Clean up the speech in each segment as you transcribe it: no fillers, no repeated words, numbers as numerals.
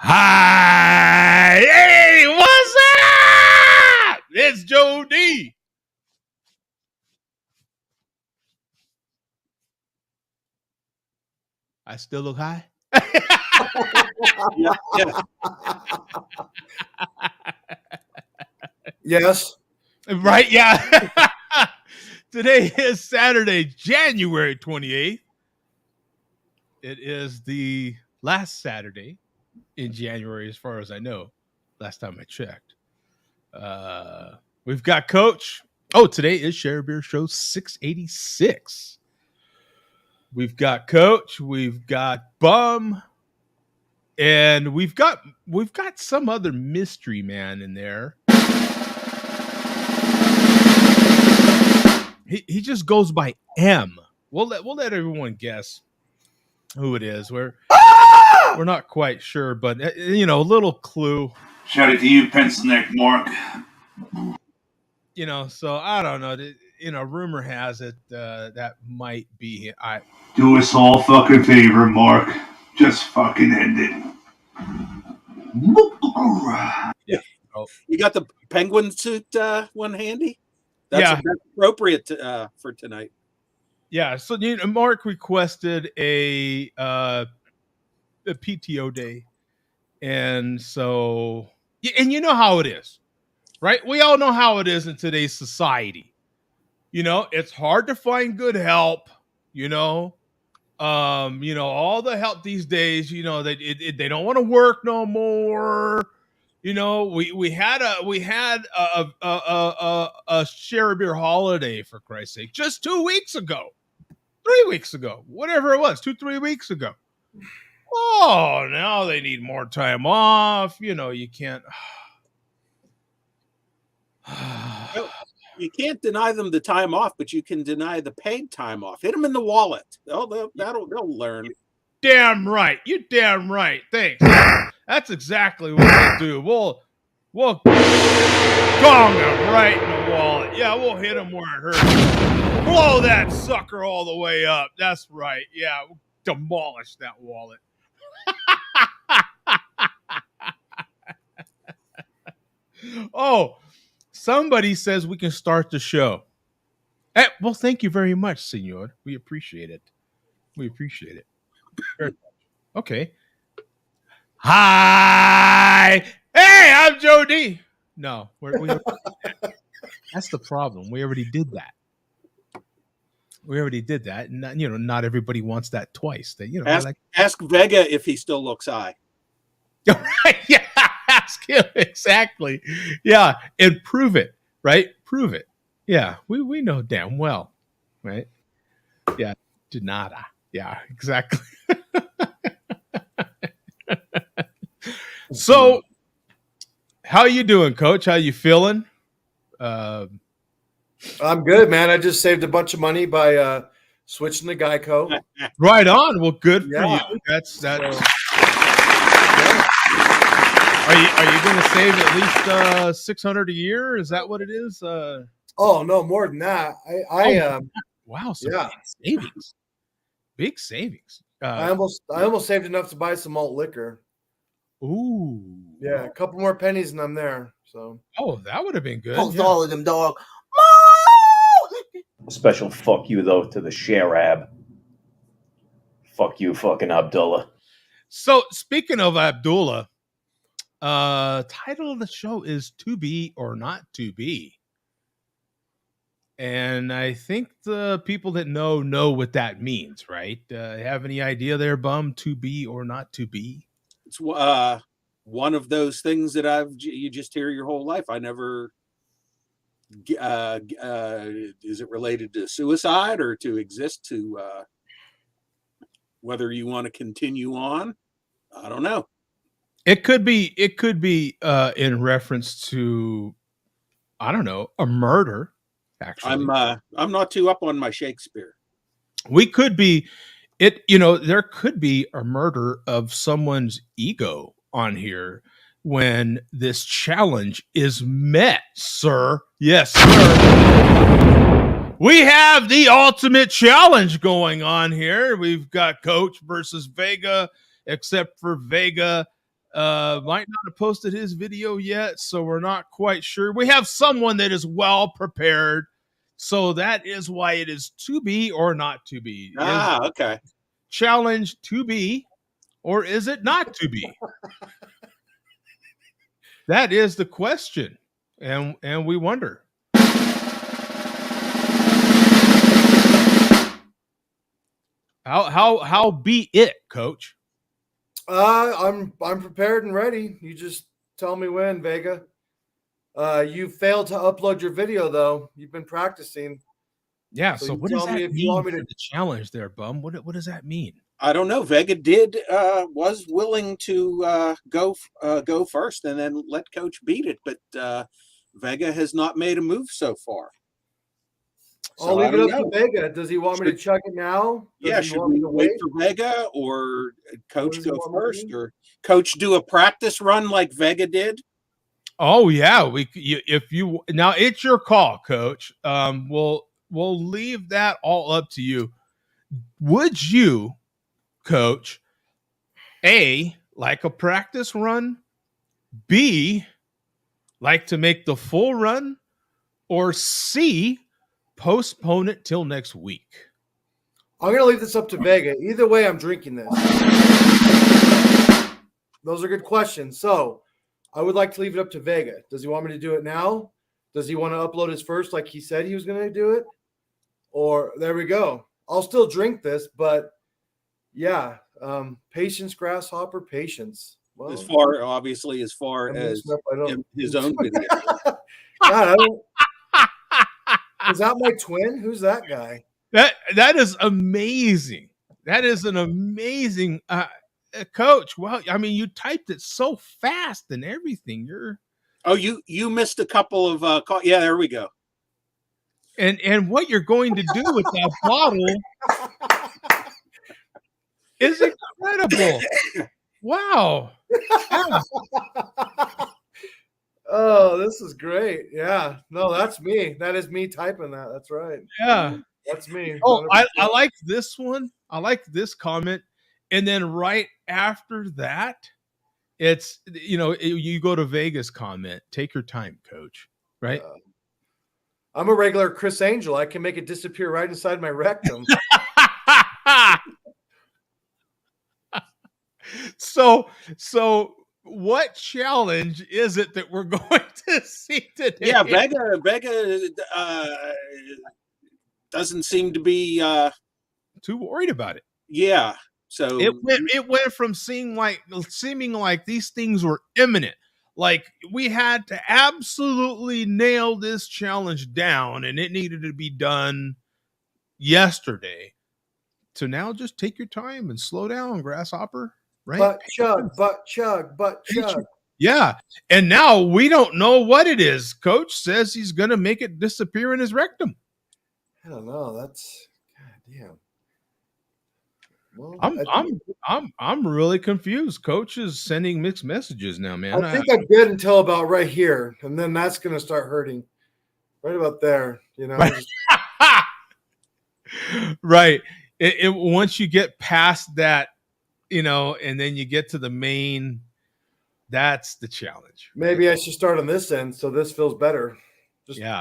Hi, hey, what's up? It's Joe D. I still look high. Yeah. Yes. Right? Yeah. Today is Saturday, January 28th. It is the last Saturday in January, as far as I know. Last time I checked. We've got Coach. Oh, today is Share Beer Show 686. We've got Coach. We've got Bum. And we've got some other mystery man in there. He just goes by M. We'll let everyone guess who it is. We're not quite sure, but a little clue. Shout out to you, pencil neck Mark. So I don't know. Rumor has it that might be. Do us all a fucking favor, Mark. Just fucking end it. Yeah. Oh. You got the penguin suit one handy? Yeah. That's appropriate for tonight. Yeah. So Mark requested a PTO day, and so you know how it is, right? We all know how it is in today's society. It's hard to find good help. All the help these days. They don't want to work no more. We had a share a beer holiday, for Christ's sake, just 2 weeks ago, 3 weeks ago, whatever it was, 3 weeks ago. Oh, now they need more time off. You can't. You can't deny them the time off, but you can deny the paid time off. Hit them in the wallet. They'll learn. Damn right. You damn right. Thanks. That's exactly what we'll do. We'll gong them right in the wallet. Yeah, we'll hit them where it hurts. Blow that sucker all the way up. That's right. Yeah, we'll demolish that wallet. Oh, somebody says we can start the show. Well, thank you very much, senor. We appreciate it. Okay. Hi. Hey, I'm Joe D. No, that's the problem. We already did that. And, not everybody wants that twice. Ask Vega if he still looks high. Yeah, ask him exactly. Yeah, and prove it, right? Prove it. Yeah, we know damn well, right? Yeah, nada. Yeah, exactly. So, how you doing, Coach? How you feeling? I'm good, man. I just saved a bunch of money by switching to Geico. Right on. Well, good for you. That's. Are you going to save at least $600 a year? Is that what it is? Oh no, more than that. Wow. So yeah, big savings. I almost saved enough to buy some malt liquor. Ooh. Yeah, a couple more pennies and I'm there. So. Oh, that would have been good. Post all of them, dog. Special fuck you though to the Sharab. Fuck you, fucking Abdullah. So speaking of Abdullah, title of the show is "To Be or Not to Be," and I think the people that know what that means, right? Have any idea there, Bum? To be or not to be? It's one of those things that you just hear your whole life. I never. Is it related to suicide or to exist to whether you want to continue on? I don't know. It could be in reference to, I don't know, a murder. Actually, I'm not too up on my Shakespeare. We could be there could be a murder of someone's ego on here when this challenge is met, sir. Yes, sir. We have the ultimate challenge going on here. We've got Coach versus Vega, except for Vega Might not have posted his video yet, so we're not quite sure. We have someone that is well prepared, so that is why it is to be or not to be. Ah, okay. Challenge to be, or is it not to be? That is the question, and we wonder. How be it, Coach? I'm prepared and ready. You just tell me when, Vega. You failed to upload your video though. You've been practicing. Yeah. So what does that if mean you want me for to the challenge there, Bum? What does that mean? I don't know. Vega was willing to go first and then let Coach beat it, but Vega has not made a move so far. I'll leave it up to Vega. Does he want me to chug it now? Should we wait for Vega or Coach go first, or Coach do a practice run like Vega did? Oh yeah, if you now it's your call, Coach. We'll leave that all up to you. Would you, Coach, A, like a practice run, B, like to make the full run, or C, postpone it till next week? I'm going to leave this up to Vega. Either way, I'm drinking this. Those are good questions. So I would like to leave it up to Vega. Does he want me to do it now? Does he want to upload his first like he said he was going to do it? Or there we go. I'll still drink this, but yeah, patience, grasshopper, patience. Well, as far as his own video. God, is that my twin? Who's that guy? That is amazing. That is an amazing Coach. Well, I mean, you typed it so fast and everything. You missed a couple of yeah, there we go. And what you're going to do with that bottle is incredible. Wow. Yeah. Oh, this is great. Yeah. No, that's me. That is me typing that. That's right. Yeah. That's me. Oh, I like this one. I like this comment. And then right after that, it's, you go to Vegas comment. Take your time, Coach. Right? I'm a regular Chris Angel. I can make it disappear right inside my rectum. So what challenge is it that we're going to see today? Yeah, Vega doesn't seem to be too worried about it. Yeah. So it went from seeming like these things were imminent. Like we had to absolutely nail this challenge down and it needed to be done yesterday. So now just take your time and slow down, grasshopper. Right? But chug. Yeah. And now we don't know what it is. Coach says he's going to make it disappear in his rectum. I don't know. That's goddamn. Well, I'm really confused. Coach is sending mixed messages now, man. I think I'm good until about right here, and then that's going to start hurting. Right about there, Right. Right. It once you get past that, and then you get to the main, that's the challenge. Right? Maybe I should start on this end so this feels better. Yeah.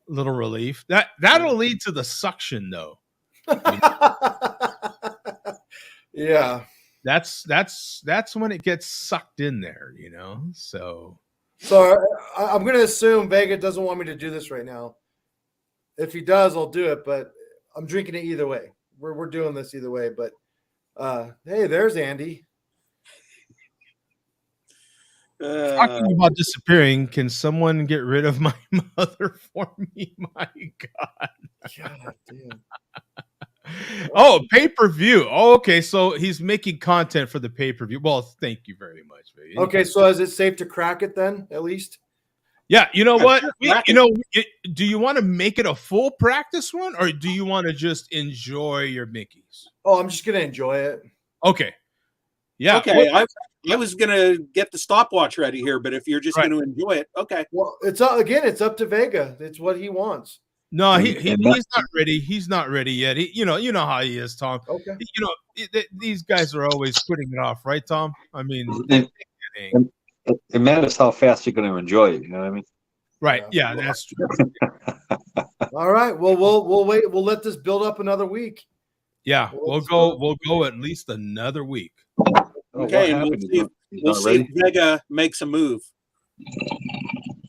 Little relief. That'll lead to the suction though. Yeah. That's when it gets sucked in there, So I'm going to assume Vega doesn't want me to do this right now. If he does, I'll do it, but I'm drinking it either way. We're doing this either way, but hey, there's Andy. Talking about disappearing, can someone get rid of my mother for me? My God. God damn. Oh, pay-per-view. Oh, okay, so he's making content for the pay-per-view. Well, thank you very much, baby. Okay, so is it safe to crack it then, at least? Yeah, you know what? Do you want to make it a full practice run, or do you want to just enjoy your Mickeys? Oh, I'm just going to enjoy it. Okay. Yeah. Okay, I was going to get the stopwatch ready here, but if you're just going to enjoy it, okay. Well, it's up to Vega. It's what he wants. No, And- he's and not ready. He's not ready yet. You know how he is, Tom. Okay. These guys are always putting it off, right, Tom? I mean, And- It matters how fast you're going to enjoy it. You know what I mean? right? Yeah, that's true. All right. Well, we'll wait. We'll let this build up another week. Yeah, we'll go at least another week. Oh, Okay, what and we'll happened? see if, we'll see if Vega makes a move.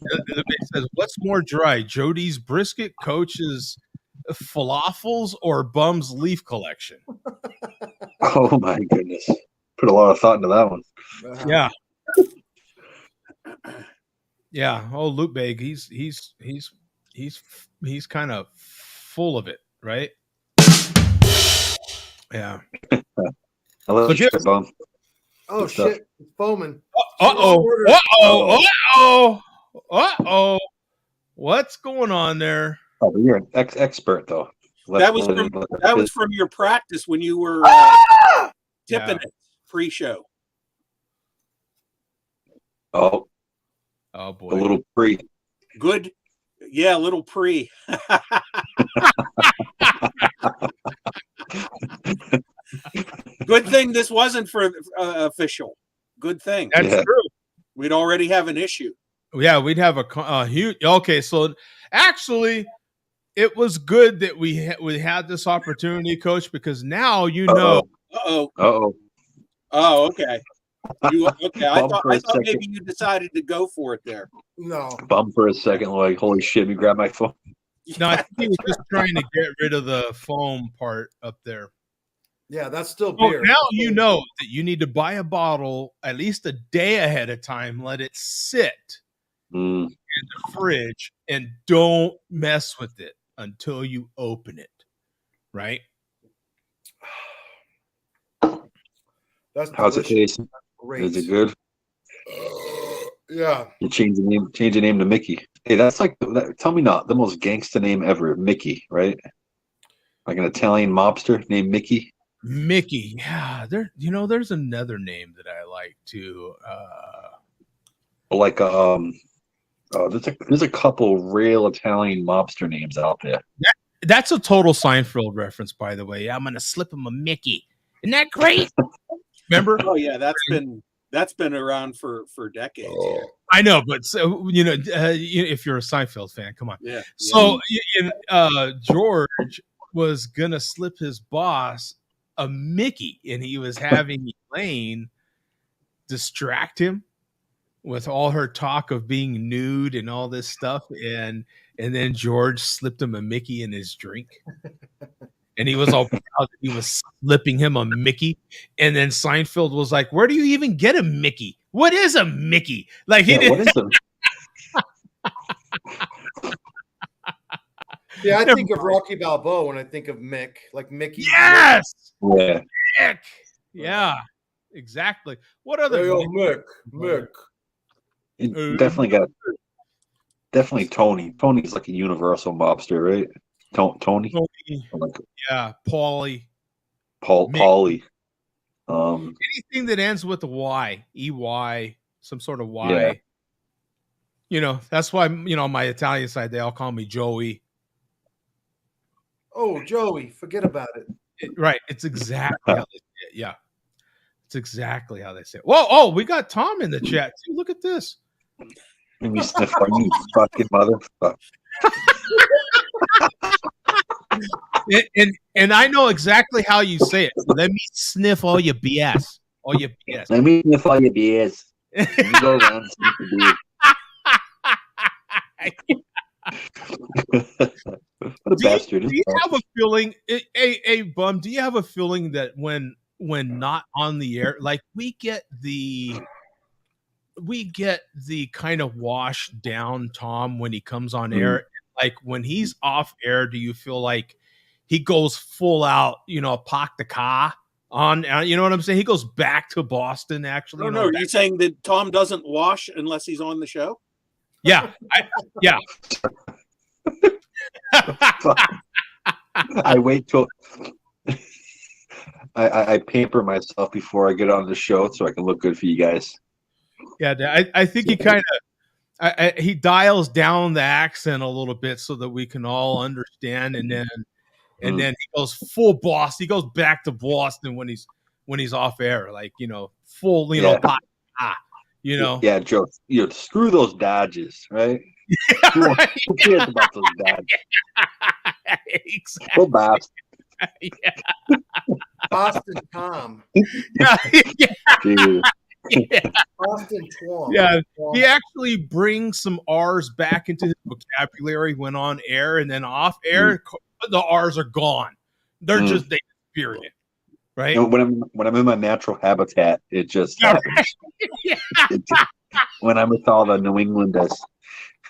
It says, "What's more dry, Jody's brisket, Coach's falafels, or Bum's leaf collection?" Oh my goodness! Put a lot of thought into that one. Yeah, yeah. Oh, Luke Bag, he's kind of full of it, right? Yeah. I love Look you, at- Bum. Oh Good stuff. shit! It's foaming. Uh-oh. What's going on there? Oh, but you're an expert though. That was from your practice when you were tipping it pre-show. Oh, Oh boy. a little pre. Good, yeah, a little pre. Good thing this wasn't for official. Good thing. That's Yeah. true. We'd already have an issue. Yeah, we'd have a huge. Okay, so actually, it was good that we had this opportunity, Coach, because now you know. Uh-oh. Uh-oh. Oh, okay. Okay. I Bum thought for a second. maybe you decided to go for it there. No. Bum for a second, like, holy shit, let me grab my phone. No, I think he was just trying to get rid of the foam part up there. Yeah, that's still Oh, beer. now you know that you need to buy a bottle at least a day ahead of time. Let it sit Mm. in the fridge and don't mess with it until you open it. Right? That's How's it delicious. taste? Great. Is it good? Yeah. You change the name to Mickey. Hey, that's like tell me not the most gangster name ever, Mickey, right? Like an Italian mobster named Mickey. Mickey. Yeah, there's another name that I like too. Like there's a couple real Italian mobster names out there. That's a total Seinfeld reference, by the way. I'm gonna slip him a Mickey. Isn't that great? Remember? Oh yeah, that's been around for decades. Here. I know, but so, if you're a Seinfeld fan, come on. Yeah. So George was gonna slip his boss a Mickey, and he was having Elaine distract him with all her talk of being nude and all this stuff, and then George slipped him a Mickey in his drink. And he was all proud that he was slipping him a Mickey. And then Seinfeld was like, "Where do you even get a Mickey? What is a Mickey?" Like he Yeah, what didn't. is them? Yeah, I think of Rocky Balboa when I think of Mick, like Mickey. Yes, Yeah. Mick. Yeah, exactly. What other? Hey, yo, Mick. Definitely Tony. Tony's like a universal mobster, right? Tony. Tony. Like Yeah, Paulie. Mick. Paulie. Anything that ends with a Y, EY, some sort of Y. Yeah. That's why my Italian side they all call me Joey. Oh, Joey, forget about it. Right. It's exactly how they say it. Yeah. It's exactly how they say it. Whoa, oh, we got Tom in the chat too. Look at this. Let me sniff on you, fucking motherfucker. And I know exactly how you say it. Let me sniff all your BS. All your BS. Let me sniff all your beers. Let me go around and sniff the beers. What a bastard. Do you have a feeling, a Bum, do you have a feeling that when not on the air, like we get the kind of washed down Tom when he comes on air? Like when he's off air, do you feel like he goes full out, park the car on, you know what I'm saying? He goes back to Boston, actually. No, are you saying that Tom doesn't wash unless he's on the show? Yeah. Yeah. I wait till I pamper myself before I get on the show so I can look good for you guys. Yeah, I think he kind of he dials down the accent a little bit so that we can all understand, and then he goes full Boston. He goes back to Boston when he's off air, like full pot, Yeah, Joe. Screw those Dodgers, right? Right. Who cares about those Dodgers? Exactly. Go Boston. Yeah. Boston Tom. Yeah. Dude. Yeah. Boston Twom. Yeah, he actually brings some R's back into his vocabulary when on air, and then off air, the R's are gone. They're just they disappeared. Right? When I'm in my natural habitat, it just happens. Yeah. When I'm with all the New Englanders.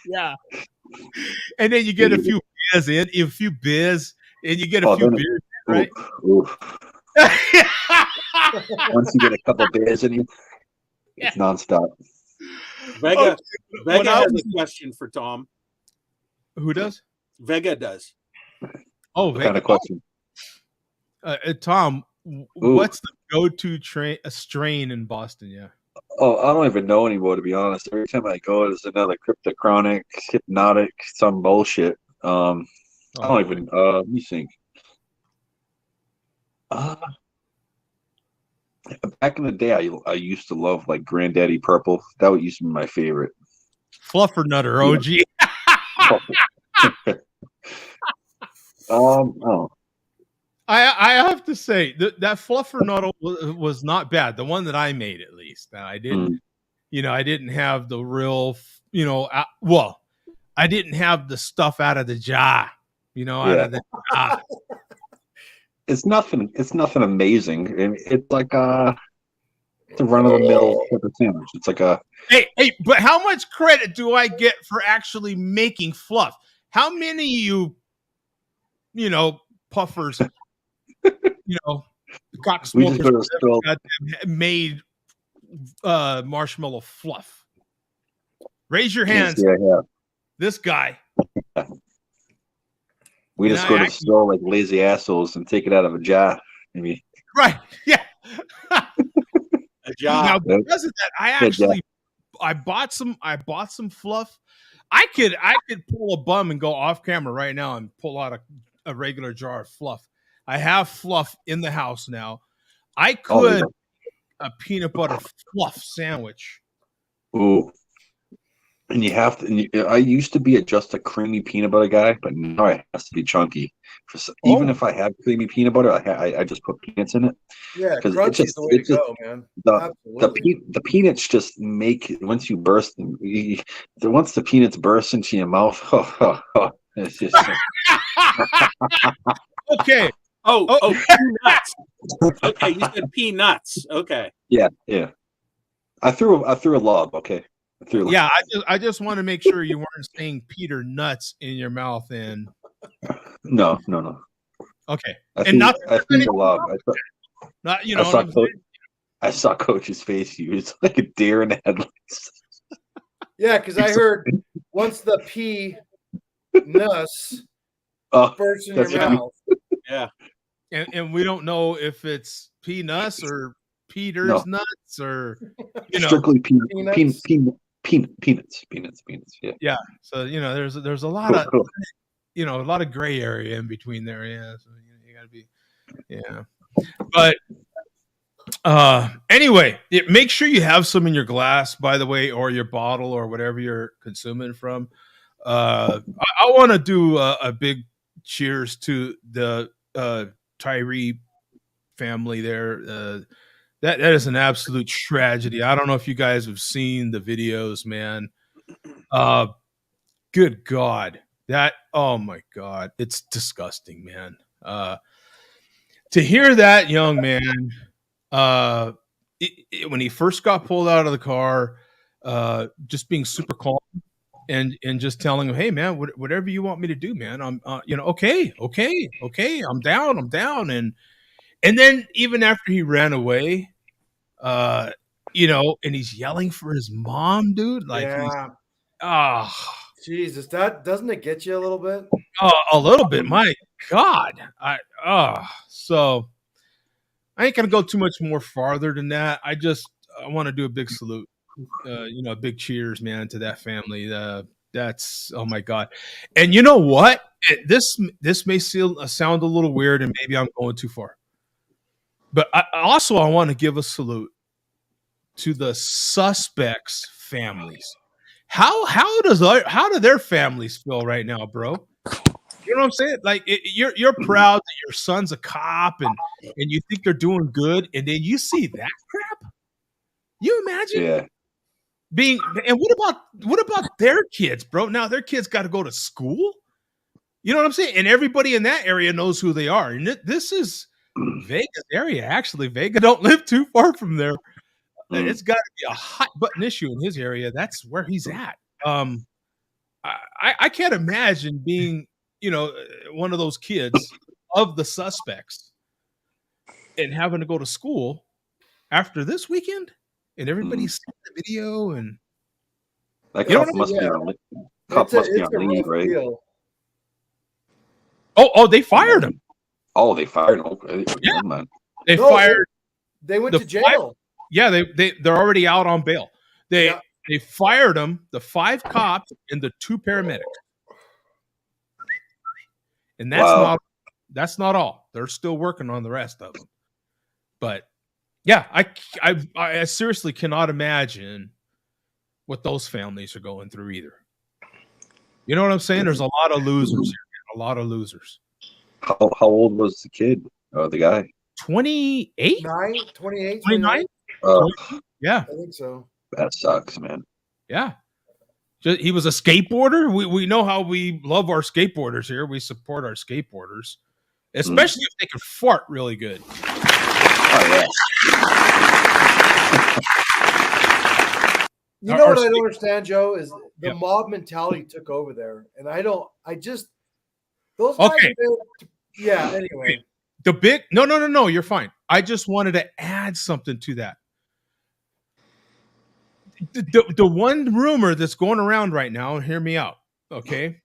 Yeah. And then you get a few beers and you get a few beers, right? Oof. Once you get a couple beers in you, it's nonstop. Vega has a question for Tom. Who does? Vega does. Oh, What kind of question? Tom, what's the go-to strain in Boston? Yeah. Oh, I don't even know anymore, to be honest. Every time I go, there's another cryptochronic, hypnotic, some bullshit. I don't even. Let me think. Back in the day, I used to love like Granddaddy Purple. That used to be my favorite. Fluffer Nutter, OG. Oh. I have to say that Fluffer Nutter was not bad. The one that I made, at least. I didn't, I didn't have the real, I didn't have the stuff out of the jar, out of the jar. It's nothing amazing. It's like it's a run of the mill type of sandwich. It's like a hey, but how much credit do I get for actually making fluff? How many of you, puffers, cock smokers made marshmallow fluff? Raise your hands. Yeah. This guy. We just go to the store like lazy assholes and take it out of a jar. Maybe. Right. Yeah. A jar. Now, because of that, I bought some fluff. I could pull a bum and go off camera right now and pull out a regular jar of fluff. I have fluff in the house now. I could a peanut butter fluff sandwich. Ooh. And you have to. I used to be just a creamy peanut butter guy, but now it has to be chunky. Even if I have creamy peanut butter, I just put peanuts in it. Yeah, crunchy is the way to go, man. The peanuts just make once you burst them. Once the peanuts burst into your mouth, it's just. Okay. Peanuts. Okay, you said peanuts. Okay. Yeah. I threw a lob. Okay. Yeah, I just want to make sure you weren't saying Peter nuts in your mouth. And no. Okay, I threw a lob. I saw Coach's face. He was like a deer in the headlights. Yeah, because I heard once the pea nuts burst in your mouth. Yeah, and we don't know if it's peanuts or Peter's nuts or strictly peanuts. Yeah. So there's a lot of a lot of gray area in between there. Yeah. So you got to be But anyway, make sure you have some in your glass, by the way, or your bottle or whatever you're consuming from. I want to do a big cheers to the Tyree family there. That is an absolute tragedy. I don't know if you guys have seen the videos, man. Good God. Oh my God. It's disgusting, man. To hear that young man, when he first got pulled out of the car, just being super calm and just telling him, hey man, whatever you want me to do, man, I'm, okay. I'm down. And then even after he ran away, and he's yelling for his mom, dude. Like, Jesus, doesn't it get you a little bit? A little bit. My God. So I ain't gonna go too much more farther than that. I want to do a big salute a big cheers, man, to that family. That's oh my god. And you know what? This may sound a little weird, and maybe I'm going too far. But I want to give a salute to the suspects' families. How do their families feel right now, bro? You know what I'm saying? Like you're proud that your son's a cop and you think they're doing good, and then you see that crap. You imagine Yeah. being and what about their kids, bro? Now their kids got to go to school. You know what I'm saying? And everybody in that area knows who they are. And this is Vegas area. Actually, Vega don't live too far from there. It's got to be a hot button issue in his area. That's where he's at. I can't imagine being, one of those kids of the suspects and having to go to school after this weekend, and everybody's seeing the video and that you know cop what I must mean? be on. Cop must be on leave, right? Deal. Oh, they fired him. Oh, they fired him. Okay. Yeah. Man. They No, fired. They went the to jail. Yeah, they're already out on bail. They fired him, the 5 cops and the 2 paramedics. And that's not all. They're still working on the rest of them. But yeah, I seriously cannot imagine what those families are going through either. You know what I'm saying? There's a lot of losers here. A lot of losers. How old was the kid? The guy? 28? 28, 29? Yeah. I think so. That sucks, man. Yeah. He was a skateboarder. We know how we love our skateboarders here. We support our skateboarders, especially if they can fart really good. Oh, yeah. You know what I don't understand, Joe, is the mob mentality took over there. And those guys anyway. No, you're fine. I just wanted to add something to that. The one rumor that's going around right now, and hear me out, okay?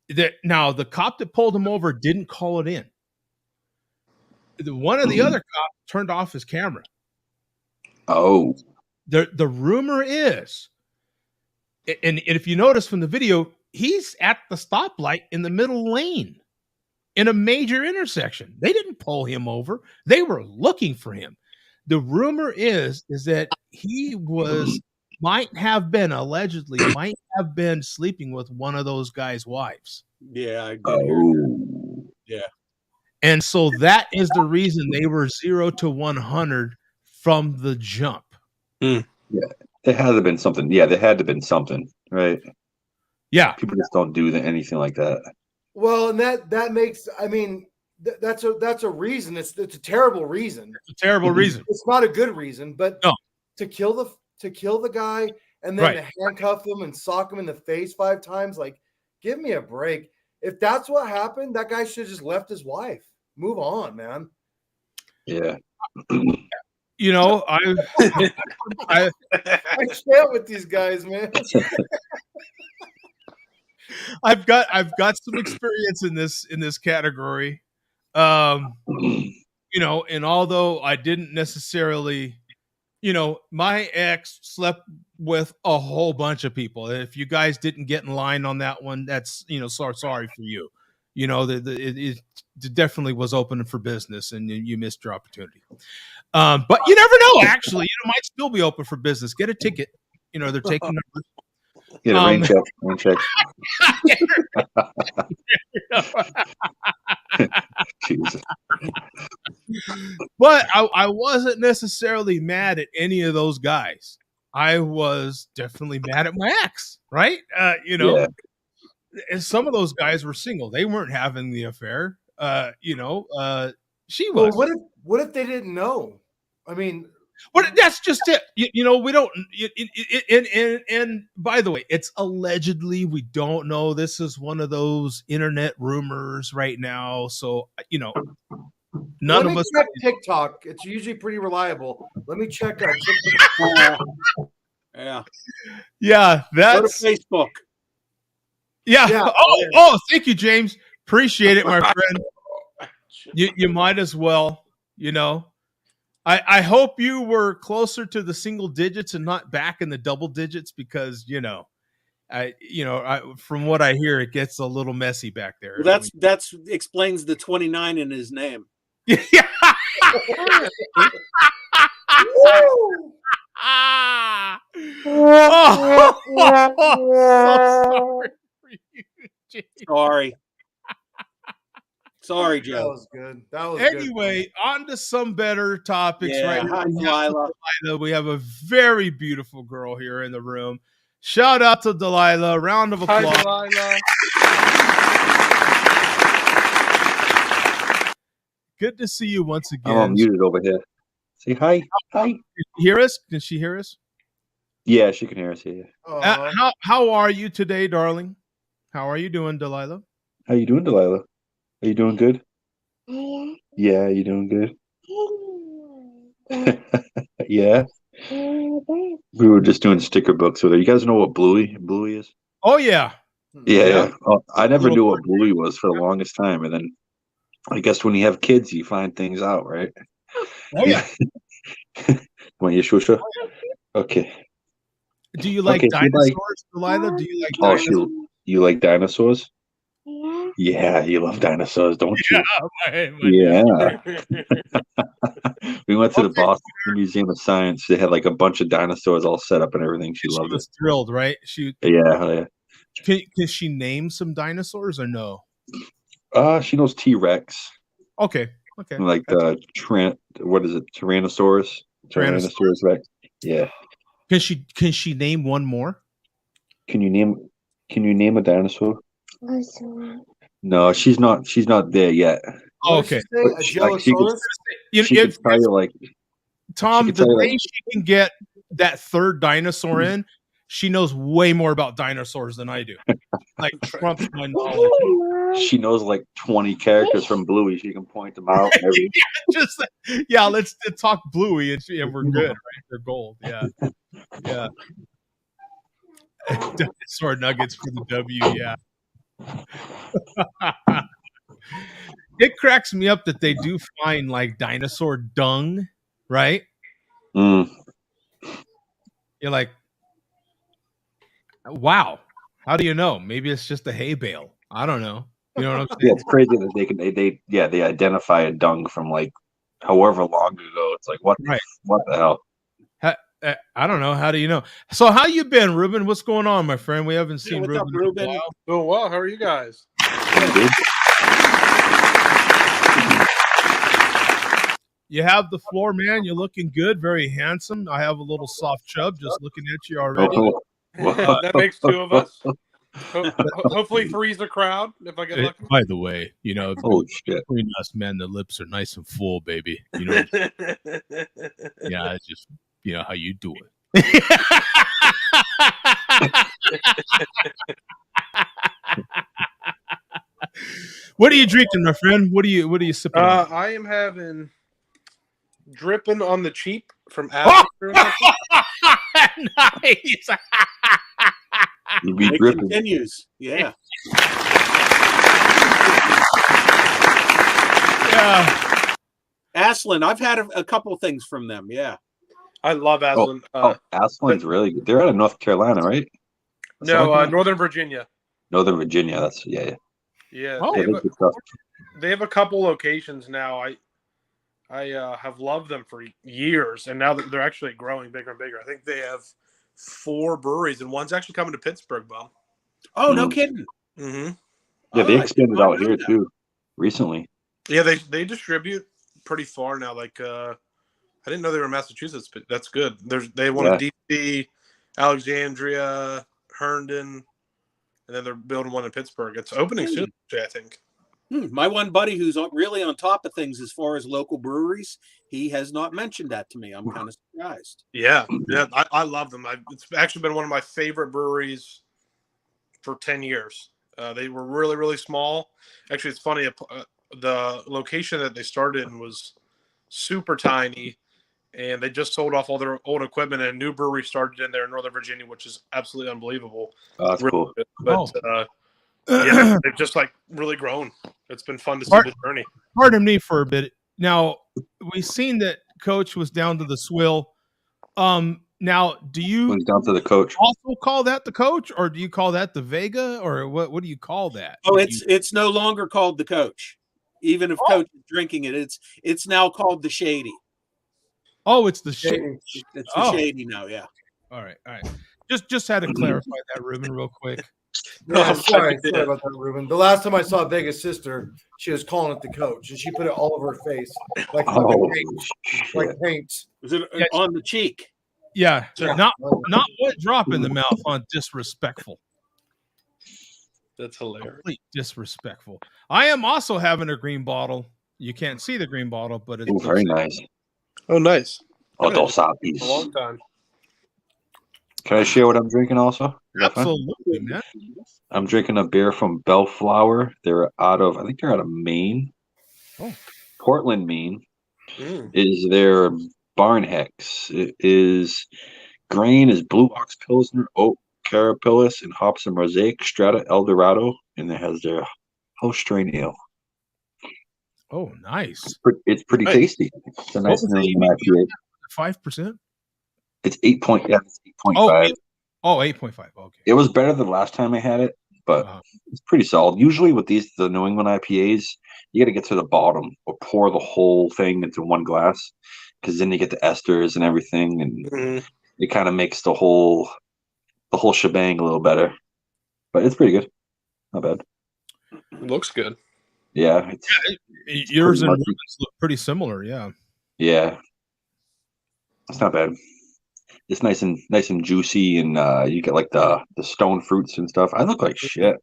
That now the cop that pulled him over didn't call it in. One of the other cops turned off his camera. Oh. The rumor is, and if you notice from the video, he's at the stoplight in the middle lane in a major intersection. They didn't pull him over. They were looking for him. The rumor is that he might have been sleeping with one of those guys' wives. Yeah, I did hear that. Yeah. And so that is the reason they were 0 to 100 from the jump. Yeah. There had to have been something. Yeah, there had to have been something, right? Yeah. People just don't do anything like that. Well, and that makes, that's a reason. It's a terrible reason. It's a terrible reason. It's not a good reason, but no. to kill the guy and then to handcuff him and sock him in the face 5 times, like, give me a break. If that's what happened, that guy should have just left his wife. Move on, man. Yeah. I can't with these guys, man. I've got some experience in this category. And although I didn't necessarily, my ex slept with a whole bunch of people. If you guys didn't get in line on that one, that's, sorry for you. It definitely was open for business and you missed your opportunity. But you never know, actually, it might still be open for business. Get a ticket. They're taking numbers. Get a rain check. Jesus. But I wasn't necessarily mad at any of those guys. I was definitely mad at my ex, right? And some of those guys were single. They weren't having the affair. She was. Well, what if they didn't know? I mean, well, that's just it. We don't. And by the way, it's allegedly. We don't know. This is one of those internet rumors right now. So none of us. Check TikTok. It's usually pretty reliable. Let me check our TikTok. Yeah. That's go to Facebook. Yeah. Oh, thank you, James. Appreciate it, my friend. You might as well. I hope you were closer to the single digits and not back in the double digits because from what I hear, it gets a little messy back there. Well, that's explains the 29 in his name. Yeah. Oh, so sorry for you, James. Sorry, That Joe. was good. That was Anyway, on to some better topics. Yeah, Right hi, now. Delilah. We have a very beautiful girl here in the room. Shout out to Delilah. Round of applause. Hi, Delilah. Good to see you once again. I'm muted over here. Say hi. Hi. Can you hear us? Can she hear us? Yeah, she can hear us. Yeah. How are you today, darling? How are you doing, Delilah? How you doing, Delilah? Are you doing good? Yeah, you doing good? Yeah. We were just doing sticker books with her. You guys know what Bluey is? Oh yeah. Yeah. Oh, I never Little knew what Bluey was for the longest time, and then I guess when you have kids, you find things out, right? Oh yeah. Want your shusha? Okay. Do you like dinosaurs, Delilah? Do you like dinosaurs? You like dinosaurs? Yeah, you love dinosaurs, don't you? Yeah. We went to the Boston Museum of Science. They had like a bunch of dinosaurs all set up and everything. She loved was it. thrilled, right? Yeah. Can she name some dinosaurs or no? She knows T-Rex. Okay. Like the what is it? Tyrannosaurus Rex. Yeah. Can she name one more? Can you name a dinosaur? No, she's not there yet. Oh, okay. Tom, the day she can get that third dinosaur in, she knows way more about dinosaurs than I do. Like trumps my knowledge. She knows like 20 characters from Bluey. She can point them out. Let's talk Bluey and we're good, right? They're gold. Yeah. Dinosaur nuggets for the W. Yeah. It cracks me up that they do find like dinosaur dung, right? Mm. You're like, wow. How do you know? Maybe it's just a hay bale. I don't know. You know what I'm saying? Yeah, it's crazy that they identify a dung from like however long ago. It's like what the hell? I don't know. How do you know? So how you been, Ruben? What's going on, my friend? We haven't seen Ruben in a while. Doing well. How are you guys? You have the floor, man. You're looking good, very handsome. I have a little soft chub just looking at you already. That makes two of us. Hopefully three's the crowd if I get lucky. By the way, shit. Between us, man, the lips are nice and full, baby. You know. Yeah, it's just how you do it. What are you drinking, my friend? What are you sipping on? I am having dripping on the cheap from Apple. Nice. You be It dripping. continues. Yeah. Yeah. Aslan, I've had a couple things from them. Yeah. I love Aslan. Aslan's really good. They're out of North Carolina, right? No, Northern Virginia. Northern Virginia. That's yeah. Oh, they have a couple locations now. I have loved them for years, and now they're actually growing bigger and bigger. I think they have 4 breweries, and one's actually coming to Pittsburgh, Bob. Oh, no kidding. Mm-hmm. Yeah, they expanded out here too recently. Yeah, they distribute pretty far now. Like I didn't know they were in Massachusetts, but that's good. They have one in DC, Alexandria, Herndon, and then they're building one in Pittsburgh. It's opening soon, I think. My one buddy who's really on top of things as far as local breweries, he has not mentioned that to me. I'm kind of surprised. Yeah, I love them. It's actually been one of my favorite breweries for 10 years. They were really, really small. Actually, it's funny. The location that they started in was super tiny, and they just sold off all their old equipment, and a new brewery started in there in Northern Virginia, which is absolutely unbelievable. Oh, that's cool. But yeah, they've just like really grown. It's been fun to see the journey. Pardon me for a bit. Now we've seen that coach was down to the swill. Now, do you Went down to the coach. also call that the coach, or do you call that the Vega, or what do you call that? Oh, it's no longer called the coach. Even if coach is drinking it, it's now called the shady. Oh, it's the shady. It's the shady now, yeah. All right. Just had to clarify that, Ruben, real quick. Yeah, sorry about that, Ruben. The last time I saw Vega's sister, she was calling it the coach, and she put it all over her face, like paint. Was it on the cheek? Yeah, not what drop in the mouth on disrespectful. That's hilarious. Complete disrespectful. I am also having a green bottle. You can't see the green bottle, but it's very nice. Oh, nice. Oh, Dos Apis. A long time. Can I share what I'm drinking also? Absolutely, man. I'm drinking a beer from Bellflower. I think they're out of Maine. Oh. Portland, Maine is their Barn Hex. It is grain is Blue Ox Pilsner, Oak Carapalis, and hops and Mosaic Strata Eldorado, and it has their house strain ale. Oh, nice. It's pretty tasty. It's a nice 5%. It's 8.5. Oh, 8.5. Okay. It was better than last time I had it, but it's pretty solid. Usually with the New England IPAs, you got to get to the bottom or pour the whole thing into one glass, because then you get the esters and everything, and it kind of makes the whole shebang a little better. But it's pretty good. Not bad. It looks good. Yeah. Yours and Ruben's look pretty similar. Yeah. Yeah. It's not bad. It's nice and juicy, and you get like the stone fruits and stuff. I look like shit.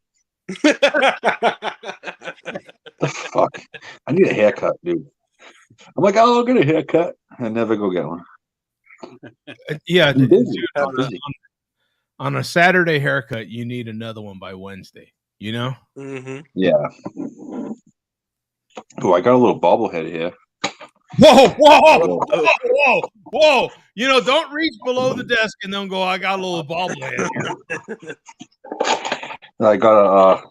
The fuck! I need a haircut, dude. I'm like, I'll get a haircut. I never go get one. Yeah, dude, on a Saturday haircut, you need another one by Wednesday. You know? Mm-hmm. Yeah. Oh, I got a little bobblehead here. Whoa! You know, don't reach below the desk and then go, I got a little bobblehead here. I got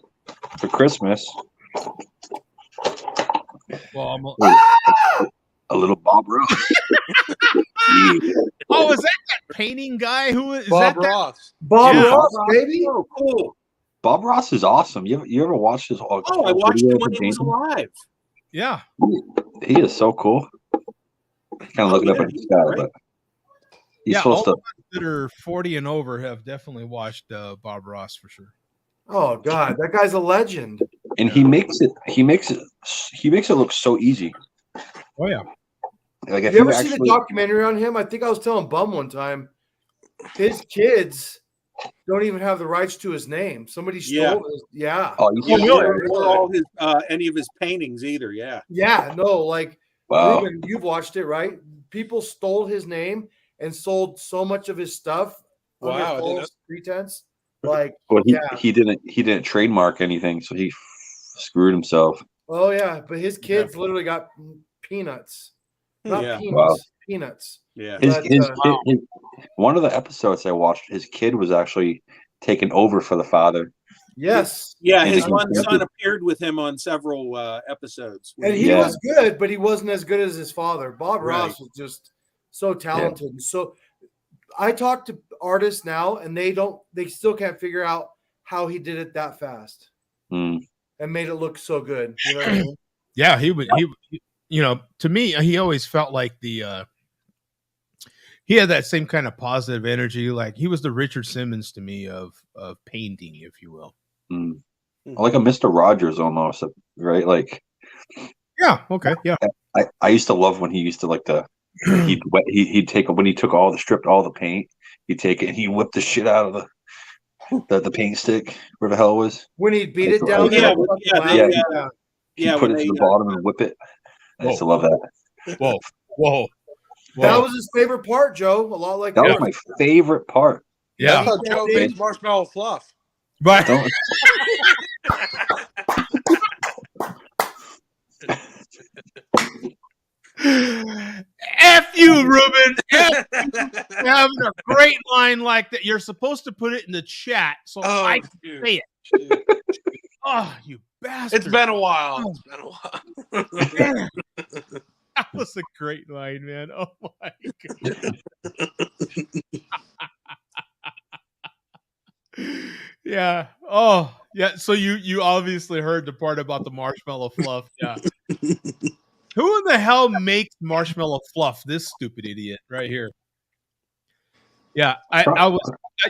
for Christmas. Well, a little Bob Ross. Oh, is that painting guy? Who is Bob that? Ross? Bob Ross, baby. Oh, cool. Bob Ross is awesome. You ever watched his? Oh, I watched him when he was alive. Yeah, he is so cool. Kind of looking up at the sky, but he's supposed all to. that are 40 and over have definitely watched Bob Ross for sure. Oh God, that guy's a legend. And he makes it look so easy. Oh yeah. Like if you ever see the documentary on him? I think I was telling Bum one time, his kids don't even have the rights to his name. Somebody stole his. Yeah. Oh, or all his any of his paintings either. Yeah. Yeah. No, like wow. Ruben, you've watched it, right? People stole his name and sold so much of his stuff under false pretense. Like, well, he didn't trademark anything, so he screwed himself. Oh yeah, but his kids literally got peanuts. Not peanuts, wow. Peanuts. Yeah. His one of the episodes I watched, his kid was actually taken over for the father. Yes. Yeah, his one son appeared with him on several episodes. And he was good, but he wasn't as good as his father. Bob Ross was just so talented. And so I talk to artists now, and they still can't figure out how he did it that fast and made it look so good. You know what I mean? Yeah, he you know, to me, he always felt like he had that same kind of positive energy. Like he was the Richard Simmons to me of painting, if you will. Like a Mr. Rogers almost, right? Like, yeah, okay, yeah. I used to love when he used to like he'd take when he took stripped all the paint, he'd take it and he whipped the shit out of the paint stick, where the hell it was. When he'd beat it down, He'd put it to the bottom and whip it. I used to love that. Whoa. That was his favorite part, Joe. A lot like that was my favorite part. Yeah. Joe makes marshmallow fluff. Right. F you, Ruben. F you having a great line like that. You're supposed to put it in the chat so I can say it. Oh, you bastard. It's been a while. was a great line, man. Oh my god. Yeah. Oh, yeah. So you obviously heard the part about the marshmallow fluff. Yeah. Who in the hell makes marshmallow fluff? This stupid idiot right here. Yeah, I was.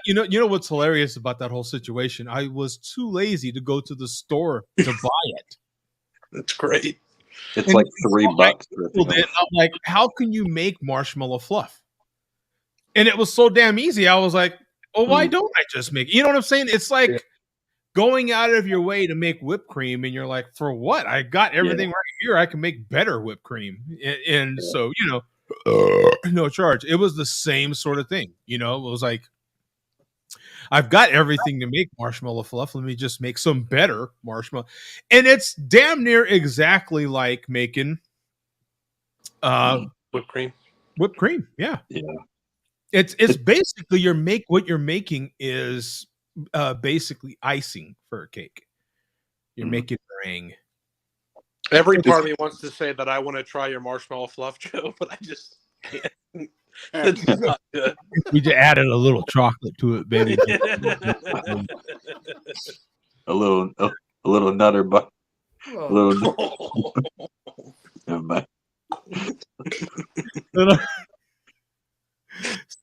You know what's hilarious about that whole situation? I was too lazy to go to the store to buy it. That's great. It's And like $3. I'm like, how can you make marshmallow fluff? And it was so damn easy. I was like, well, why don't I just make it? You know what I'm saying? It's like going out of your way to make whipped cream, and you're like, for what? I got everything right here. I can make better whipped cream. And so, no charge. It was the same sort of thing. It was like, I've got everything to make marshmallow fluff. Let me just make some better marshmallow. And it's damn near exactly like making Whipped cream. Whipped cream. Yeah. Yeah. It's basically what you're making is basically icing for a cake. You're making meringue. Every part of me wants to say that I want to try your marshmallow fluff, Joe, but I just can't. It's not good. We just added a little chocolate to it, baby. A little nutter, but a little. Never mind.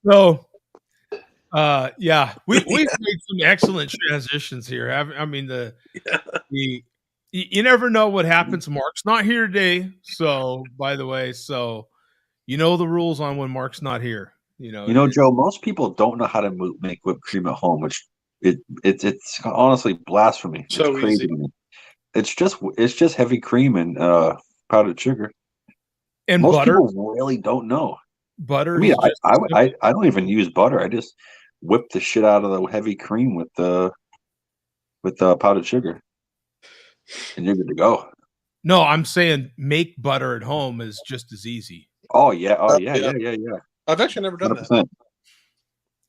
So, yeah, we've made some excellent transitions here. I mean, you never know what happens. Mark's not here today, so by the way, you know the rules on when Mark's not here. Joe, most people don't know how to make whipped cream at home, which it's honestly blasphemy. So it's crazy easy. to me. It's just heavy cream and powdered sugar. And most butter. people really don't know. Butter. I mean, I don't even use butter. I just whip the shit out of the heavy cream with the powdered sugar, and you're good to go. No, I'm saying make butter at home is just as easy. Oh yeah. Yeah. I've actually never done 100%. that.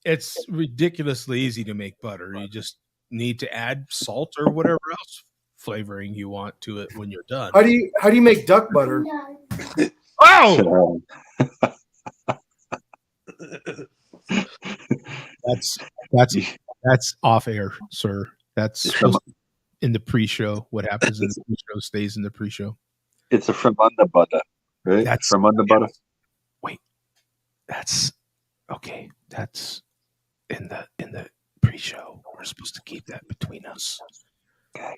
It's ridiculously easy to make butter. You just need to add salt or whatever else flavoring you want to it when you're done. How do you make duck butter? Oh, that's off air, sir. That's in the pre-show. What happens in the pre-show stays in the pre-show. It's a Fremunda butter, right? That's Fremunda butter. Wait, that's okay. That's in the pre-show. We're supposed to keep that between us. Okay.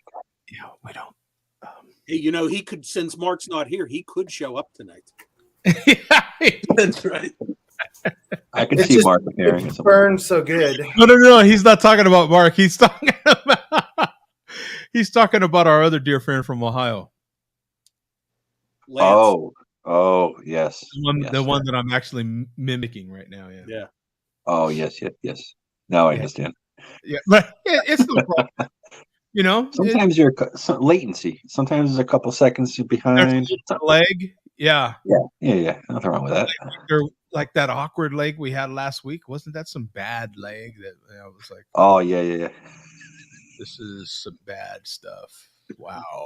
Yeah, we don't. Hey, he could, since Mark's not here, he could show up tonight. That's right. I can see Mark preparing it burns so good. No. He's not talking about Mark. He's talking about our other dear friend from Ohio. Lance. Oh, yes. The one that I'm actually mimicking right now. Yeah. Oh, yes. Now I understand. Yeah, but it's no problem. Sometimes you're latency. Sometimes there's a couple seconds behind. Leg. Yeah. Nothing wrong with that. Like that awkward leg we had last week. Wasn't that some bad leg that I was like, oh yeah. This is some bad stuff. Wow.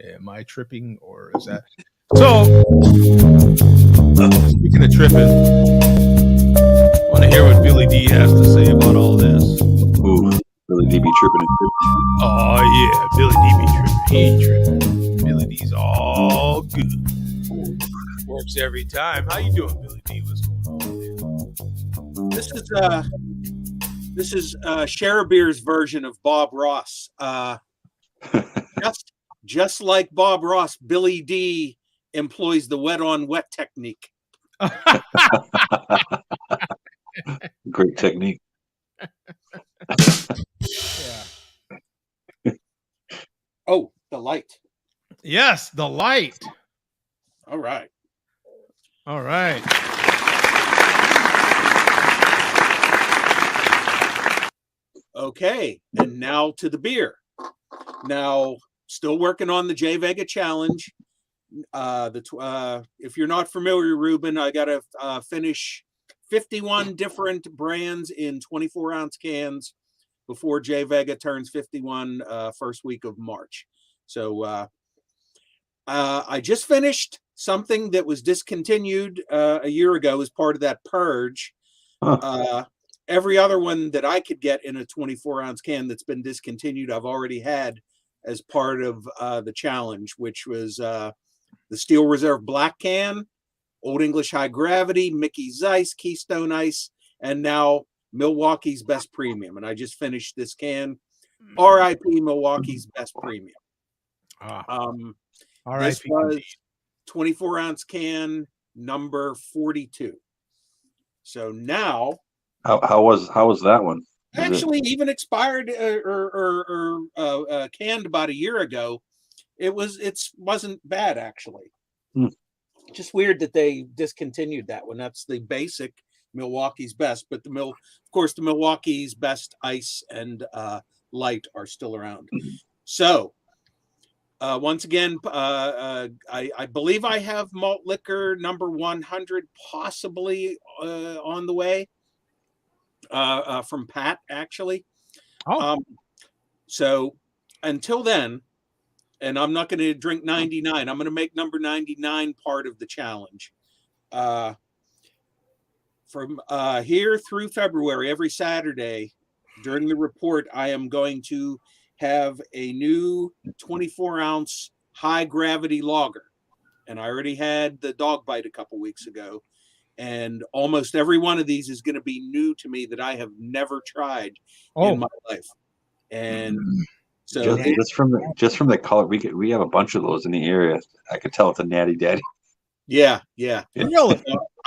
Am I tripping or is that so? Speaking of tripping, I want to hear what Billy D has to say about all this. Ooh, Billy D be tripping. Oh yeah, Billy D be tripping. He ain't tripping. Billy D's all good. Works every time. How you doing, Billy D? What's going on, man? This is Sharabeer's version of Bob Ross. Just like Bob Ross, Billy D employs the wet on wet technique. Great technique. Yeah. Oh, the light. Yes, the light. All right. Okay, and now to the beer. Now, still working on the J Vega challenge. If you're not familiar, Ruben, I got to finish 51 different brands in 24-ounce cans before J Vega turns 51 first week of March. So I just finished something that was discontinued a year ago as part of that purge. Huh. Every other one that I could get in a 24-ounce can that's been discontinued, I've already had as part of the challenge, which was the Steel Reserve Black Can, Old English High Gravity, Mickey's Ice, Keystone Ice, and now Milwaukee's Best Premium. And I just finished this can, RIP Milwaukee's Best Premium. This was 24-ounce can number 42. So now, How was that one? actually even expired or canned about a year ago. It wasn't bad actually. Just weird that they discontinued that one. That's the basic Milwaukee's Best, but of course the Milwaukee's Best Ice and Light are still around. So once again, I believe I have malt liquor number 100 possibly on the way from Pat, actually. So until then, and I'm not going to drink 99. I'm going to make number 99 part of the challenge. From here through February, every Saturday during the report, I am going to have a new 24-ounce high gravity lager. And I already had the dog bite a couple weeks ago. And almost every one of these is going to be new to me that I have never tried in my life. And so just from the color, we have a bunch of those in the area. I could tell it's a Natty Daddy. Yeah.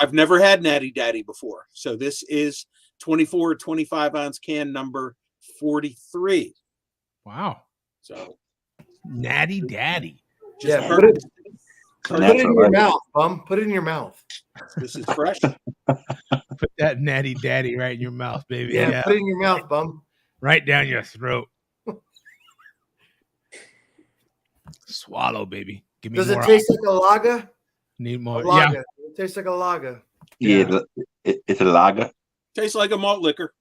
I've never had Natty Daddy before. So this is 24 or 25-ounce can number 43. Wow. So Natty Daddy. Just put it in your mouth, bum. Put it in your mouth. This is fresh. Put that Natty Daddy right in your mouth, baby. Yeah, put it in your mouth, bum. Right down your throat. Swallow, baby. Give me Does more. It taste like a lager? Need more. Yeah. Yeah. It tastes like a lager. Yeah, it's a lager. Tastes like a malt liquor.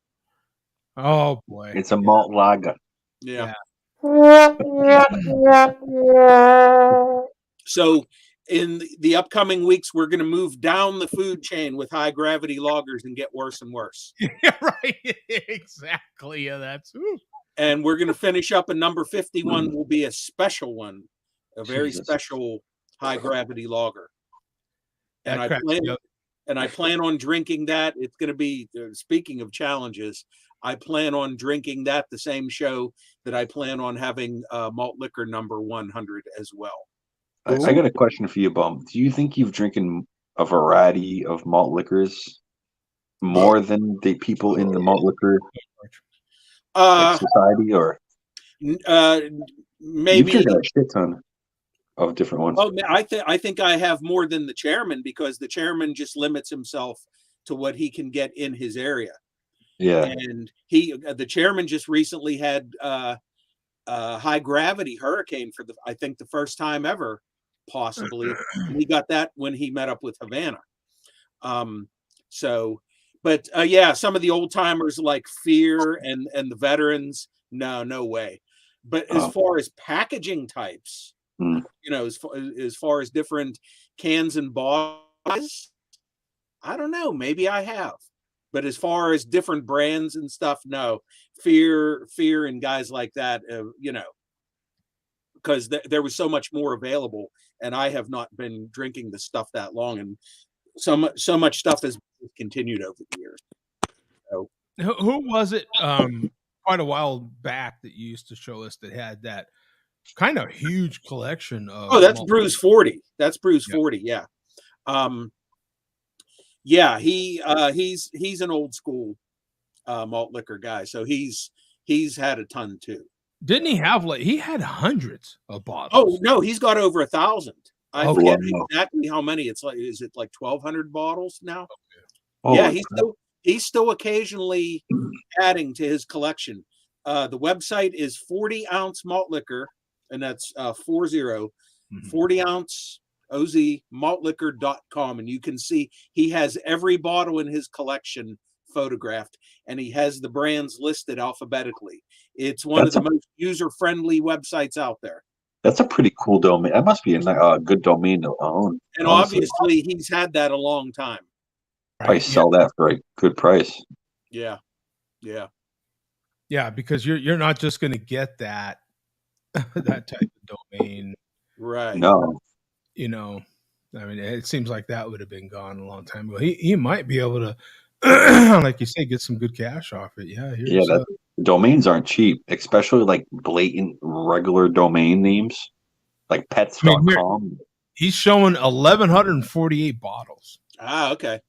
Oh boy. It's a malt lager. Yeah. So in the upcoming weeks, we're going to move down the food chain with high gravity lagers and get worse and worse. Yeah, right. Exactly. Yeah, that's. And we're going to finish up, and number 51 will be a special one, a very special high gravity lager. And I plan on drinking that. It's going to be, speaking of challenges, I plan on drinking that the same show that I plan on having malt liquor number 100 as well. I got a question for you, Bum. Do you think you've drinking a variety of malt liquors more than the people in the malt liquor society, or maybe you've got a shit ton of different ones? Oh, I think I have more than the chairman, because the chairman just limits himself to what he can get in his area. Yeah, and the chairman just recently had high gravity hurricane for I think the first time ever, possibly. He got that when he met up with Havana. But some of the old timers like Fear and the veterans, no way. But as far as packaging types, as far as different cans and bottles, I don't know. Maybe I have. But as far as different brands and stuff, no. Fear and guys like that, because there was so much more available, and I have not been drinking the stuff that long, and so much stuff has continued over the years. So, who was it quite a while back that you used to show us that had that kind of huge collection of that's Bruce 40. That's Bruce 40, yeah. He's an old school malt liquor guy, so he's had a ton too. Didn't he have he had hundreds of bottles? Oh no, he's got over 1,000. I forget exactly how many. It's is it like 1,200 bottles now? Okay. He's still occasionally adding to his collection. The website is 40-ounce malt liquor, and that's 40-ounce ozmaltliquor.com, and you can see he has every bottle in his collection photographed, and he has the brands listed alphabetically. It's one of the most user-friendly websites out there. That's a pretty cool domain. That must be a good domain to own. And honestly. obviously, he's had that a long time. Probably sell that for a good price. Yeah, yeah, yeah, because you're not just going to get that that type of domain. right. No. You know, I mean, it seems like that would have been gone a long time ago. He might be able to, like you say, get some good cash off it. Yeah, domains aren't cheap, especially like blatant regular domain names, like pets.com. He's showing 1,148 bottles. Ah, okay.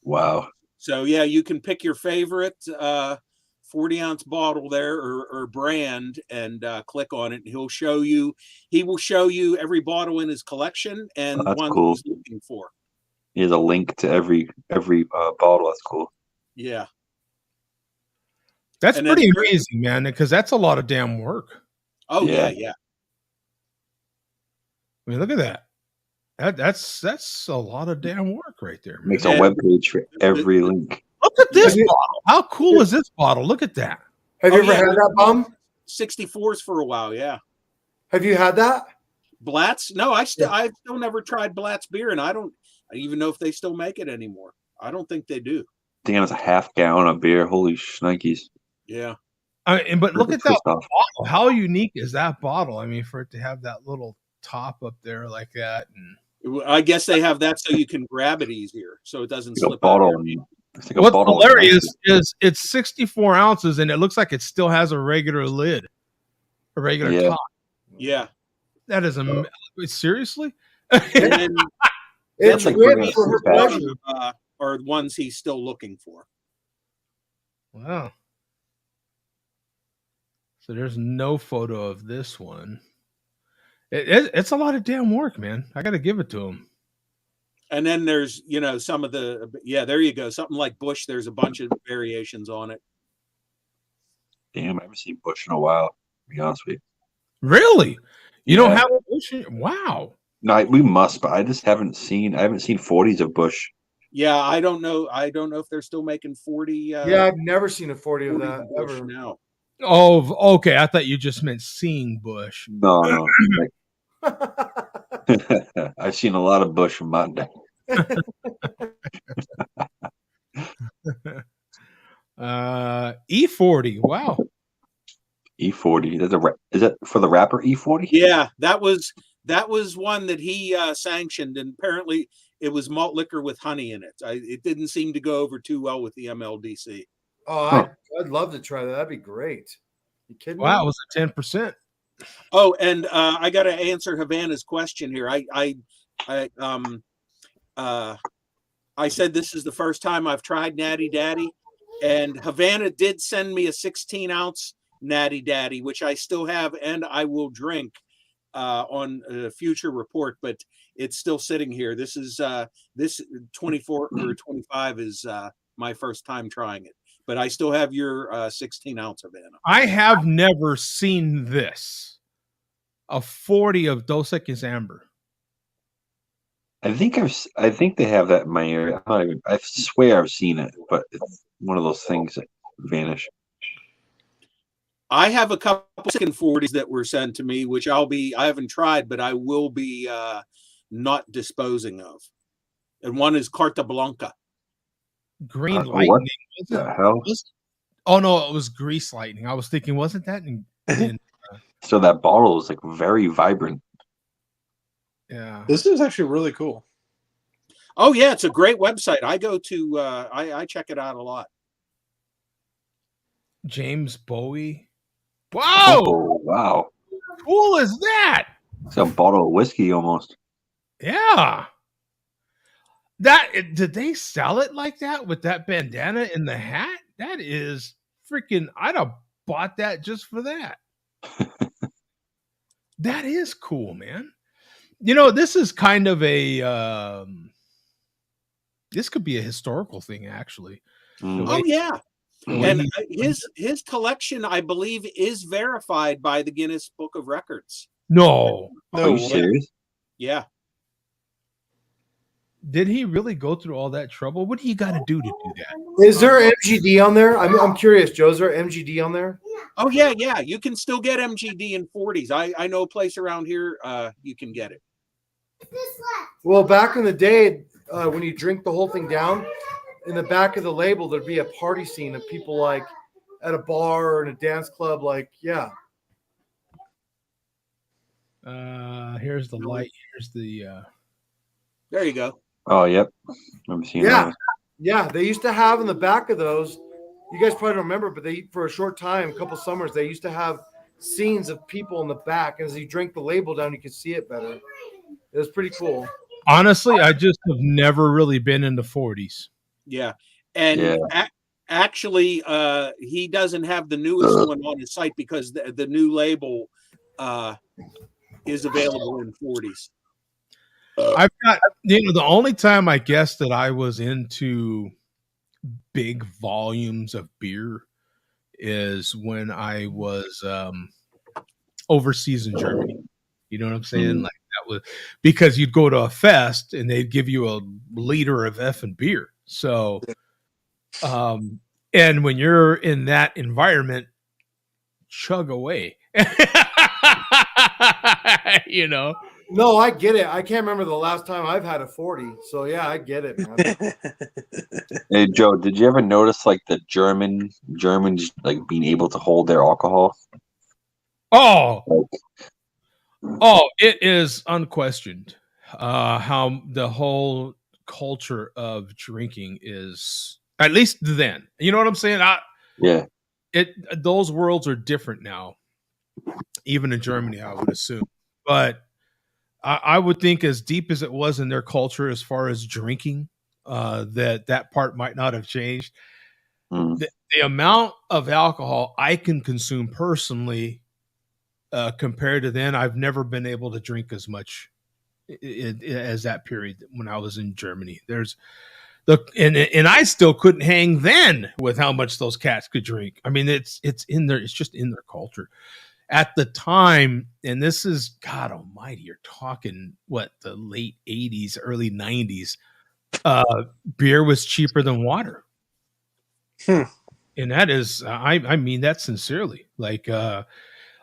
Wow. So yeah, you can pick your favorite 40-ounce bottle there or brand and click on it, and he will show you every bottle in his collection and one cool. he's looking for. He has a link to every bottle. That's cool. Yeah. That's pretty amazing, man, because that's a lot of damn work. Oh yeah. I mean, look at that. That's a lot of damn work right there. Man. Makes a web page for every link. Look at this bottle. How cool is this bottle? Look at that. Have you ever had that, Bum? 64s for a while, yeah. Have you had that? Blatz? No, I've still never tried Blatz beer, and I don't even know if they still make it anymore. I don't think they do. Damn, it's a half gallon of beer. Holy shnikes. Yeah. But look at that bottle. How unique is that bottle? I mean, for it to have that little top up there like that. And I guess they have that so you can grab it easier, so it doesn't slip bottle. out. What's hilarious is it's 64 ounces and it looks like it still has a regular lid, a regular top. Yeah. That is seriously? It's like good for her pleasure. Or ones he's still looking for. Wow. So there's no photo of this one. It's a lot of damn work, man. I got to give it to him. And then there's, some of the, there you go. Something like Bush. There's a bunch of variations on it. Damn, I haven't seen Bush in a while, to be honest with you. Really? You don't have a Bush? Wow. No, we must, but I just haven't seen 40s of Bush. Yeah, I don't know if they're still making 40. Yeah, I've never seen a 40 of that ever. Now. Oh, okay. I thought you just meant seeing Bush. No. I've seen a lot of Bush from my day. E40. Wow. E40. Is that for the rapper E40? Yeah, that was one that he sanctioned, and apparently it was malt liquor with honey in it. It didn't seem to go over too well with the MLDC. Oh, I'd love to try that. That'd be great. You kidding me? Wow, it was at 10%. Oh, and I got to answer Havana's question here. I said this is the first time I've tried Natty Daddy, and Havana did send me a 16-ounce Natty Daddy, which I still have and I will drink on a future report, but it's still sitting here. This is this 24 or 25 is my first time trying it, but I still have your 16-ounce Havana. I have never seen this. A 40 of Dos Equis Amber. I think they have that in my area. I swear I've seen it, but it's one of those things that vanish. I have a couple second 40s that were sent to me, which I haven't tried, but I will be not disposing of. And one is Carta Blanca. Green lightning. What the hell? Oh no, it was grease lightning. I was thinking, wasn't that in so that bottle is like very vibrant. Yeah. This is actually really cool. Oh yeah, it's a great website. I go to I check it out a lot. James Bowie. Wow. Oh, wow. Cool is that? It's a bottle of whiskey almost. Yeah. Did they sell it like that with that bandana in the hat? That is freaking, I'd have bought that just for that. That is cool, man. This is kind of a this could be a historical thing, actually. Oh yeah. And his collection, I believe, is verified by the Guinness Book of Records. No. Are you serious? Yeah. Did he really go through all that trouble? What do you got to do that? Is there MGD on there? I'm curious, Joe. Is there MGD on there? Oh yeah, yeah. You can still get MGD in 40s. I know a place around here. You can get it. Well, back in the day, when you drink the whole thing down, in the back of the label, there'd be a party scene of people like at a bar or in a dance club. Like, yeah. Here's the light. Here's the. There you go. Oh, yep. I've seen Yeah. those. Yeah. They used to have in the back of those, you guys probably don't remember, but they, for a short time, a couple summers, they used to have scenes of people in the back. And as you drink the label down, you could see it better. It was pretty cool. Honestly, I just have never really been in the 40s. Yeah. And actually, he doesn't have the newest one on his site because the new label is available in 40s. I've got, the only time I guess that I was into big volumes of beer is when I was overseas in Germany. You know what I'm saying? Like that was because you'd go to a fest and they'd give you a liter of effing beer. So, and when you're in that environment, chug away. No, I get it. I can't remember the last time I've had a 40. So yeah, I get it, man. Hey Joe, did you ever notice like the Germans like being able to hold their alcohol? Oh, it is unquestioned how the whole culture of drinking is, at least then. You know what I'm saying? Those worlds are different now, even in Germany, I would assume. But I would think as deep as it was in their culture as far as drinking, that part might not have changed. The amount of alcohol I can consume personally compared to then, I've never been able to drink as much as that period when I was in Germany. And I still couldn't hang then with how much those cats could drink. I mean, it's in there. It's just in their culture. At the time, and this is, God almighty, you're talking, the late 80s, early 90s, beer was cheaper than water. And that is, I mean that sincerely. Like,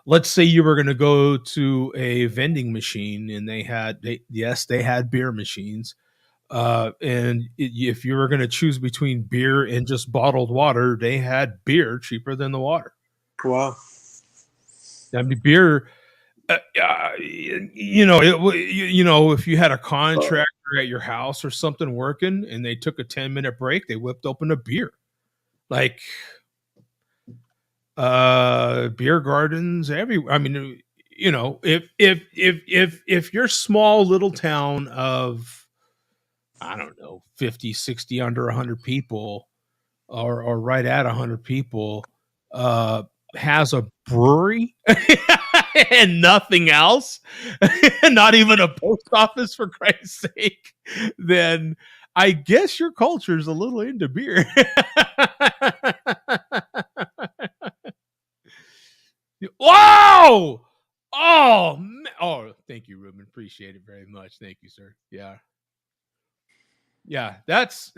let's say you were going to go to a vending machine and they had beer machines. If you were going to choose between beer and just bottled water, they had beer cheaper than the water. Wow. I mean, beer, if you had a contractor at your house or something working and they took a 10-minute break, they whipped open a beer. Like, beer gardens everywhere. I mean, if your small little town of, I don't know, 50, 60, under 100 people or right at 100 people, has a brewery and nothing else, not even a post office, for Christ's sake, then I guess your culture is a little into beer. Whoa! Oh, thank you, Ruben. Appreciate it very much. Thank you, sir. Yeah. That's,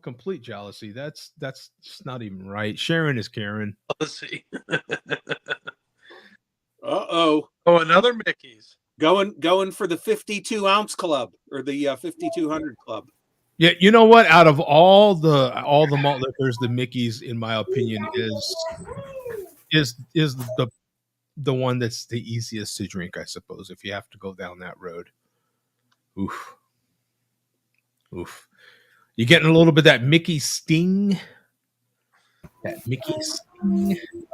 complete jealousy. That's just not even right. Sharon is Karen. Let's see. Oh, another Mickey's. Going for the 52-ounce club or the 5200 club. Yeah, you know what? Out of all the malt liquors, the Mickey's, in my opinion, is the one that's the easiest to drink, I suppose, if you have to go down that road. Oof. You're getting a little bit of that Mickey sting.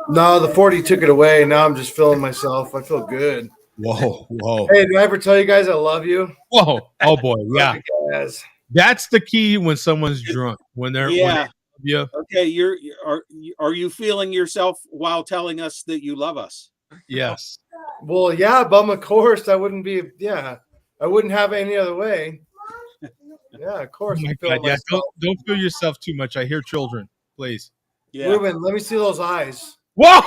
No, the 40 took it away. Now I'm just feeling myself. I feel good. Whoa. Hey, did I ever tell you guys I love you? Whoa. Oh boy. Yeah. Guys. That's the key when someone's drunk. When they're Okay, are you feeling yourself while telling us that you love us? Yes. Well, yeah, but of course I wouldn't have any other way. Yeah, of course. Oh my God, yeah. Don't feel yourself too much. I hear children, please. Yeah. Ruben, let me see those eyes. Whoa!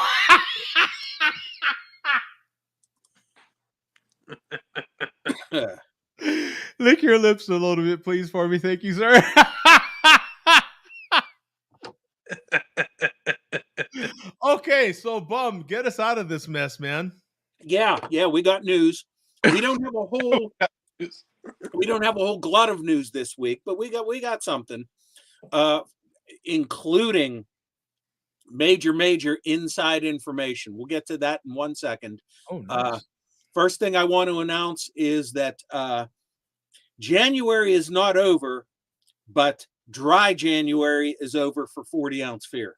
Lick your lips a little bit, please, for me. Thank you, sir. Okay, so Bum, get us out of this mess, man. Yeah, we got news. We don't have a whole glut of news this week, but we got something, including major inside information. We'll get to that in 1 second. Oh, nice. First thing I want to announce is that January is not over, but dry January is over for 40 ounce fear.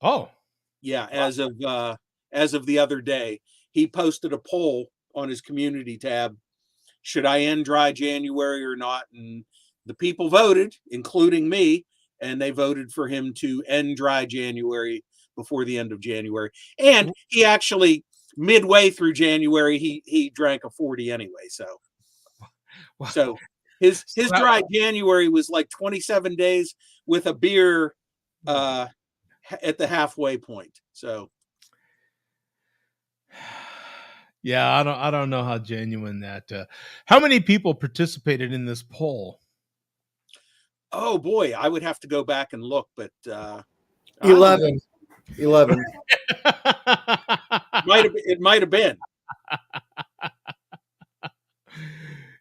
Oh, yeah. As of the other day, he posted a poll on his community tab. Should I end dry January or not? And the people voted, including me, and they voted for him to end dry January before the end of January. And he actually, midway through January, he drank a 40 anyway. So, wow. So his dry January was like 27 days with a beer at the halfway point. So, yeah, I don't know how genuine that. How many people participated in this poll? Oh boy, I would have to go back and look, but 11. It might have been.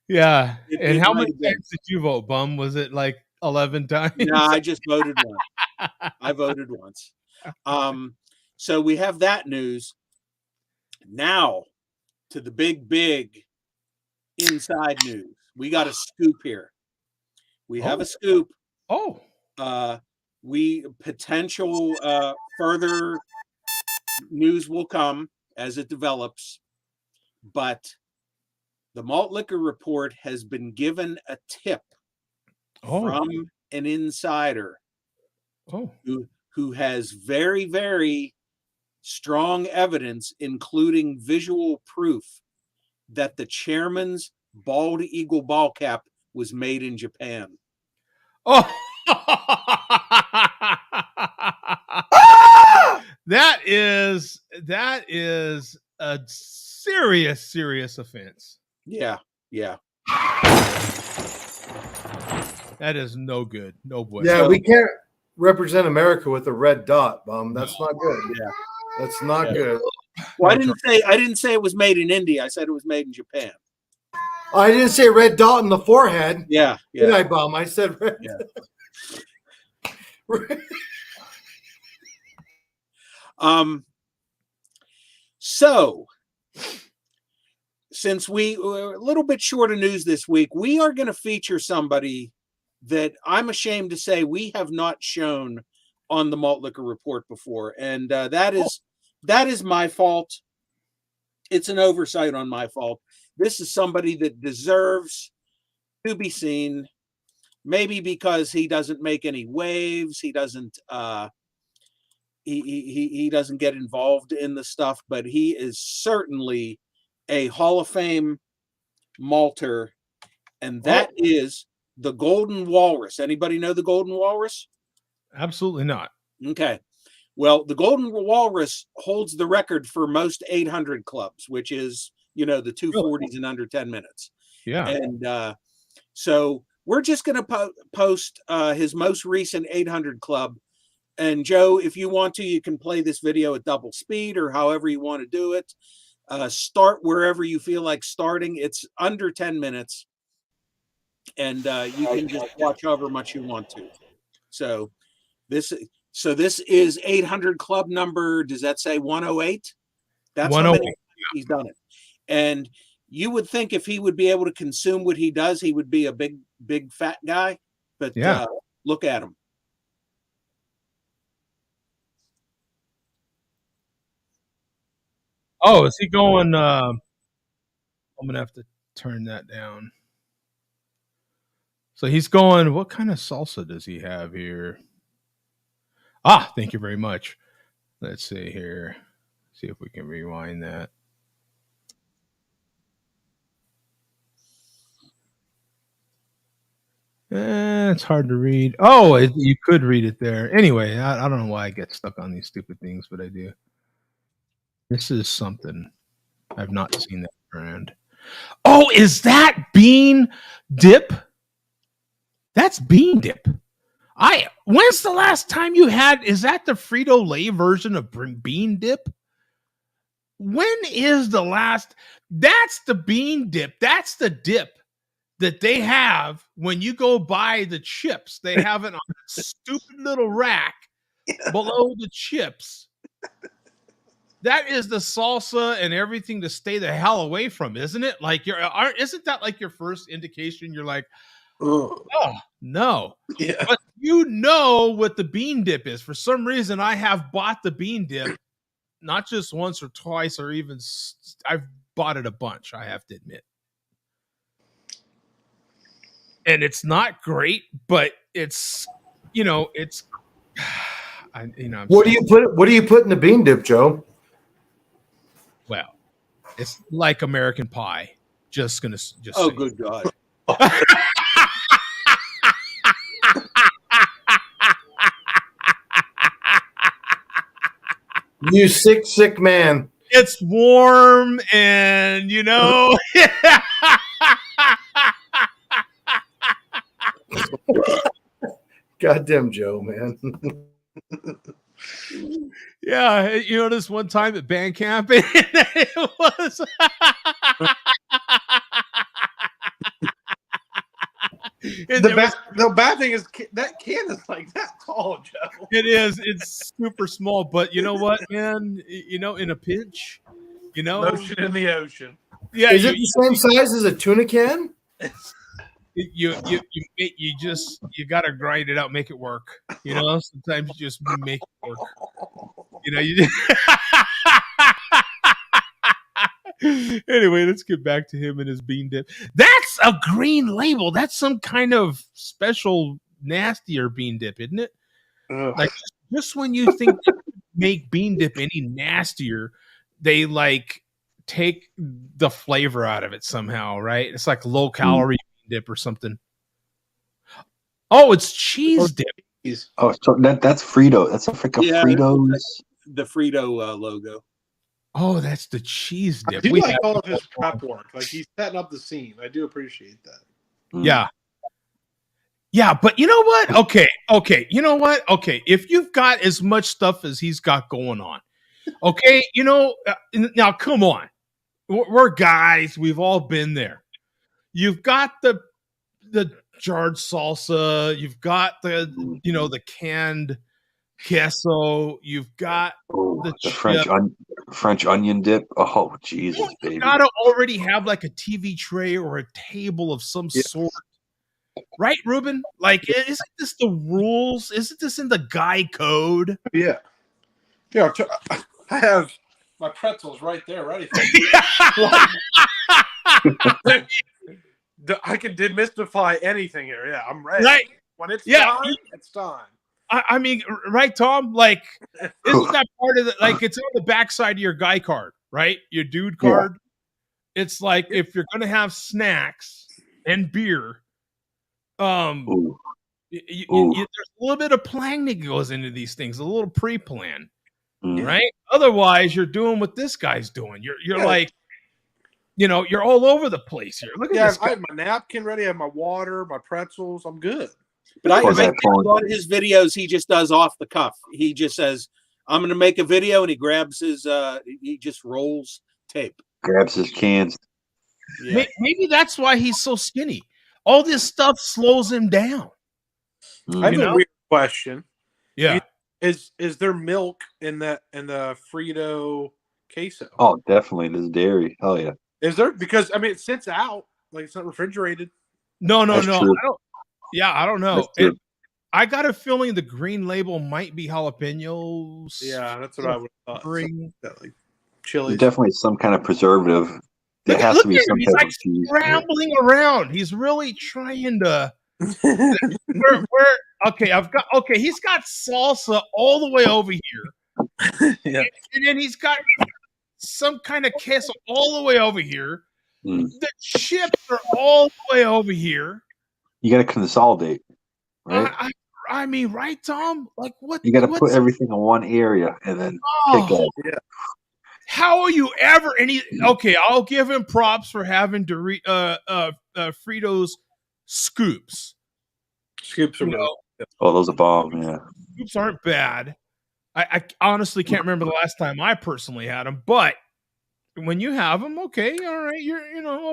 Yeah. And how many times did you vote, Bum? Was it like 11 times? No, I just voted once. I voted once. So we have that news. Now to the big inside news. We got a scoop here. We have a scoop. Oh. We potential further news will come as it develops, but the Malt Liquor Report has been given a tip from an insider who has very, very strong evidence, including visual proof, that the chairman's bald eagle ball cap was made in Japan. Oh, that is a serious offense. Yeah. That is no good. No boy. Yeah, we can't represent America with a red dot, Bum. That's not good. Yeah. That's not good. Well, I didn't say it was made in India. I said it was made in Japan. I didn't say red dot in the forehead. Yeah. Did I, Bum? I said red. Yeah. So since we were a little bit short of news this week, we are going to feature somebody that I'm ashamed to say we have not shown on the Malt Liquor Report before, and that is my fault. It's an oversight on my fault. This is somebody that deserves to be seen, maybe because he doesn't make any waves, he doesn't he doesn't get involved in the stuff, but he is certainly a Hall of Fame malter, and that is the Golden Walrus. Anybody know the Golden Walrus? Absolutely not. Okay. Well, the Golden Walrus holds the record for most 800 clubs, which is, the 240s in under 10 minutes. Yeah. And so we're just going to post his most recent 800 club. And Joe, if you want to, you can play this video at double speed or however you want to do it. Start wherever you feel like starting. It's under 10 minutes. And you can just watch however much you want to. So this is 800 club number. Does that say 108? That's 108. How many he's done it. And you would think if he would be able to consume what he does, he would be a big fat guy. But look at him. Oh, is he going? I'm gonna have to turn that down. So he's going. What kind of salsa does he have here? Thank you very much. Let's see here. See if we can rewind that. It's hard to read. Oh, you could read it there. Anyway, I don't know why I get stuck on these stupid things, but I do. This is something. I've not seen that brand. Oh, is that bean dip? That's bean dip. When's the last time you had? Is that the Frito-Lay version of bean dip? When is the last? That's the bean dip. That's the dip that they have when you go buy the chips. They have it on a stupid little rack below the chips. That is the salsa and everything to stay the hell away from, isn't it? Like isn't that like your first indication? You're like, oh no. Yeah. But you know what the bean dip is. For some reason, I have bought the bean dip not just once or twice, or even I've bought it a bunch. I have to admit, and it's not great, but it's it's. What do you put in the bean dip, Joe? Well, it's like American Pie. Just Oh, good God. You sick man. It's warm and Goddamn Joe, man. Yeah, this one time at band camp, it was the bad thing is that can is like that tall, Joe. It is. It's super small, but you know what, man? In a pinch, Ocean in the ocean. Yeah, is it the same size as a tuna can? You got to grind it out, make it work. Sometimes you just make it work. Anyway, let's get back to him and his bean dip. That's a Green Label. That's some kind of special nastier bean dip, isn't it? Like just when you think to make bean dip any nastier, they like take the flavor out of it somehow, right? It's like low calorie bean dip or something. Oh, it's cheese dip. Oh, so that's Frito. That's a freaking Fritos. The Frito logo. Oh, that's the cheese dip. I do like all of his prep work. Like he's setting up the scene. I do appreciate that. Yeah. Yeah, but you know what? Okay. You know what? Okay, if you've got as much stuff as he's got going on, okay, now come on. We're guys. We've all been there. You've got the jarred salsa. You've got the canned queso. You've got the French onion dip. Oh, Jesus, baby. You gotta already have like a TV tray or a table of some sort. Right, Ruben? Like, isn't this the rules? Isn't this in the guy code? Yeah. Yeah. I have my pretzels right there ready for I can demystify anything here. Yeah, I'm ready. Right. When it's time, it's time. I mean, right, Tom? Like, isn't that part of the, like, it's on the backside of your guy card, right? Your dude card. Yeah. It's like, if you're going to have snacks and beer, there's a little bit of planning that goes into these things, a little pre-plan, right? Otherwise, you're doing what this guy's doing. You're like, you're all over the place here. Look at this guy. I have my napkin ready. I have my water, my pretzels. I'm good. But I think a lot of his videos he just does off the cuff. He just says, "I'm going to make a video," and he grabs his. He just rolls tape. Grabs his cans. Yeah. Maybe that's why he's so skinny. All this stuff slows him down. I have a weird question. Yeah, is there milk in the Frito queso? Oh, definitely. There's dairy. Oh yeah. Is there? Because I mean, it sits out like it's not refrigerated. No. I don't know. I got a feeling the Green Label might be jalapenos. Yeah, that's what I would thought. Like chili. Definitely some kind of preservative. There has to be some type of cheese. He's scrambling around. He's really trying to. He's got salsa all the way over here. Yeah. And then he's got some kind of queso all the way over here. The chips are all the way over here. You got to consolidate, right? I mean, right, Tom? Like what? You got to put everything in one area and then pick up. Yeah. How are you ever? I'll give him props for having Fritos scoops. Scoops are Oh, those are bomb. Yeah. Scoops aren't bad. I honestly can't remember the last time I personally had them, but when you have them, okay, all right,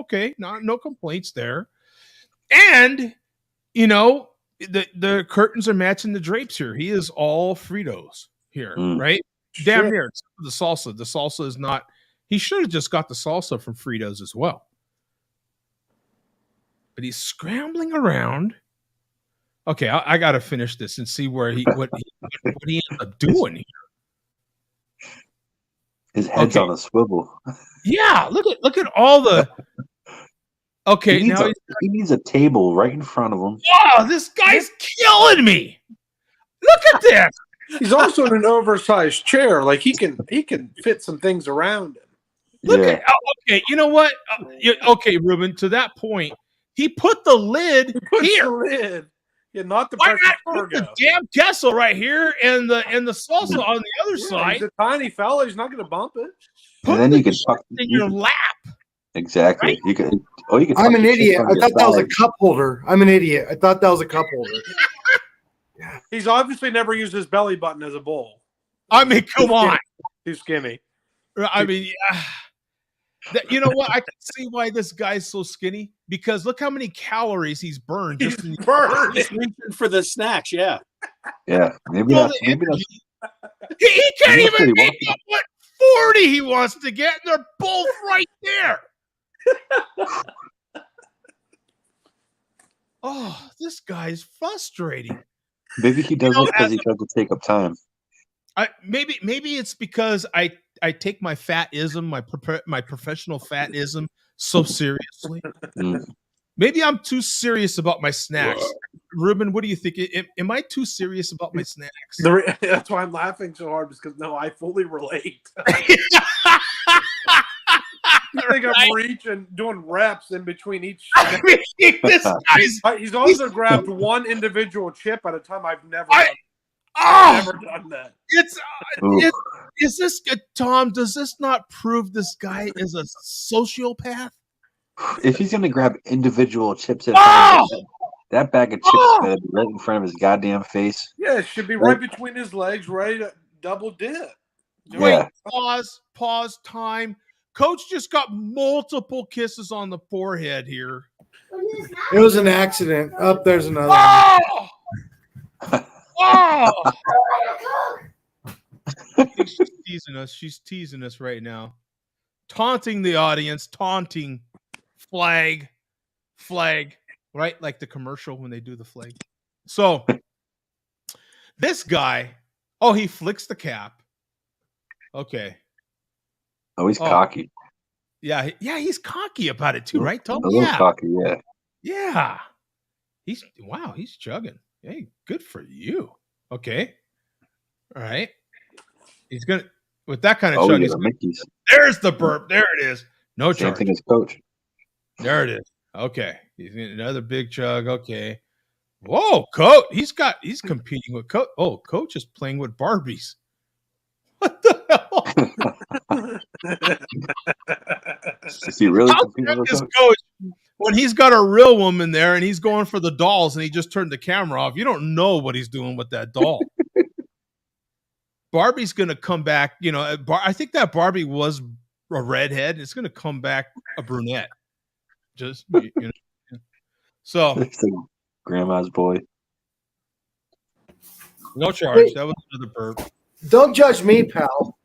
okay, no complaints there. And the curtains are matching the drapes here. He is all Fritos here, right? Damn near. The salsa. The salsa is not. He should have just got the salsa from Fritos as well. But he's scrambling around. Okay, I got to finish this and see what he ends up doing here. His head's on a swivel. Yeah, look at all the. Okay, he needs a table right in front of him. Oh, this guy's killing me. Look at this. He's also in an oversized chair. Like he can fit some things around him. Look at. Okay, you know what? Okay, Ruben. To that point, he put the lid here. The lid. Yeah, not the Why pressure not put cargo. the damn Kessel right here and the salsa on the other side? He's a tiny fella. He's not going to bump it. And then you can tuck in your lap. Exactly. Right? You can. Oh, you can. I'm an idiot. I thought that was a cup holder. I'm an idiot. I thought that was a cup holder. He's obviously never used his belly button as a bowl. I mean, come on. Too skinny. I mean, you know what? I can see why this guy's so skinny because look how many calories he's burned. He's reaching for the snacks. Yeah. Yeah. Maybe that's. He can't even make up what 40 he wants to get, and they're both right there. Oh, this guy's frustrating. Maybe he does it because he tries to take up time. Maybe it's because I take my fatism, my professional fatism so seriously. Maybe I'm too serious about my snacks. Ruben, what do you think? Am I too serious about my snacks? That's why I'm laughing so hard because I fully relate. I think I'm reaching, doing reps in between each. I mean, this guy's, he's also grabbed one individual chip at a time. I've never done that. Is this Tom? Does this not prove this guy is a sociopath? If he's gonna grab individual chips, that bag of chips is gonna be right in front of his goddamn face. Yeah, it should be right between his legs, ready to double dip. Wait, pause, time. Coach just got multiple kisses on the forehead here. It was an accident. Oh, there's another one. Oh! She's teasing us. She's teasing us right now. Taunting the audience. Taunting. Flag. Right? Like the commercial when they do the flag. So, this guy, he flicks the cap. Okay. Oh, he's cocky. Yeah, he's cocky about it too, right, Tom? A little cocky, yeah. Yeah. He's chugging. Hey, good for you. Okay. All right. He's gonna with that kind of chug. There's the burp. There it is. No charge. Same thing as Coach. There it is. Okay. He's getting another big chug. Okay. Whoa, Coach. He's competing with Coach. Oh, Coach is playing with Barbies. What the hell? Is he really competing with Coach? When he's got a real woman there and he's going for the dolls and he just turned the camera off, you don't know what he's doing with that doll. Barbie's going to come back. I think that Barbie was a redhead. It's going to come back a brunette. Just, So. Grandma's boy. No charge. That was another burp. Don't judge me, pal.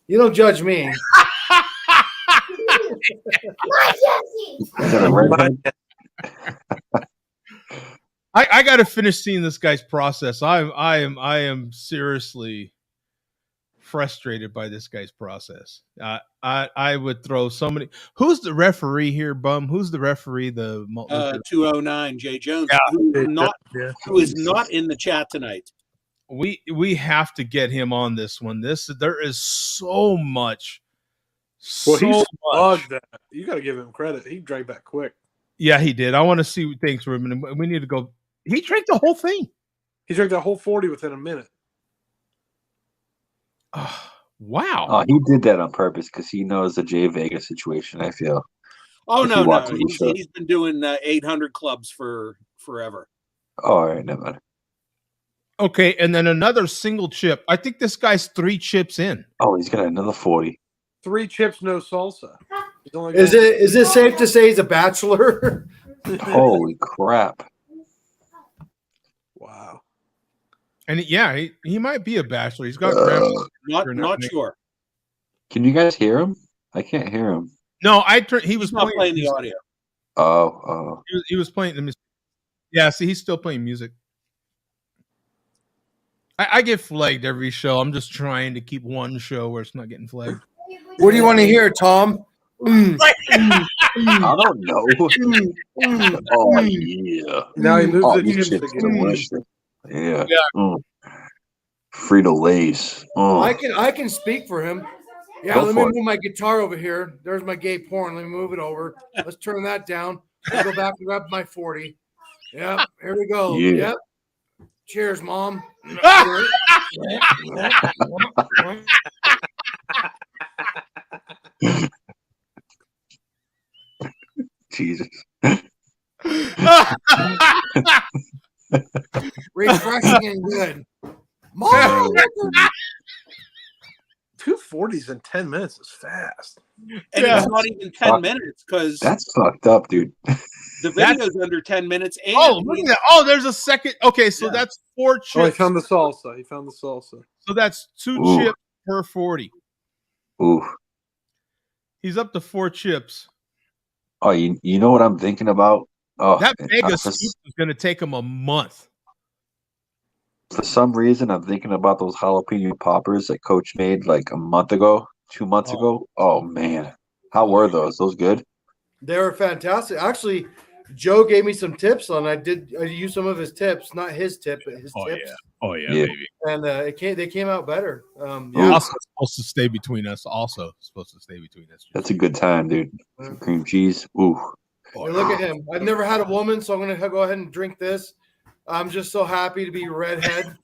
You don't judge me. I got to finish seeing this guy's process. I am seriously frustrated by this guy's process. I would throw so many. Who's the referee here, Bum? Who's the referee? The 209 Jay Jones, who is not in the chat tonight. We have to get him on this one. There is so much. He's slugged that. You got to give him credit. He drank that quick. Yeah, he did. I want to see things, Ruben. We need to go. He drank the whole thing. He drank that whole 40 within a minute. Wow. Oh, he did that on purpose because he knows the Jay Vega situation, I feel. Oh, no. He's been doing 800 clubs for forever. Oh, all right. Never mind. Okay, and then another single chip. I think this guy's 3 chips in. Oh, he's got another 40. 3 chips, no salsa. Is it safe to say he's a bachelor? Holy crap. Wow. And he might be a bachelor. He's got grandma. Not sure. Can you guys hear him? I can't hear him. No, he was He's not playing the audio. Oh. He was playing the music. Yeah, see, he's still playing music. I get flagged every show. I'm just trying to keep one show where it's not getting flagged. What do you want to hear, Tom? I don't know. Oh, yeah. Now he moves the these chips chips again. delicious. Yeah. Frito-Lays. Oh. I can speak for him. Yeah, Go let me for it. move my guitar over here. There's my gay porn. Let me move it over. Let's turn that down. I'll go back and grab my 40. Yep, here we go. Yeah. Yep. Cheers, Mom. Jesus. Refreshing and good. Mom! 240s in 10 minutes is fast. And it's not even 10 minutes because That's fucked up, dude. the video's under 10 minutes. And look at that. Oh, there's a second. Okay, so that's 4 chips. Oh, he found the salsa. So that's 2 Ooh. chips per 40. Ooh. He's up to 4 chips. Oh, you know what I'm thinking about? Oh, That Vega for, scoop is going to take him a month. for some reason, I'm thinking about those jalapeno poppers that Coach made like a month ago, 2 months ago. Oh man, how were those? Those good? They were fantastic. Actually, Joe gave me some tips on. I used some of his tips, not his tip, but his tips. Oh yeah, Yeah. baby. And they came out better. Yeah. Also supposed to stay between us. That's a good time, dude. Some cream cheese. Ooh. Hey, look at him. I've never had a woman, so I'm going to go ahead and drink this. I'm just so happy to be redhead.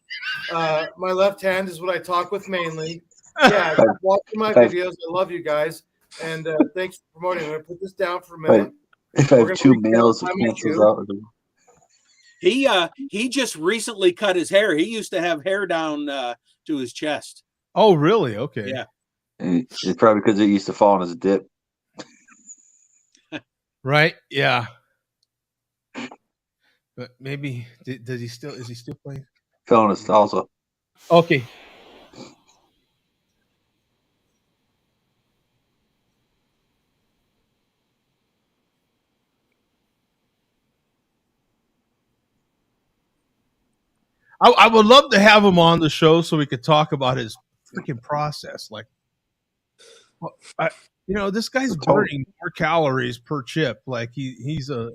My left hand is what I talk with mainly. Yeah, watching my videos. I love you guys. And thanks for promoting. I'm going to put this down for a minute. If I have 2 males, it cancels out. he just recently cut his hair. He used to have hair down to his chest. Oh, really? Okay. Yeah. And it's probably because it used to fall on his dip. Right? Yeah. But maybe is he still playing? Fell on his salsa. Okay. I would love to have him on the show so we could talk about his freaking process. Like, this guy's burning more calories per chip. Like he's a.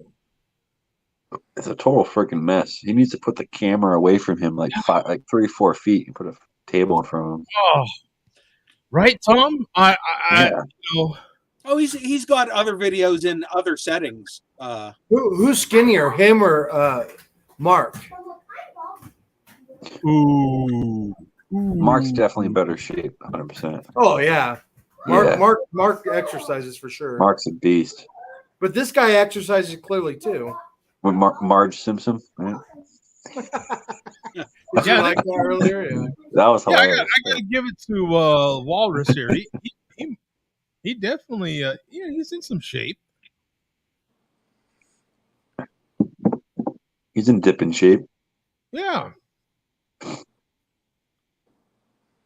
It's a total freaking mess. He needs to put the camera away from him, like 3-4 feet, and put a table in front of him. Oh, right, Tom. Oh, he's got other videos in other settings. Who's skinnier, him or Mark? Ooh. Mark's definitely in better shape, 100%. Oh yeah. Yeah. Mark exercises for sure. Mark's a beast. But this guy exercises clearly too. With Marge Simpson, right? Did you like that earlier? Yeah. That was Yeah, hilarious. I gotta give it to Walrus here. He definitely he's in some shape. He's in dipping shape. Yeah.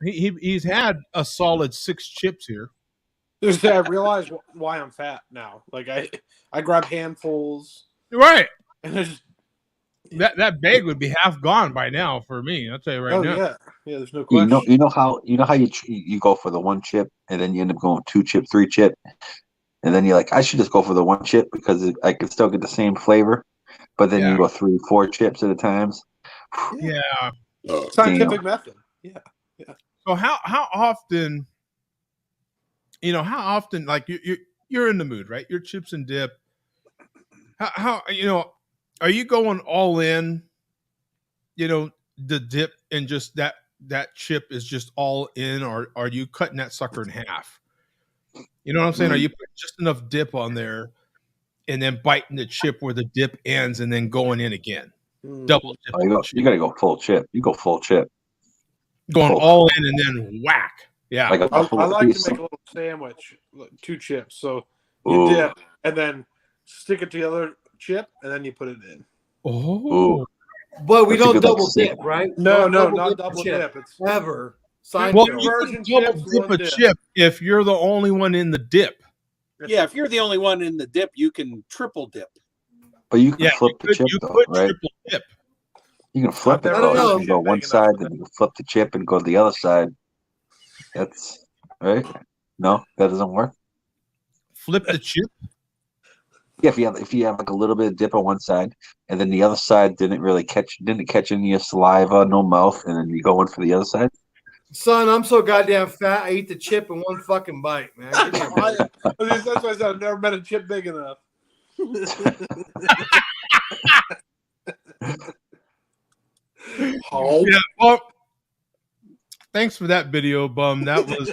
He's had a solid 6 chips here. I realize why I'm fat now. Like I grab handfuls. Right. And I just That bag would be half gone by now for me. I'll tell you right now. Yeah. There's no question. You know how you go for the 1 chip and then you end up going 2 chip, 3 chip, and then you're like, I should just go for the 1 chip because I can still get the same flavor, but then you go 3, 4 chips at a time. Yeah. Scientific method. Yeah. So how often, like you're in the mood, right? Your chips and dip. How are you going all in? The dip and just that chip is just all in, or are you cutting that sucker in half? You know what I'm saying? Are you putting just enough dip on there and then biting the chip where the dip ends and then going in again? Double dip. You gotta go full chip. You go full chip. Going full all in and then whack. Yeah. Like I full like to piece. make a little sandwich, 2 chips. So you dip and then stick it to the other chip, and then you put it in. Oh. But we That's a don't good, double like, dip, right? No, Don't not the double chip. dip. It's Ever. Well, Two you version can double chips, dip one a dip. chip if you're the only one in the dip. Yeah, if you're the only one in the dip, you can triple dip. But you can Yeah, flip the chip you though, could right? triple dip. You can flip it I've though. never You done can go chip one big enough side, for then you can flip the chip and go to the other side. That's right. No, that doesn't work. Flip the chip. Yeah, if you have like a little bit of dip on one side, and then the other side didn't catch any of your saliva, no mouth, and then you go in for the other side. Son, I'm so goddamn fat. I eat the chip in one fucking bite, man. Give me a break. That's why I said I've never met a chip big enough. Yeah. Well, thanks for that video, Bum. That was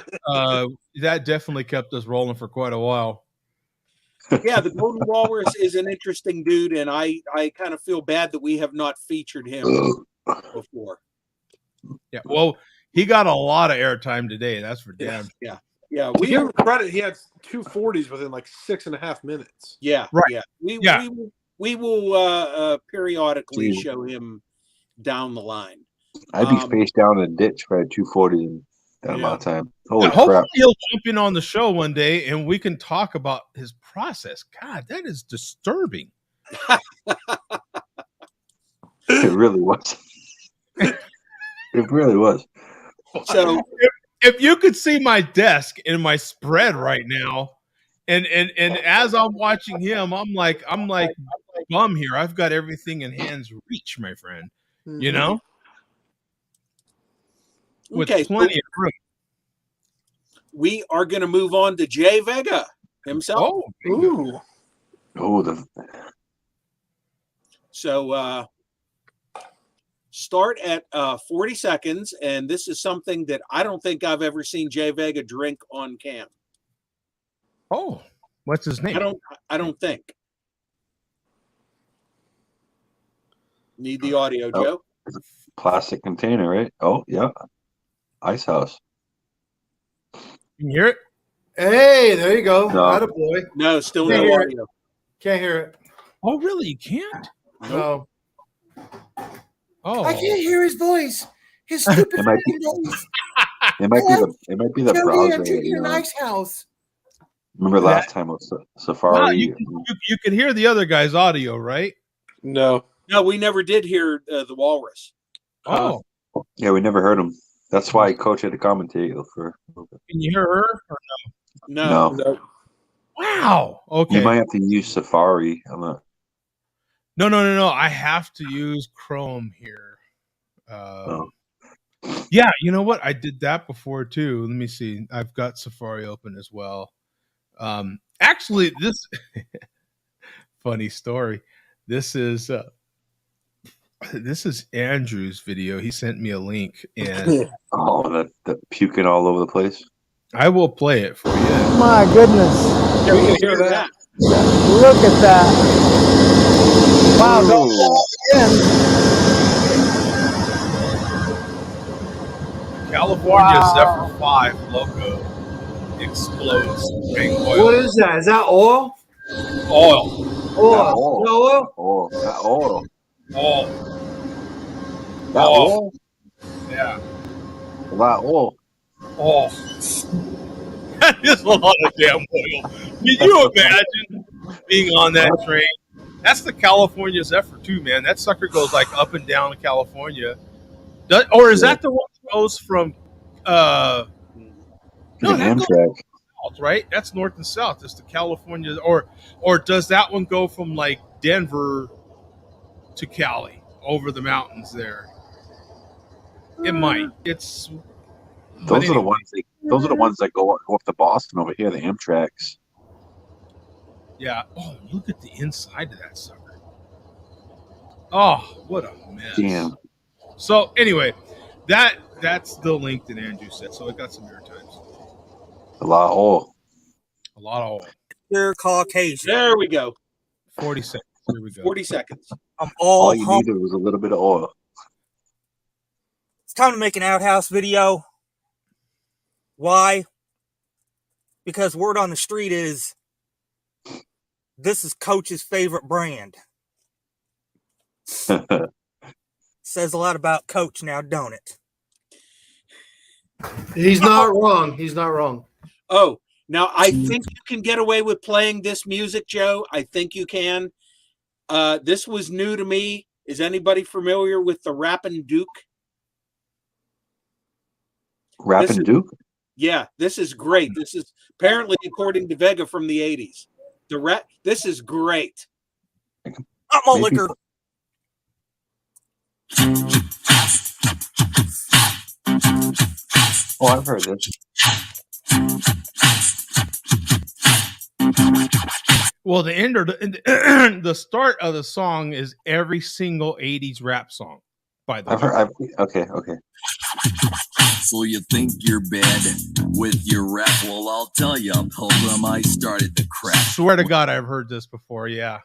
that definitely kept us rolling for quite a while. Yeah, the Golden Walrus is an interesting dude, and I kind of feel bad that we have not featured him before. Yeah. Well, he got a lot of airtime today. That's for damn. Yeah. Yeah. We give him credit. He had 2 40s within like 6.5 minutes. Yeah. Right. Yeah. We will periodically Dude. show him down the line. I'd be face down in a ditch for 240 in that amount of time. Holy Hopefully crap! he'll jump in on the show one day and we can talk about his process. God, that is disturbing. It really was. It really was. So if you could see my desk and my spread right now, and as I'm watching him, I'm like Bum here. I've got everything in hand's reach, my friend. You know, with plenty of room. we are going to move on to Jay Vega himself. So start at 40 seconds, and this is something that I don't think I've ever seen Jay Vega drink on cam. Oh, what's his name? I don't think. Need the audio, Joe. It's a plastic container, right? Oh, yeah. Ice House. Can you hear it? Hey, there you go. No. Attaboy. No, still Can't no hear it. audio. Can't hear it. Oh, really? You can't? No. Oh, I can't hear his voice. His stupid It might be- voice. It might be the Jody, browser. I'm taking You an know? ice house. Remember last time with Safari? wow, you can hear the other guy's audio, right? No. No, we never did hear the Walrus. Oh, Yeah, we never heard him. That's why Coach had to commentate for a little bit. can you hear her? Or No. No. wow. Okay. You might have to use Safari. I'm not. No. I have to use Chrome here. Oh. Yeah, you know what? I did that before too. Let me see. I've got Safari open as well. Actually, this funny story. This is Andrew's video. He sent me a link, and Oh, that puking all over the place. I will play it for you. My goodness. Yeah, we can hear that. Look at that. Wow, don't Ooh. California Zephyr 5 logo explodes. Ring oil. What is that? Is that oil? Oil. Oil. Oil. Oil? Oh, that oil. Oil. That Oh. oil. Yeah. That oil. Oh, that is a lot of damn oil. Can you imagine being on that train? That's the California Zephyr too, man. That sucker goes like up and down in California. Or is that the one that goes from? No, that goes Amtrak. south, right? That's north and south. It's the California, or does that one go from like Denver to Cali over the mountains there? It might. It's. Those are the ones. Those are the ones that go up to Boston over here. The Amtraks. Yeah. Oh, look at the inside of that sucker. Oh, what a mess. Damn. So anyway, that's the link that Andrew said. So it got some airtime. A lot of oil. A lot of oil. You're Caucasian. There we go. 40 seconds. Here we go. 40 seconds. All all you home. needed was a little bit of oil. It's time to make an outhouse video. Why? Because word on the street is this is Coach's favorite brand. Says a lot about Coach now, don't it? He's not wrong. He's not wrong. Oh, now I think you can get away with playing this music, Joe. I think you can. This was new to me. Is anybody familiar with the Rappin' Duke? Rappin' Duke? Yeah, this is great. This is apparently according to Vega from the 80s. This is great. Not malt liquor. Oh, I've heard this. Well, the end or the start of the song is every single 80s rap song, by the way. Okay. So you think you're bad with your rap? Well, I'll tell you, Pilgrim, I started the crap. Swear to God, I've heard this before, yeah.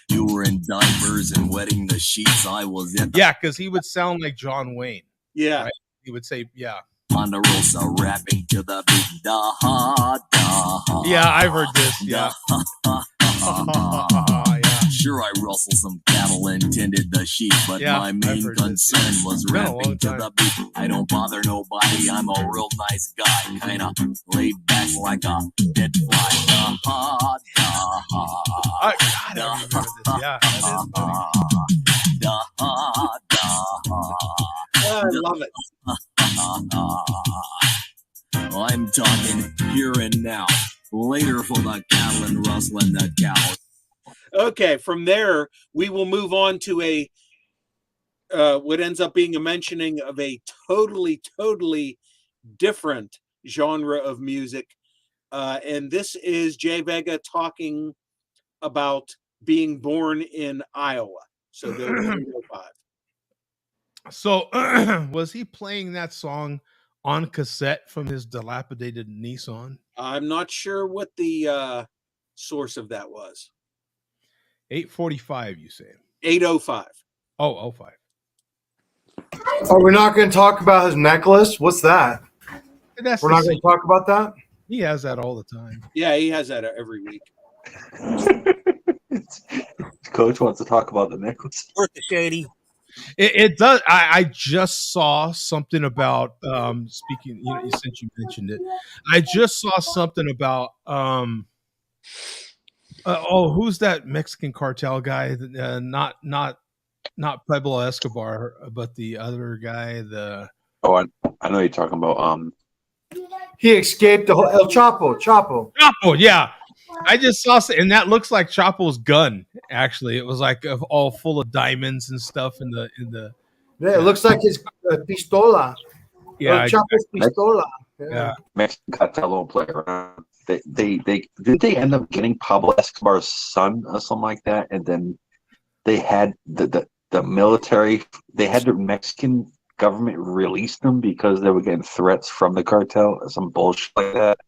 You were in diapers and wetting the sheets. I was in. Yeah, because he would sound like John Wayne. Yeah. Right? He would say, yeah. On the rosa, rapping to the beat. Da ha da. Yeah, I've heard this, yeah. Yeah. Sure, I rustled some cattle and tended the sheep, but my main concern was rapping to the beat. I don't bother nobody, I'm a real nice guy, kinda laid back like a dead fly. Da ha da. God, I remember this. Yeah, that is funny. Da ha da. I love it. I'm talking here and now. Later for the cattle and rustling the cows. Okay, from there we will move on to a what ends up being a mentioning of a totally different genre of music, and this is Jay Vega talking about being born in Iowa. So go to 805. So was he playing that song on cassette from his dilapidated Nissan? I'm not sure what the source of that was. 845, you say? 805. Oh, 05. Are we not going to talk about his necklace? What's that? We're not going to talk about that? He has that all the time. Yeah, he has that every week. Coach wants to talk about the necklace. Worth the shady. It does. I just saw something about speaking. Since you mentioned it, I just saw something about who's that Mexican cartel guy? Not Pablo Escobar, but the other guy. I know you're talking about. He escaped the whole El Chapo. Chapo, yeah. I just saw, and that looks like Chapo's gun. Actually, it was like all full of diamonds and stuff in the. Yeah, it looks like his pistola. Yeah, Chapo's pistola. Yeah. Mexican cartel don't play around. They end up getting Pablo Escobar's son or something like that, and then they had the military. They had the Mexican government release them because they were getting threats from the cartel or some bullshit like that.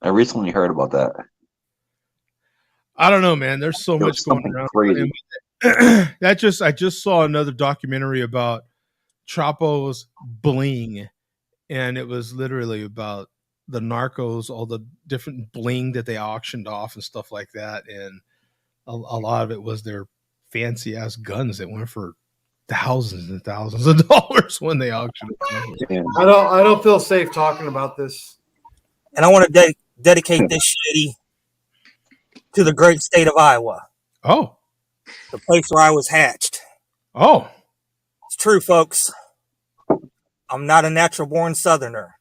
I recently heard about that. I don't know, man. There's so much going around. Crazy. I just saw another documentary about Chapo's bling, and it was literally about the narcos, all the different bling that they auctioned off and stuff like that, and a lot of it was their fancy ass guns that went for thousands and thousands of dollars when they auctioned them. Yeah. I don't feel safe talking about this. And I want to dedicate this shitty to the great state of Iowa. Oh. The place where I was hatched. Oh. It's true, folks. I'm not a natural born Southerner.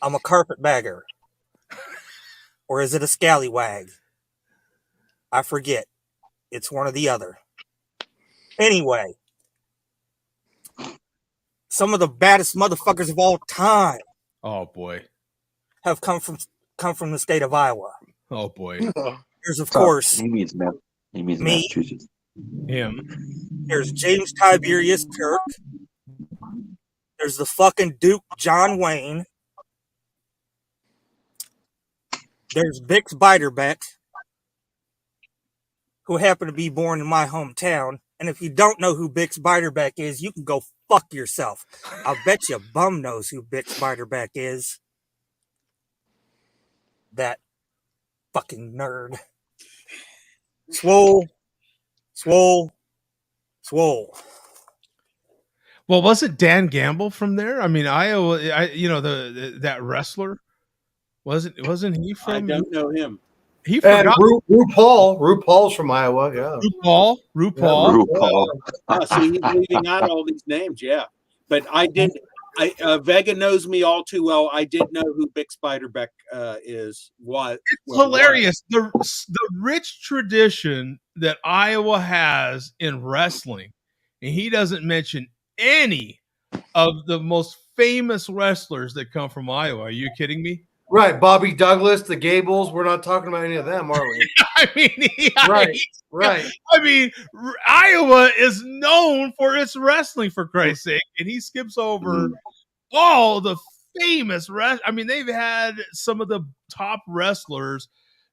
I'm a carpetbagger. Or is it a scallywag? I forget. It's one or the other. Anyway. Some of the baddest motherfuckers of all time. Oh, boy. Have come from the state of Iowa. Oh boy! There's of course he means me. Massachusetts. Him. There's James Tiberius Kirk. There's the fucking Duke John Wayne. There's Bix Beiderbecke, who happen to be born in my hometown. And if you don't know who Bix Beiderbecke is, you can go fuck yourself. I'll bet you bum knows who Bix Beiderbecke is. That fucking nerd. Swole. Well, was it Dan Gamble from there? I mean, Iowa. That wrestler wasn't he from? I don't know him. He And forgot. RuPaul's from Iowa. Yeah. RuPaul. See, he's leaving out all these names. Yeah, but I did. Vega knows me all too well. I did know who Bix Beiderbecke is. It's hilarious. The rich tradition that Iowa has in wrestling, and he doesn't mention any of the most famous wrestlers that come from Iowa. Are you kidding me? Right, Bobby Douglas, the Gables. We're not talking about any of them, are we? I mean, right. I mean, Iowa is known for its wrestling, for Christ's sake, and he skips over all the famous I mean, they've had some of the top wrestlers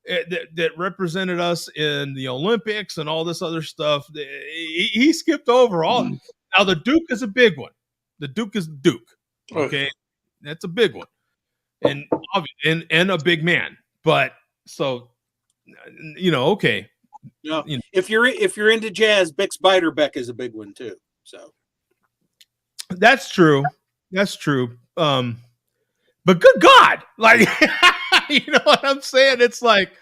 that represented us in the Olympics and all this other stuff. He skipped over all. Now, the Duke is a big one. The Duke is Duke. Okay, that's a big one. And a big man, but so okay. No, if you're into jazz, Bix Beiderbecke is a big one too. So that's true. But good God, like you know what I'm saying? It's like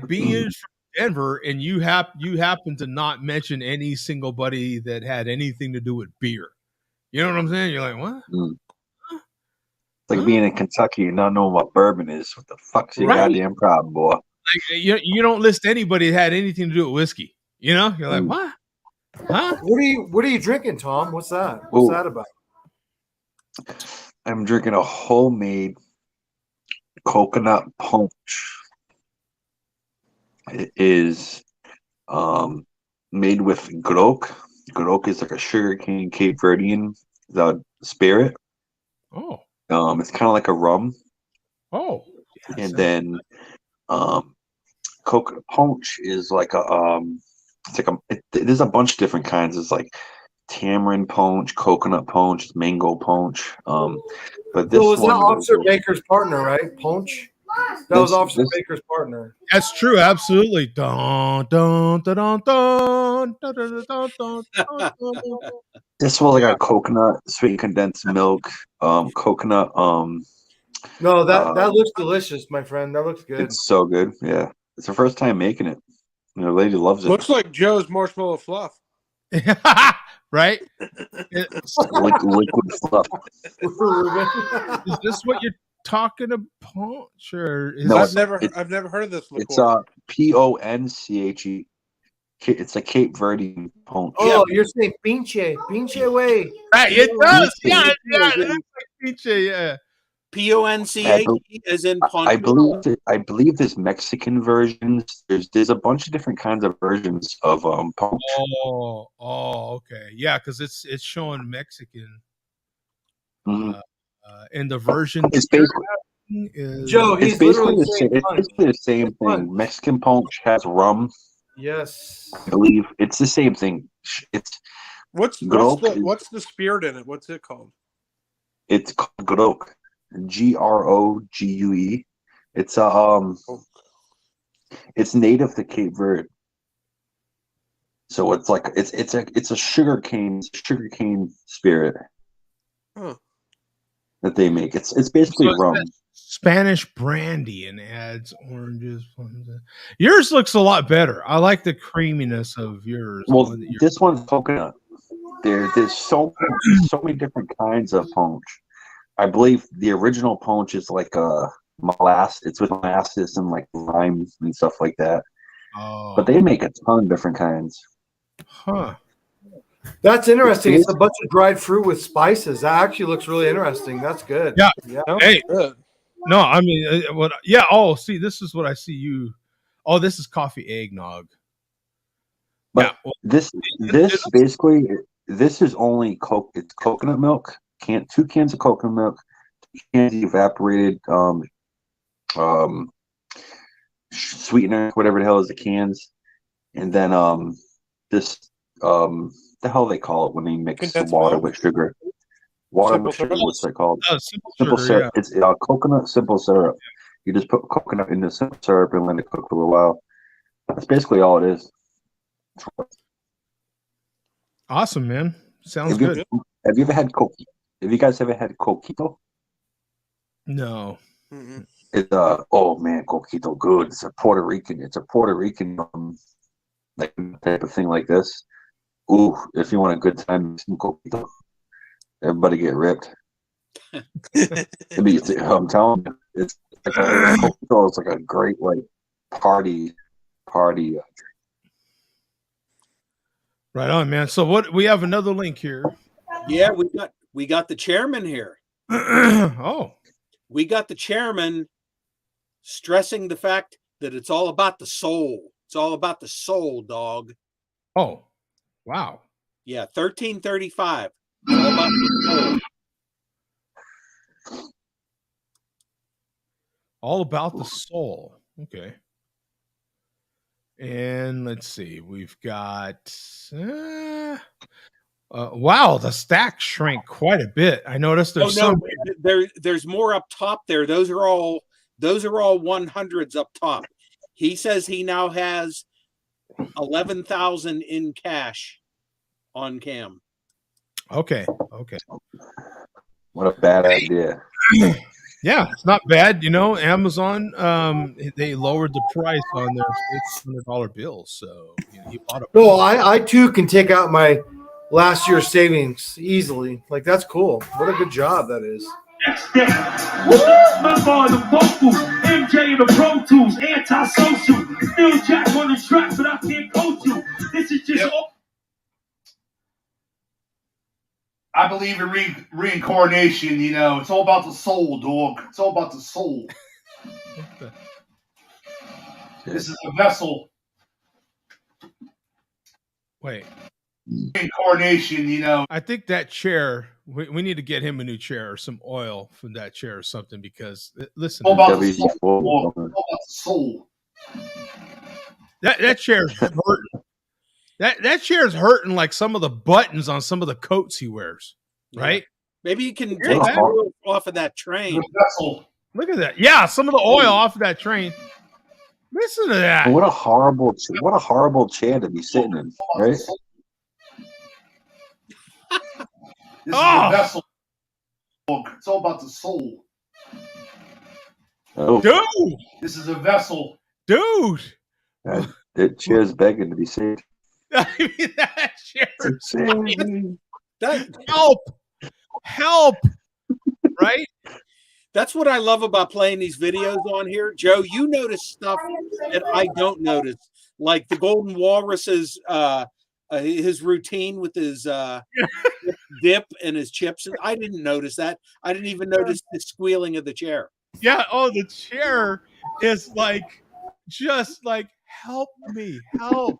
being from Denver and you happen to not mention any single buddy that had anything to do with beer. You know what I'm saying? You're like, what? It's like being in Kentucky and not knowing what bourbon is. What the fuck's your goddamn problem, boy? Like you don't list anybody that had anything to do with whiskey. You know, you're like, what? Huh? What are you drinking, Tom? What's that? What's that about? I'm drinking a homemade coconut punch. It is made with grok. Grok is like a sugarcane Cape Verdean spirit. Oh. It's kind of like a rum. Oh. And then coconut punch is like there's a bunch of different kinds. It's like tamarind punch, coconut punch, mango punch. But this was one that Officer Baker's partner, right? Punch. That was Officer Baker's partner. That's true, absolutely. Dun, dun, dun, dun, dun, dun, dun, dun, dun, dun. This one, I got coconut, sweet condensed milk, coconut. No, that looks delicious, my friend. That looks good. It's so good. Yeah, it's the first time making it. The lady loves it. Looks like Joe's marshmallow fluff. Right? Liquid fluff. Is this what you're talking about? Sure. No, I've never heard of this liqueur. It's Ponche. It's a Cape Verdean punch. Oh, you're saying pinche way. Right, it does. Yeah, it looks like pinche, yeah. Ponche as in punch. I believe there's Mexican versions. There's a bunch of different kinds of versions of punch. Oh, okay, yeah, because it's showing Mexican. And the version it's basically Joe. It's basically the same thing. Mexican punch has rum. Yes, I believe it's the same thing. What's the spirit in it? What's it called? It's called grok. Grogue. It's it's native to Cape Verde. So it's like it's a sugarcane spirit that they make. It's basically rum. Spanish brandy and adds oranges. Yours looks a lot better. I like the creaminess of yours. Well, this one's coconut. There's so many different kinds of punch. I believe the original punch is like molasses. It's with molasses and like lime and stuff like that. Oh. But they make a ton of different kinds. Huh. That's interesting. It's a bunch of dried fruit with spices. That actually looks really interesting. That's good. Yeah. Hey. Good. No, I mean, what? Yeah. Oh, see, this is what I see you. Oh, this is coffee eggnog. But yeah. Well, this basically is only It's coconut milk. 2 cans of coconut milk, 2 cans of evaporated sweetener, whatever the hell is the cans, And then this the hell they call it when they mix Condensed water milk? with sugar. Water Simple with sugar. syrup? What's that called? Simple sugar, syrup. yeah. It's coconut simple syrup. You just put coconut in the simple syrup and let it cook for a little while. That's basically all it is. Awesome, man. Sounds Have you, good. Have you ever had coquito? Have you guys ever had coquito? No. Mm-mm. It's oh man, coquito good. It's a Puerto Rican like type of thing like this. Ooh, if you want a good time, some coquito. Everybody get ripped. I'm telling you, it's like coquito is like a great like party drink. Right on, man. So what we have another link here. Yeah, we got the chairman here. Oh. We got the chairman stressing the fact that it's all about the soul. It's all about the soul, dog. Oh. Wow. Yeah, 1335. It's all about the soul. All about the soul. Okay. And let's see. We've got wow, the stack shrank quite a bit. I noticed there's there's more up top there. Those are all 100s up top. He says he now has 11,000 in cash on cam. Okay. What a bad idea. Yeah, it's not bad. You know, Amazon, they lowered the price on their $600 bills. So he bought a. No, I too can take out my last year's savings easily. Like, that's cool. What a good job that is. My boy, the vocals, MJ and the Pro Tools, antisocial. Still Jack on the track, but I can't coach you. This is just. I believe in reincarnation, you know. It's all about the soul, dog. It's all about the soul. This is a vessel. Wait. Reincarnation, you know. I think that chair, we need to get him a new chair or some oil from that chair or something because, listen. All about the soul. All about the soul. That chair's hurting. That chair's hurting like some of the buttons on some of the coats he wears, right? Yeah. Maybe you can take the oil off of that train. Look at that. Yeah, some of the oil off of that train. Listen to that. What a horrible chair to be sitting in, right? This is a vessel. It's all about the soul. Oh. Dude! This is a vessel. Dude! That chair's begging to be saved. I mean, that chair. Help! Right? That's what I love about playing these videos on here. Joe, you notice stuff that I don't notice, like the Golden Walrus's his routine with his dip and his chips. I didn't notice that. I didn't even notice the squealing of the chair. Yeah. Oh, the chair is like, just like, help me, help.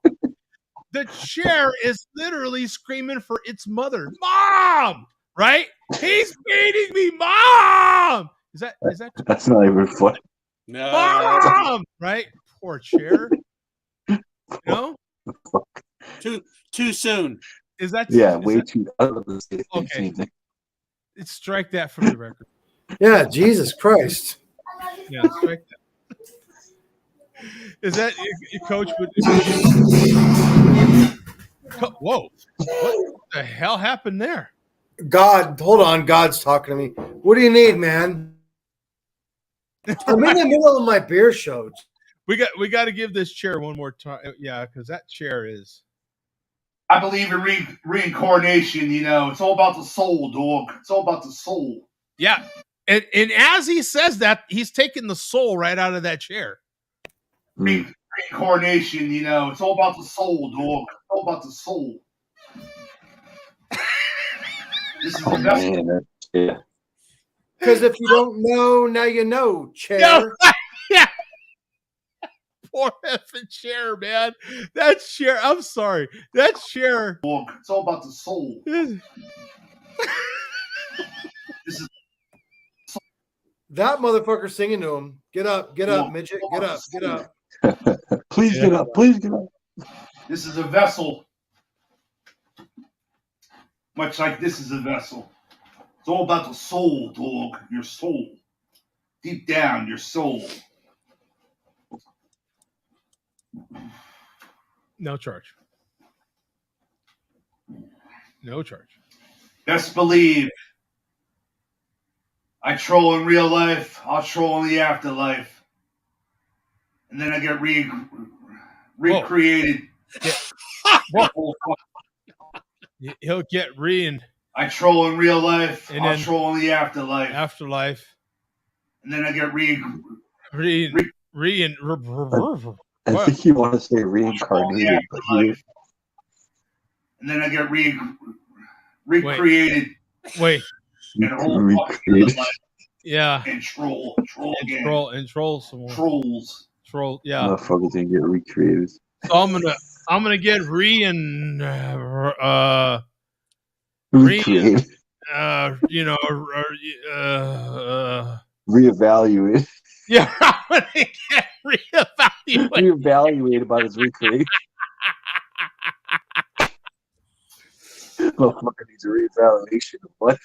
The chair is literally screaming for its mother. Mom! Right? He's beating me, Mom! Is that That's not even funny. No. Mom! Right? Poor chair. You know? Too soon. Is that way too okay? Strike that from the record. Yeah, Jesus Christ. Yeah, strike that. Is that your coach would? Whoa! What the hell happened there? God, hold on. God's talking to me. What do you need, man? I'm in the middle of my beer show. We got to give this chair one more time. Yeah, because that chair is. I believe in reincarnation, you know. It's all about the soul, dog. It's all about the soul. Yeah. And as he says that, he's taking the soul right out of that chair. Reincarnation, you know. It's all about the soul, dog. It's all about the soul. This is the best. Yeah. Because if you don't know, now you know, chair. Yeah. Poor effing chair, man. That chair, I'm sorry. That chair. It's all about the soul. That motherfucker singing to him. Get up, midget. Get up. Please get up. Please get up. This is a vessel. Much like this is a vessel. It's all about the soul, dog. Your soul. Deep down, your soul. No charge. No charge. Best believe I troll in real life, I'll troll in the afterlife. And then I get recreated. He'll get I troll in real life, and I'll then troll in the afterlife. And then I get I think you want to say reincarnated, but he and then I get recreated. Wait. Recreated. Yeah. And troll again. Troll some more. Trolls. Troll. Yeah. Motherfuckers didn't get recreated. So I'm gonna get recreated. Reevaluate. Yeah, I'm gonna get reevaluated. Reevaluate about his recreation. Motherfucker needs a reevaluation of what?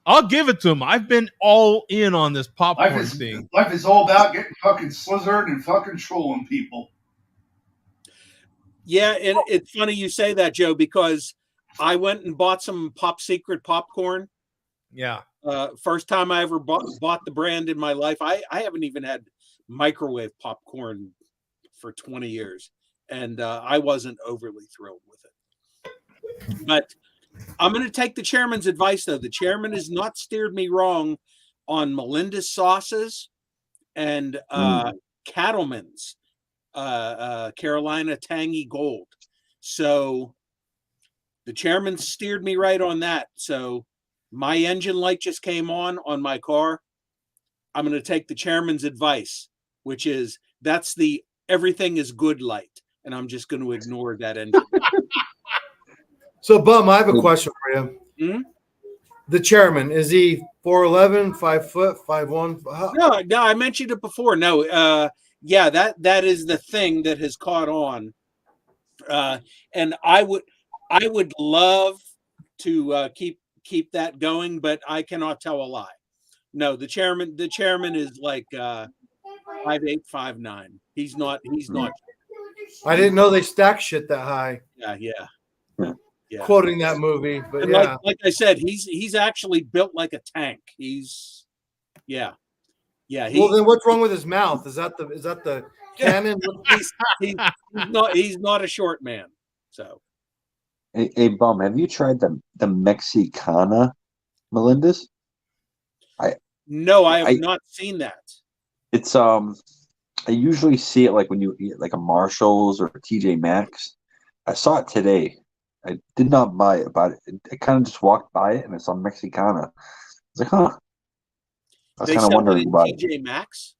I'll give it to him. I've been all in on this popcorn thing. Life is all about getting fucking slizzard and fucking trolling people. Yeah, and it's funny you say that, Joe, because I went and bought some Pop Secret popcorn. Yeah. First time I ever bought the brand in my life. I haven't even had microwave popcorn for 20 years, and I wasn't overly thrilled with it. But I'm going to take the chairman's advice, though. The chairman has not steered me wrong on Melinda's sauces and Cattleman's Carolina Tangy Gold. So the chairman steered me right on that. So my engine light just came on my car. I'm going to take the chairman's advice, which is that's the everything is good light. And I'm just going to ignore that engine. So, Bum, I have a question for you. Mm-hmm. The chairman, is he 4'11", 5 foot, 5'1"? No, I mentioned it before. No, yeah, that is the thing that has caught on. And I would love to keep that going, but I cannot tell a lie. No, the chairman is like 5'8", 5'9". He's not. I didn't know they stack shit that high. Yeah. Quoting that movie, but and yeah, like I said, he's actually built like a tank. He's well, then what's wrong with his mouth? Is that the cannon? he's not a short man. So, hey, Bum, have you tried the Mexicana Melinda's? No, I have not seen that. It's I usually see it like when you eat like a Marshall's or a TJ Maxx. I saw it today. I did not buy it, but I kind of just walked by it and it's on Mexicana. I was like, huh. I was kind of wondering about TJ Maxx?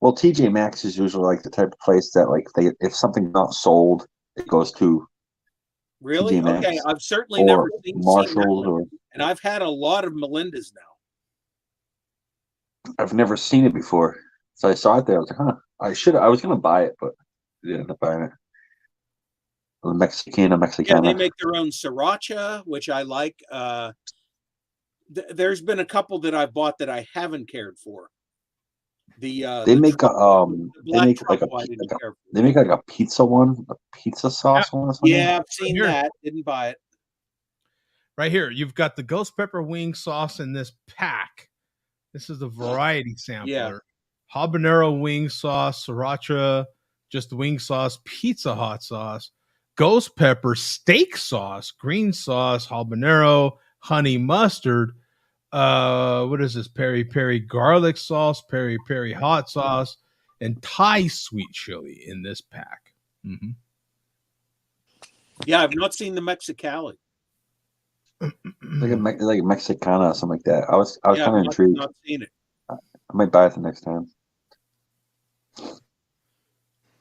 Well, TJ Maxx is usually like the type of place that like if something's not sold, it goes to really? TJ Maxx. Okay, I've certainly never seen Marshalls, and I've had a lot of Melinda's now. I've never seen it before, so I saw it there. I was like, huh. I was gonna buy it, but I didn't end up buying it. Mexicana. Yeah, they make their own sriracha, which I like. There's been a couple that I bought that I haven't cared for. They make like a pizza one, a pizza sauce one or something. Yeah, I've seen that. Didn't buy it. Right here, you've got the ghost pepper wing sauce in this pack. This is the variety sampler. Yeah. Habanero wing sauce, sriracha, just wing sauce, pizza hot sauce, ghost pepper steak sauce, green sauce, habanero, honey mustard. What is this? Peri peri garlic sauce, peri peri hot sauce, and Thai sweet chili in this pack. Mm-hmm. Yeah, I've not seen the Mexicali. like a Mexicana or something like that. I was kind of intrigued. Not seen it. I might buy it the next time.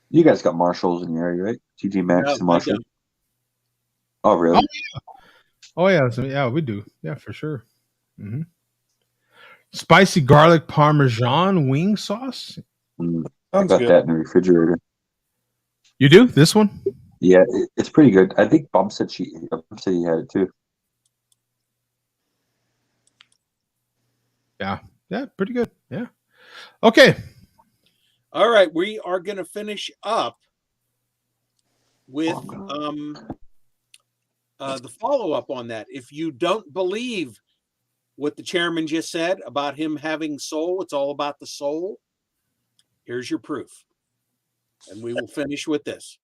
You guys got Marshalls in your area, right? TJ Maxx and Marshalls. Oh, really? Oh, yeah. So, yeah, we do. Yeah, for sure. Mm-hmm. Spicy garlic parmesan wing sauce. I got that in the refrigerator. You do this one? Yeah, it's pretty good. I think Bump said he had it too. Yeah, pretty good. Yeah. Okay. All right, we are going to finish up with the follow-up on that. If you don't believe what the chairman just said about him having soul, it's all about the soul. Here's your proof. And we will finish with this.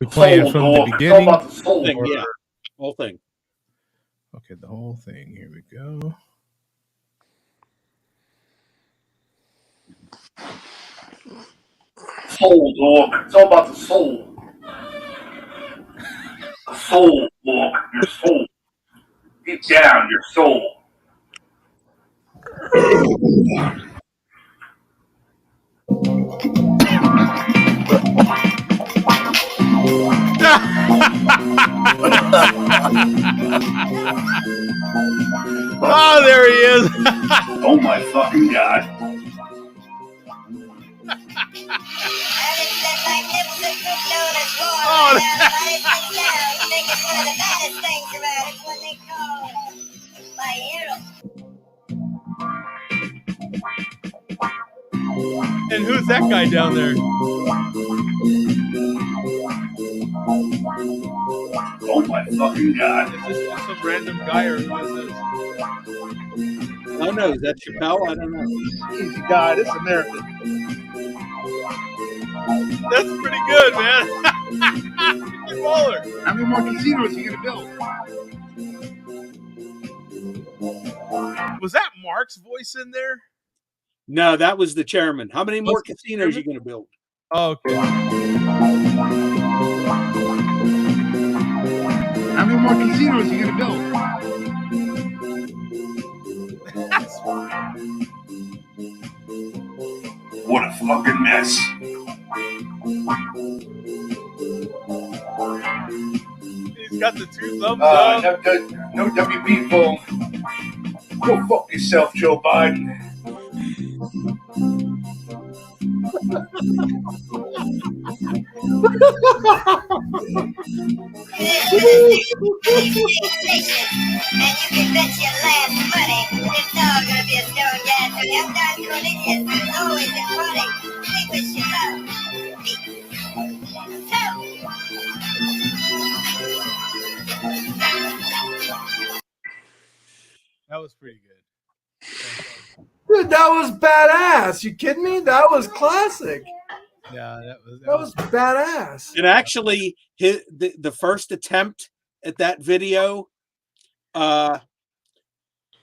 We play it from the beginning. Yeah, whole thing. Okay, the whole thing. Here we go. Soul, dog. It's all about the soul. The soul, dog. Your soul. Deep down, your soul. Oh, there he is. Oh my fucking God. And who's that guy down there? Oh my fucking God. Is this just some random guy or who is this? Oh no, is that Chappelle? I don't know. Easy God, it's American. That's pretty good, man. Good baller. How many more casinos are you gonna build? Was that Mark's voice in there? No, that was the chairman. How many more casinos are you going to build? Oh, okay. How many more casinos are you gonna build? What a fucking mess. He's got the two thumbs up. No WB phone. Go fuck yourself, Joe Biden. That was pretty good. Dude, that was badass. You kidding me? That was classic. Yeah, that was badass. And actually, the first attempt at that video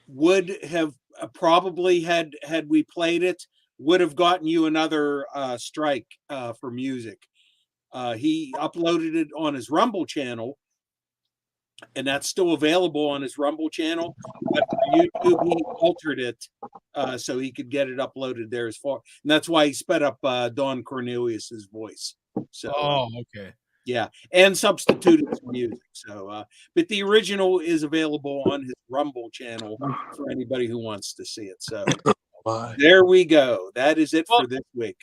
would have probably had we played it, would have gotten you another strike for music. He uploaded it on his Rumble channel, and that's still available on his Rumble channel. But for YouTube, he altered it so he could get it uploaded there as far. And that's why he sped up Don Cornelius's voice. So, okay. Yeah, and substituted some music. So, but the original is available on his Rumble channel for anybody who wants to see it. So, there we go. That is it for this week.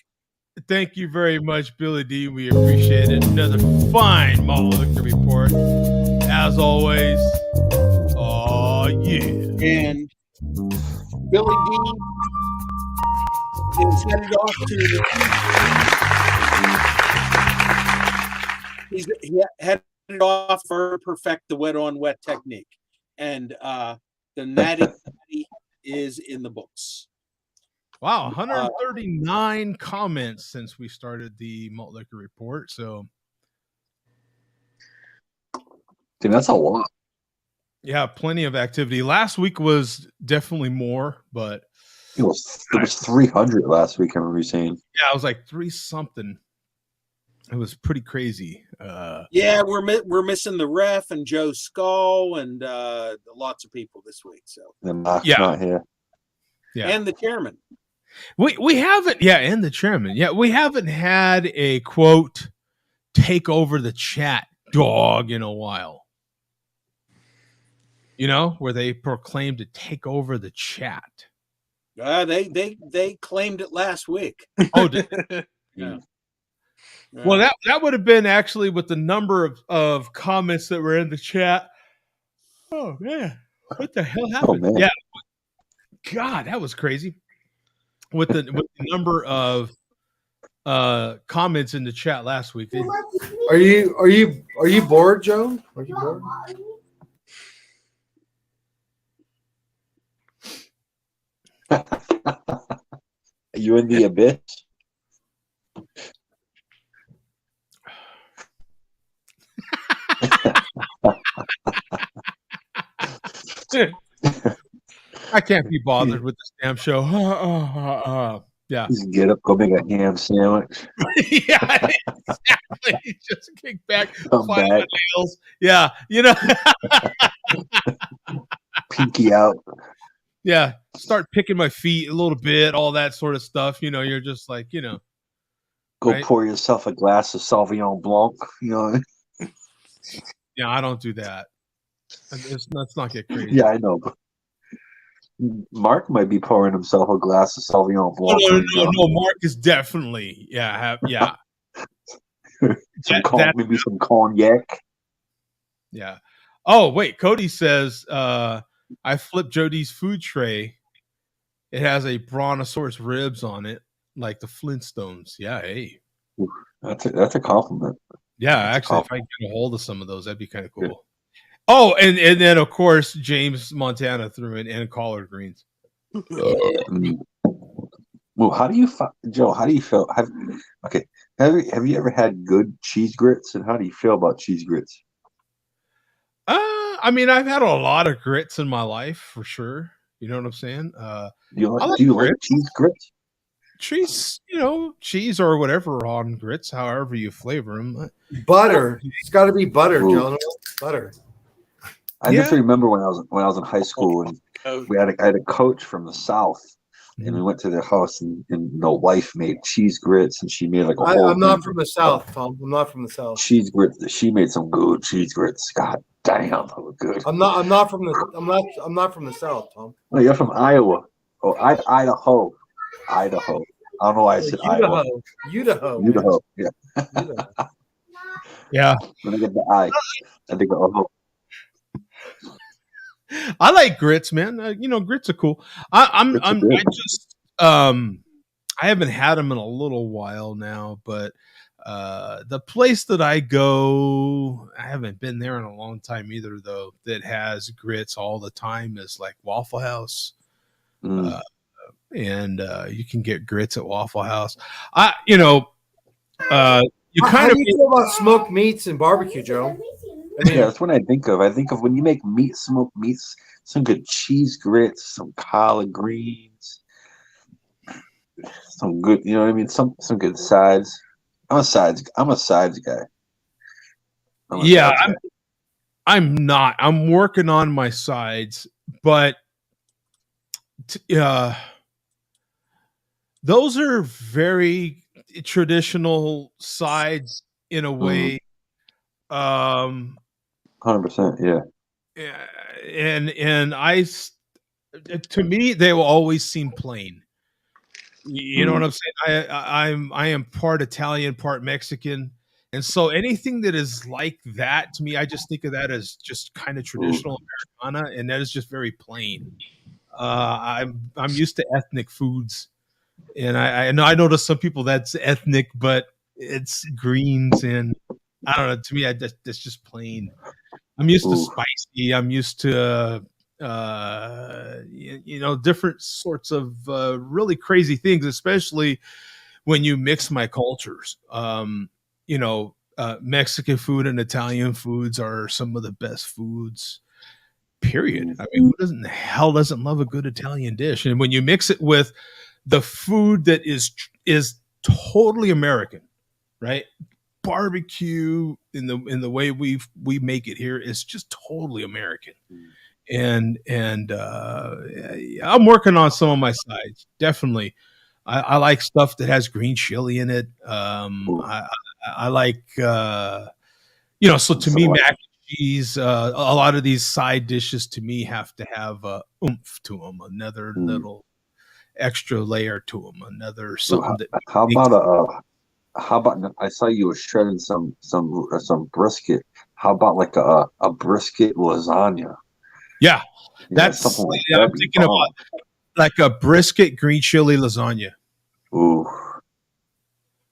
Thank you very much, Billy D. We appreciate it. Another fine malt liquor report. As always, oh yeah. And Billy D is headed off to he's headed off for perfect the wet on wet technique. And the natty is in the books. Wow, 139 comments since we started the malt liquor report. So, dude, that's a lot. Yeah, plenty of activity. Last week was definitely more, but it was 300 last week. I remember you saying. Yeah, it was like 3 something. It was pretty crazy. Yeah, we're missing the ref and Joe Skull and lots of people this week. So not here. Yeah, and the chairman. We haven't, and the chairman. Yeah, we haven't had a quote take over the chat dog in a while. You know, where they proclaimed to take over the chat. They claimed it last week. Oh, yeah. Well, that would have been actually with the number of comments that were in the chat. Oh man, what the hell happened? man. Yeah, God, that was crazy. With the number of comments in the chat last week. Are you bored, Joe? Are you bored? Are you in the abyss? I can't be bothered with this damn show. Yeah. Just get up, go make a ham sandwich. Yeah, exactly. Just kick back, Come file back. my nails. Yeah, you know. Pinky out. Yeah, start picking my feet a little bit, all that sort of stuff. You know, you're just like, you know. Go right? pour yourself a glass of Sauvignon Blanc. You know. Yeah, I don't do that. Let's not get crazy. Yeah, I know. Mark might be pouring himself a glass of Sauvignon Blanc. No. Mark is definitely, yeah. Maybe some cognac. Yeah. Oh, wait. Cody says, I flipped Jody's food tray. It has a brontosaurus ribs on it, like the Flintstones. Yeah, hey. That's a compliment. Yeah, actually, if I get a hold of some of those, that'd be kind of cool. Yeah. Oh, and then of course James Montana threw in and collard greens. Well, how do you, Joe? How do you feel? Have you ever had good cheese grits, and how do you feel about cheese grits? I mean, I've had a lot of grits in my life for sure. You know what I'm saying? Do you like cheese grits? Cheese, cheese or whatever on grits, however you flavor them. Butter. It's got to be butter, Joe. Butter. I just remember when I was in high school, and I had a coach from the South, and we went to their house, and the wife made cheese grits, and she made like I'm not from the South, Tom. I'm not from the South. Cheese grits. She made some good cheese grits. God damn, they were good. I'm not from the South, Tom. No, you're from Iowa. Oh, Idaho. I don't know why I said Iowa. Idaho. Yeah. Yeah. When I get the I think oh. I like grits, man. Grits are cool. I haven't had them in a little while now, but the place that I go, I haven't been there in a long time either, though, that has grits all the time is like Waffle House. And you can get grits at Waffle House. How do you feel about smoked meats and barbecue, Joe? Yeah, that's what I think of. I think of when you make smoked meats, some good cheese grits, some collard greens, some good, you know what I mean? Some good sides. I'm a sides guy. I'm not. I'm working on my sides, but those are very traditional sides in a way. 100%, yeah. And to me, they will always seem plain. You know what I'm saying? I am part Italian, part Mexican, and so anything that is like that to me, I just think of that as just kind of traditional Americana, and that is just very plain. I'm used to ethnic foods, and I know to some people that's ethnic, but it's greens, and I don't know. To me, that's just plain. I'm used to spicy. I'm used to different sorts of really crazy things, especially when you mix my cultures. Mexican food and Italian foods are some of the best foods. Period. I mean, who doesn't love a good Italian dish? And when you mix it with the food that is totally American, right? Barbecue in the way we make it here is just totally American. And I'm working on some of my sides. Definitely. I like stuff that has green chili in it. I like, so to me, mac and cheese, a lot of these side dishes to me have to have oomph to them, another little extra layer to them, another something. How about How about I saw you were shredding some brisket. How about like a brisket lasagna? Yeah, Yeah, something like I'm that'd be thinking about bomb. like a brisket green chili lasagna. Ooh,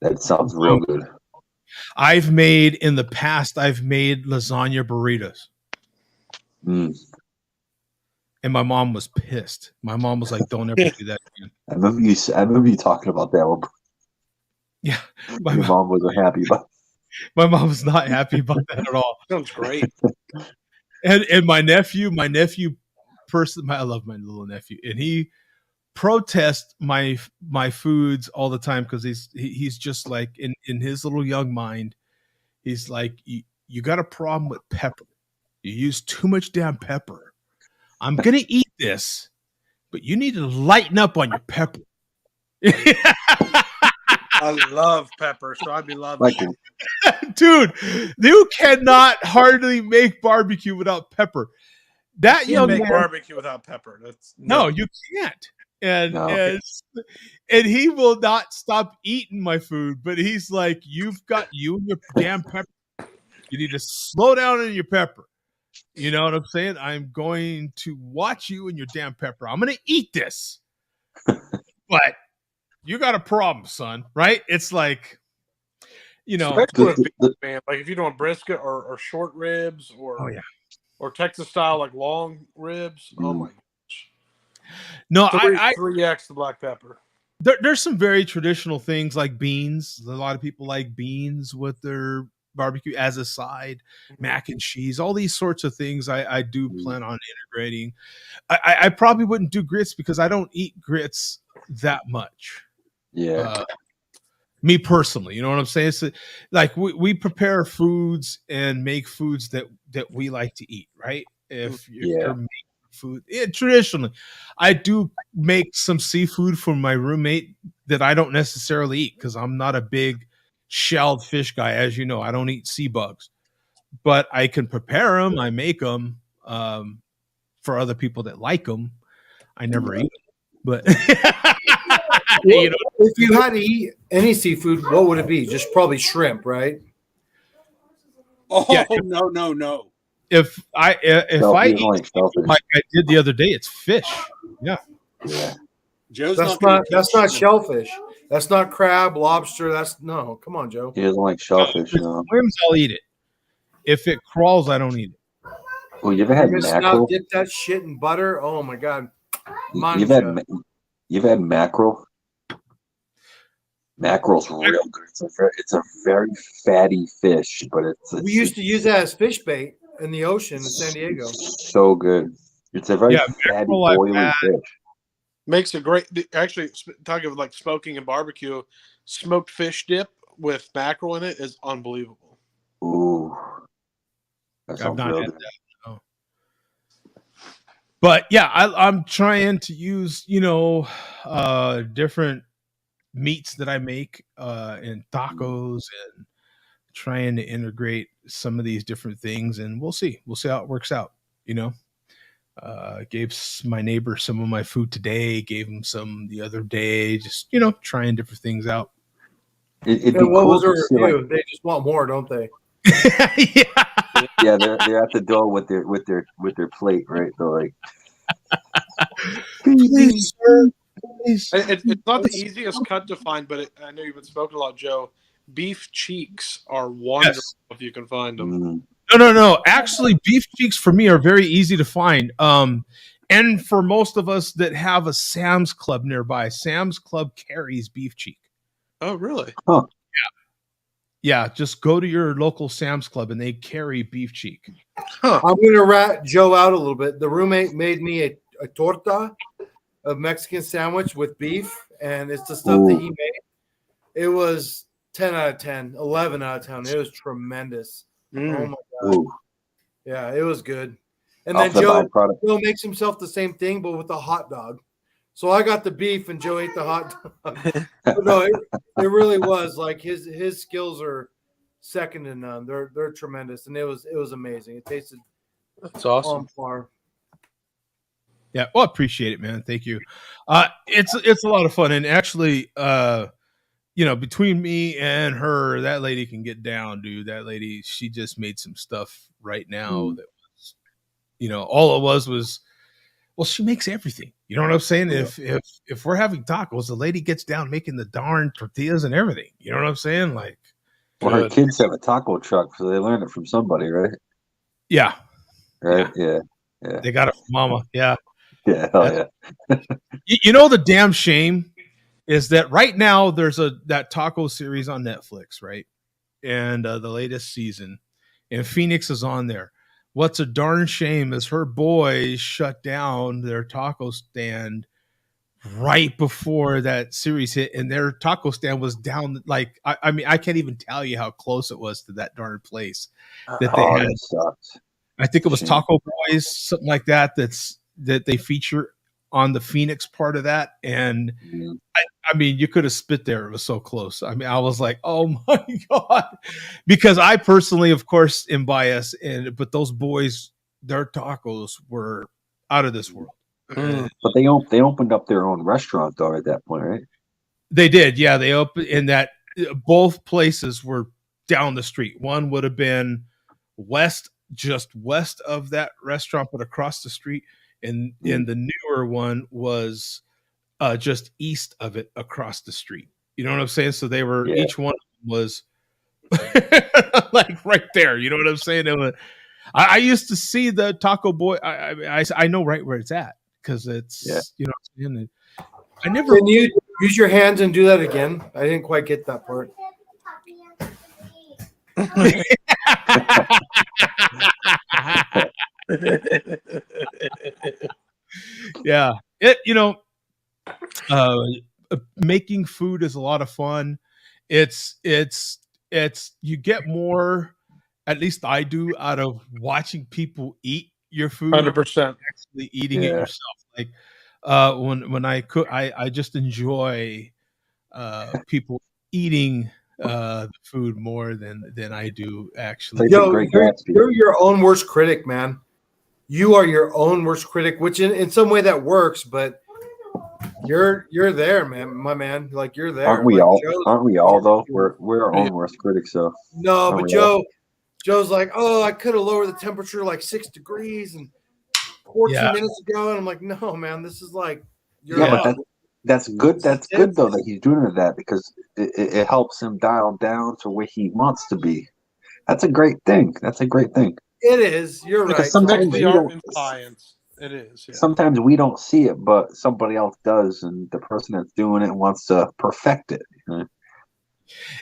that sounds real good. I've made in the past. I've made lasagna burritos, Mm. and my mom was pissed. My mom was like, "Don't ever do that again." I remember you talking about that one. Yeah, Your mom wasn't happy about. my mom was not happy about that at all. Sounds great. And my nephew, I love my little nephew, and he protests my foods all the time because he's just like in his little young mind, he's like, you got a problem with pepper. You use too much damn pepper. I'm gonna eat this, but you need to lighten up on your pepper. I love pepper, so I'd be loving it. Dude, you cannot hardly make barbecue without pepper. That You young can't make man, barbecue without pepper. That's no, you can't. And No. and he will not stop eating my food, but he's like, you've got you and your damn pepper. You need to slow down on your pepper. You know what I'm saying? I'm going to watch you and your damn pepper. I'm going to eat this. But you got a problem, son, right? It's like, especially with beef, man. Like if you're doing brisket or short ribs or oh yeah, or Texas style like long ribs. Oh my gosh. No, 3x the black pepper. There's some very traditional things like beans. A lot of people like beans with their barbecue as a side, mac and cheese, all these sorts of things I do plan on integrating. I probably wouldn't do grits because I don't eat grits that much. Yeah. Me personally, you know what I'm saying? So, like we prepare foods and make foods that we like to eat, right? If you're making food, traditionally, I do make some seafood for my roommate that I don't necessarily eat because I'm not a big shelled fish guy, as you know. I don't eat sea bugs, but I can prepare them. I make them for other people that like them. I never eat them, but you know, if you had to eat any seafood, what would it be? Just probably shrimp, right? Oh yeah. No. If I eat like I did the other day, it's fish. Yeah. Joe's that's not shellfish. That's not crab, lobster. No. Come on, Joe. He doesn't like shellfish. No. Swims, I'll eat it. If it crawls, I don't eat it. Well, you ever had mackerel? Dip that shit in butter. Oh my god. You've had mackerel. Mackerel's real good. It's a very fatty fish, but we used to use that as fish bait in the ocean in San Diego. So good. It's a very fatty, oily fish. Makes a great. Actually, talking of like smoking and barbecue, smoked fish dip with mackerel in it is unbelievable. Ooh, that I've sounds not real had good. that. No. But yeah, I'm trying to use different meats that I make in tacos and trying to integrate some of these different things, and we'll see how it works out. Gave my neighbor some of my food today, gave him some the other day, just trying different things out. It'd be cool to see, like, they just want more, don't they? Yeah, they're at the door with their plate, right? They're like, please, sir. It's not the easiest cut to find, but I know you've been spoken a lot, Joe. Beef cheeks are wonderful if you can find them. No. Actually, beef cheeks for me are very easy to find. And for most of us that have a Sam's Club nearby, Sam's Club carries beef cheek. Oh, really? Huh. Yeah. Just go to your local Sam's Club and they carry beef cheek. Huh. I'm going to rat Joe out a little bit. The roommate made me a torta, a Mexican sandwich with beef, and it's the stuff that he made. It was 10 out of 10, 11 out of 10. It was tremendous. Oh my god. Ooh. Yeah, it was good. And then Joe makes himself the same thing, but with a hot dog. So I got the beef and Joe ate the hot dog. No, it really was like his skills are second to none. They're tremendous, and it was amazing. It tasted that's awesome. On par. Yeah, well, I appreciate it, man. Thank you. It's a lot of fun, and actually, between me and her, that lady can get down, dude. That lady, she just made some stuff right now that was, all it was, well, she makes everything. You know what I'm saying? Yeah. If we're having tacos, the lady gets down making the darn tortillas and everything. You know what I'm saying? Like, well, her kids have a taco truck, so they learned it from somebody, right? Yeah. Right. Yeah. They got it from mama. Yeah. Yeah. Hell yeah. The damn shame is that right now there's that taco series on Netflix, right? And the latest season, and Phoenix is on there. What's a darn shame is her boys shut down their taco stand right before that series hit, and their taco stand was down. Like, I mean, I can't even tell you how close it was to that darn place that they had. That sucks. I think it was Taco Boys, something like that. That they feature on the Phoenix part of that, and I mean, you could have spit there. It was so close. I mean, I was like, oh my God, because I personally, of course, am biased, but those boys, their tacos were out of this world. But they opened up their own restaurant though at that point, right? They did, yeah. They opened in that. Both places were down the street. One would have been just west of that restaurant, but across the street, and the newer one was just east of it, across the street. You know what I'm saying? So they were each one was like right there. You know what I'm saying? I used to see the Taco Boy. I know right where it's at because it's you know what I'm saying. I never. Can you use your hands and do that again? I didn't quite get that part. Yeah, making food is a lot of fun. It's you get more, at least I do, out of watching people eat your food. 100%. Actually eating it yourself. Like when I cook, I just enjoy people eating the food more than I do actually. You're your own worst critic, man. You are your own worst critic, which in some way that works, but you're there, man, my man. Like, you're there. Aren't we like, all? Aren't we all though? We're our own worst critics, so no. But Joe's like, oh, I could have lowered the temperature like 6 degrees and 14 minutes ago, and I'm like, no, man, this is like, but that's good. That's good though that he's doing that because it helps him dial down to where he wants to be. That's a great thing. It is. You're right. Sometimes it is. Yeah. Sometimes we don't see it, but somebody else does, and the person that's doing it wants to perfect it. That's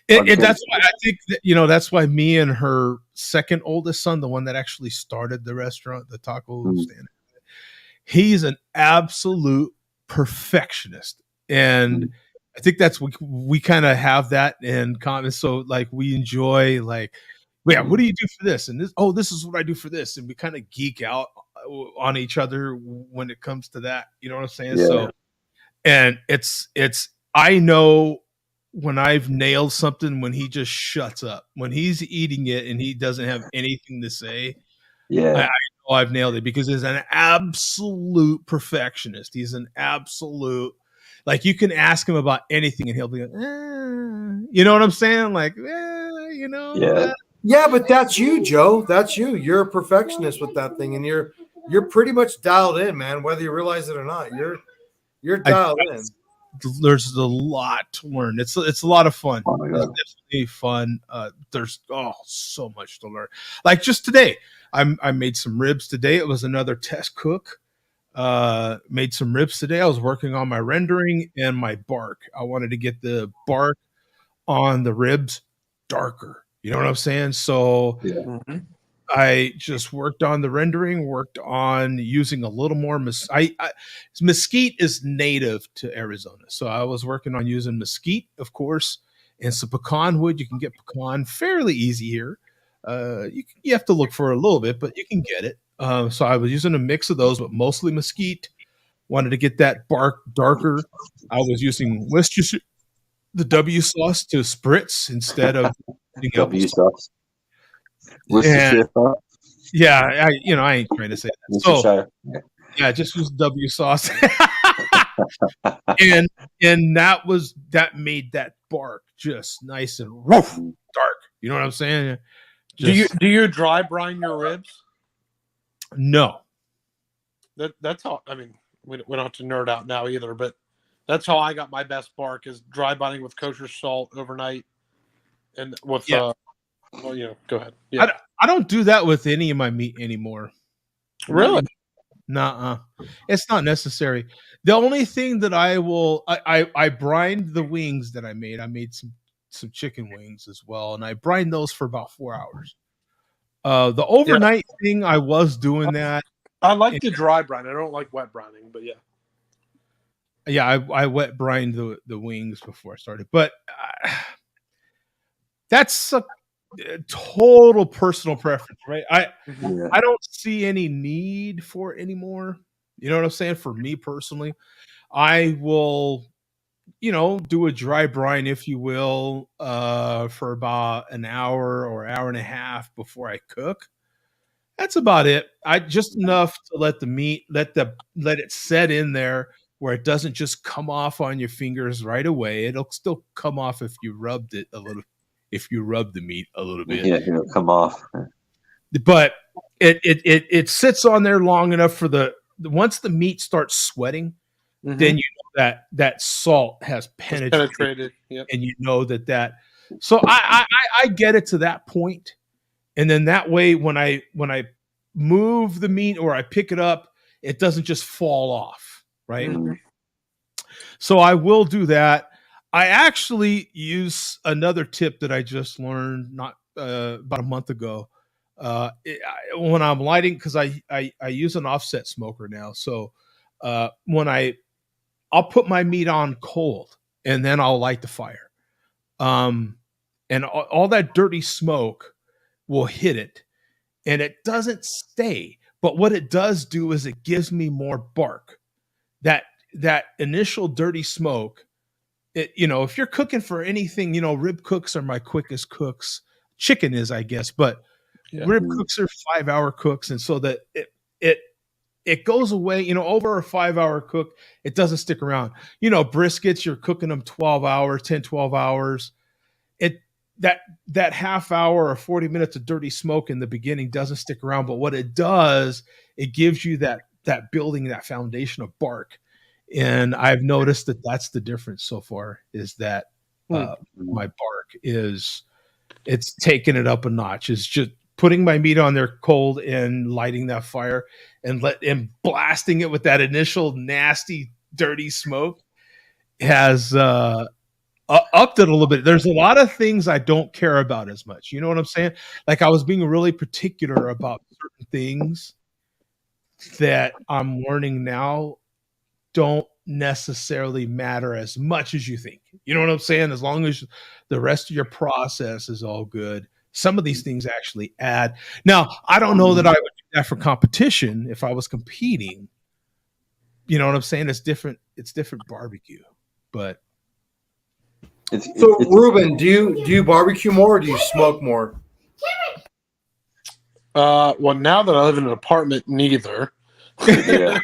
why I think that, that's why me and her second oldest son, the one that actually started the restaurant, the taco stand, he's an absolute perfectionist, and I think that's we kind of have that in common. So like we enjoy like. Yeah, what do you do for this? And this is what I do for this. And we kind of geek out on each other when it comes to that. You know what I'm saying? Yeah. So, and I know when I've nailed something, when he just shuts up, when he's eating it and he doesn't have anything to say. Yeah. I know I've nailed it because he's an absolute perfectionist. He's an absolute, like, you can ask him about anything and he'll be like, you know what I'm saying? Like, yeah. Yeah, but that's you, Joe. That's you. You're a perfectionist with that thing, and you're pretty much dialed in, man. Whether you realize it or not, you're dialed in. There's a lot to learn. It's a lot of fun. Oh my God. It's definitely fun. There's so much to learn. Like just today, I made some ribs today. It was another test cook. Made some ribs today. I was working on my rendering and my bark. I wanted to get the bark on the ribs darker. You know what I'm saying? So I just worked on the rendering, worked on using a little more. Mesquite is native to Arizona. So I was working on using mesquite, of course, and some pecan wood. You can get pecan fairly easy here. You have to look for a little bit, but you can get it. So I was using a mix of those, but mostly mesquite. Wanted to get that bark darker. I was using Worcestershire, the W sauce to spritz instead of W sauce. Yeah, I ain't trying to say that. So, yeah, just use W sauce, and that made that bark just nice and rough, dark. You know what I'm saying? Just, do you dry brine your ribs? No. That's how. I mean, we don't have to nerd out now either, but that's how I got my best bark is dry brining with kosher salt overnight, and with well, go ahead. Yeah, I don't do that with any of my meat anymore. Really? Nuh-uh. It's not necessary. The only thing that I brined the wings that I made. I made some chicken wings as well, and I brined those for about 4 hours. The overnight thing, I was doing that. I like the dry brine. I don't like wet brining, but yeah. Yeah, I wet brined the wings before I started, but that's a total personal preference, right? I don't see any need for it anymore. You know what I'm saying? For me personally, I will, do a dry brine, if you will, for about an hour or hour and a half before I cook. That's about it. I just enough to let the meat, let it set in there where it doesn't just come off on your fingers right away. It'll still come off if you rubbed it a little, if you rub the meat a little bit. Yeah, it'll come off. But it sits on there long enough for once the meat starts sweating, then you know that salt has penetrated. Yep. And you know that. So I get it to that point. And then that way, when I move the meat or I pick it up, it doesn't just fall off, right? Mm-hmm. So I will do that. I actually use another tip that I just learned not about a month ago. When I'm lighting, because I use an offset smoker now, so when I'll put my meat on cold and then I'll light the fire, and all that dirty smoke will hit it, and it doesn't stay. But what it does do is it gives me more bark. That initial dirty smoke, if you're cooking for anything, rib cooks are my quickest cooks. Chicken is, I guess, but rib cooks are 5-hour cooks, and so that it goes away. Over a 5-hour cook, it doesn't stick around. Briskets, you're cooking them 12 hours, 10, 12 hours. That half hour or 40 minutes of dirty smoke in the beginning doesn't stick around, but what it does, it gives you that building, that foundation of bark. And I've noticed that that's the difference so far, is that my bark it's taking it up a notch. It's just putting my meat on there cold and lighting that fire and blasting it with that initial nasty, dirty smoke has upped it a little bit. There's a lot of things I don't care about as much. You know what I'm saying? Like, I was being really particular about certain things that I'm learning now don't necessarily matter as much as you think. You know what I'm saying? As long as the rest of your process is all good, some of these things actually add. Now, I don't know that I would do that for competition if I was competing. You know what I'm saying? It's different. It's different barbecue, but. Ruben, do you barbecue more or do you smoke more? Well, now that I live in an apartment, neither. Yeah.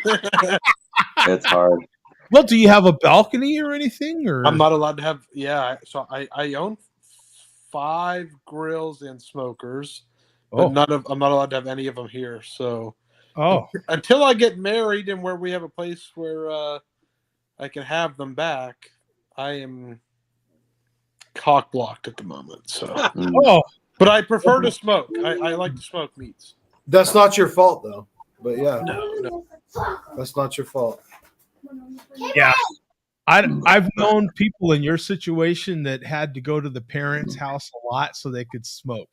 That's hard. Well, do you have a balcony or anything? Or I'm not allowed to have. Yeah, so I own 5 grills and smokers, but I'm not allowed to have any of them here. So, until I get married and where we have a place where I can have them back, I am cock blocked at the moment. So, but I prefer to smoke. I like to smoke meats. That's not your fault, though. But yeah, no, that's not your fault. Yeah, I've known people in your situation that had to go to the parents' house a lot so they could smoke.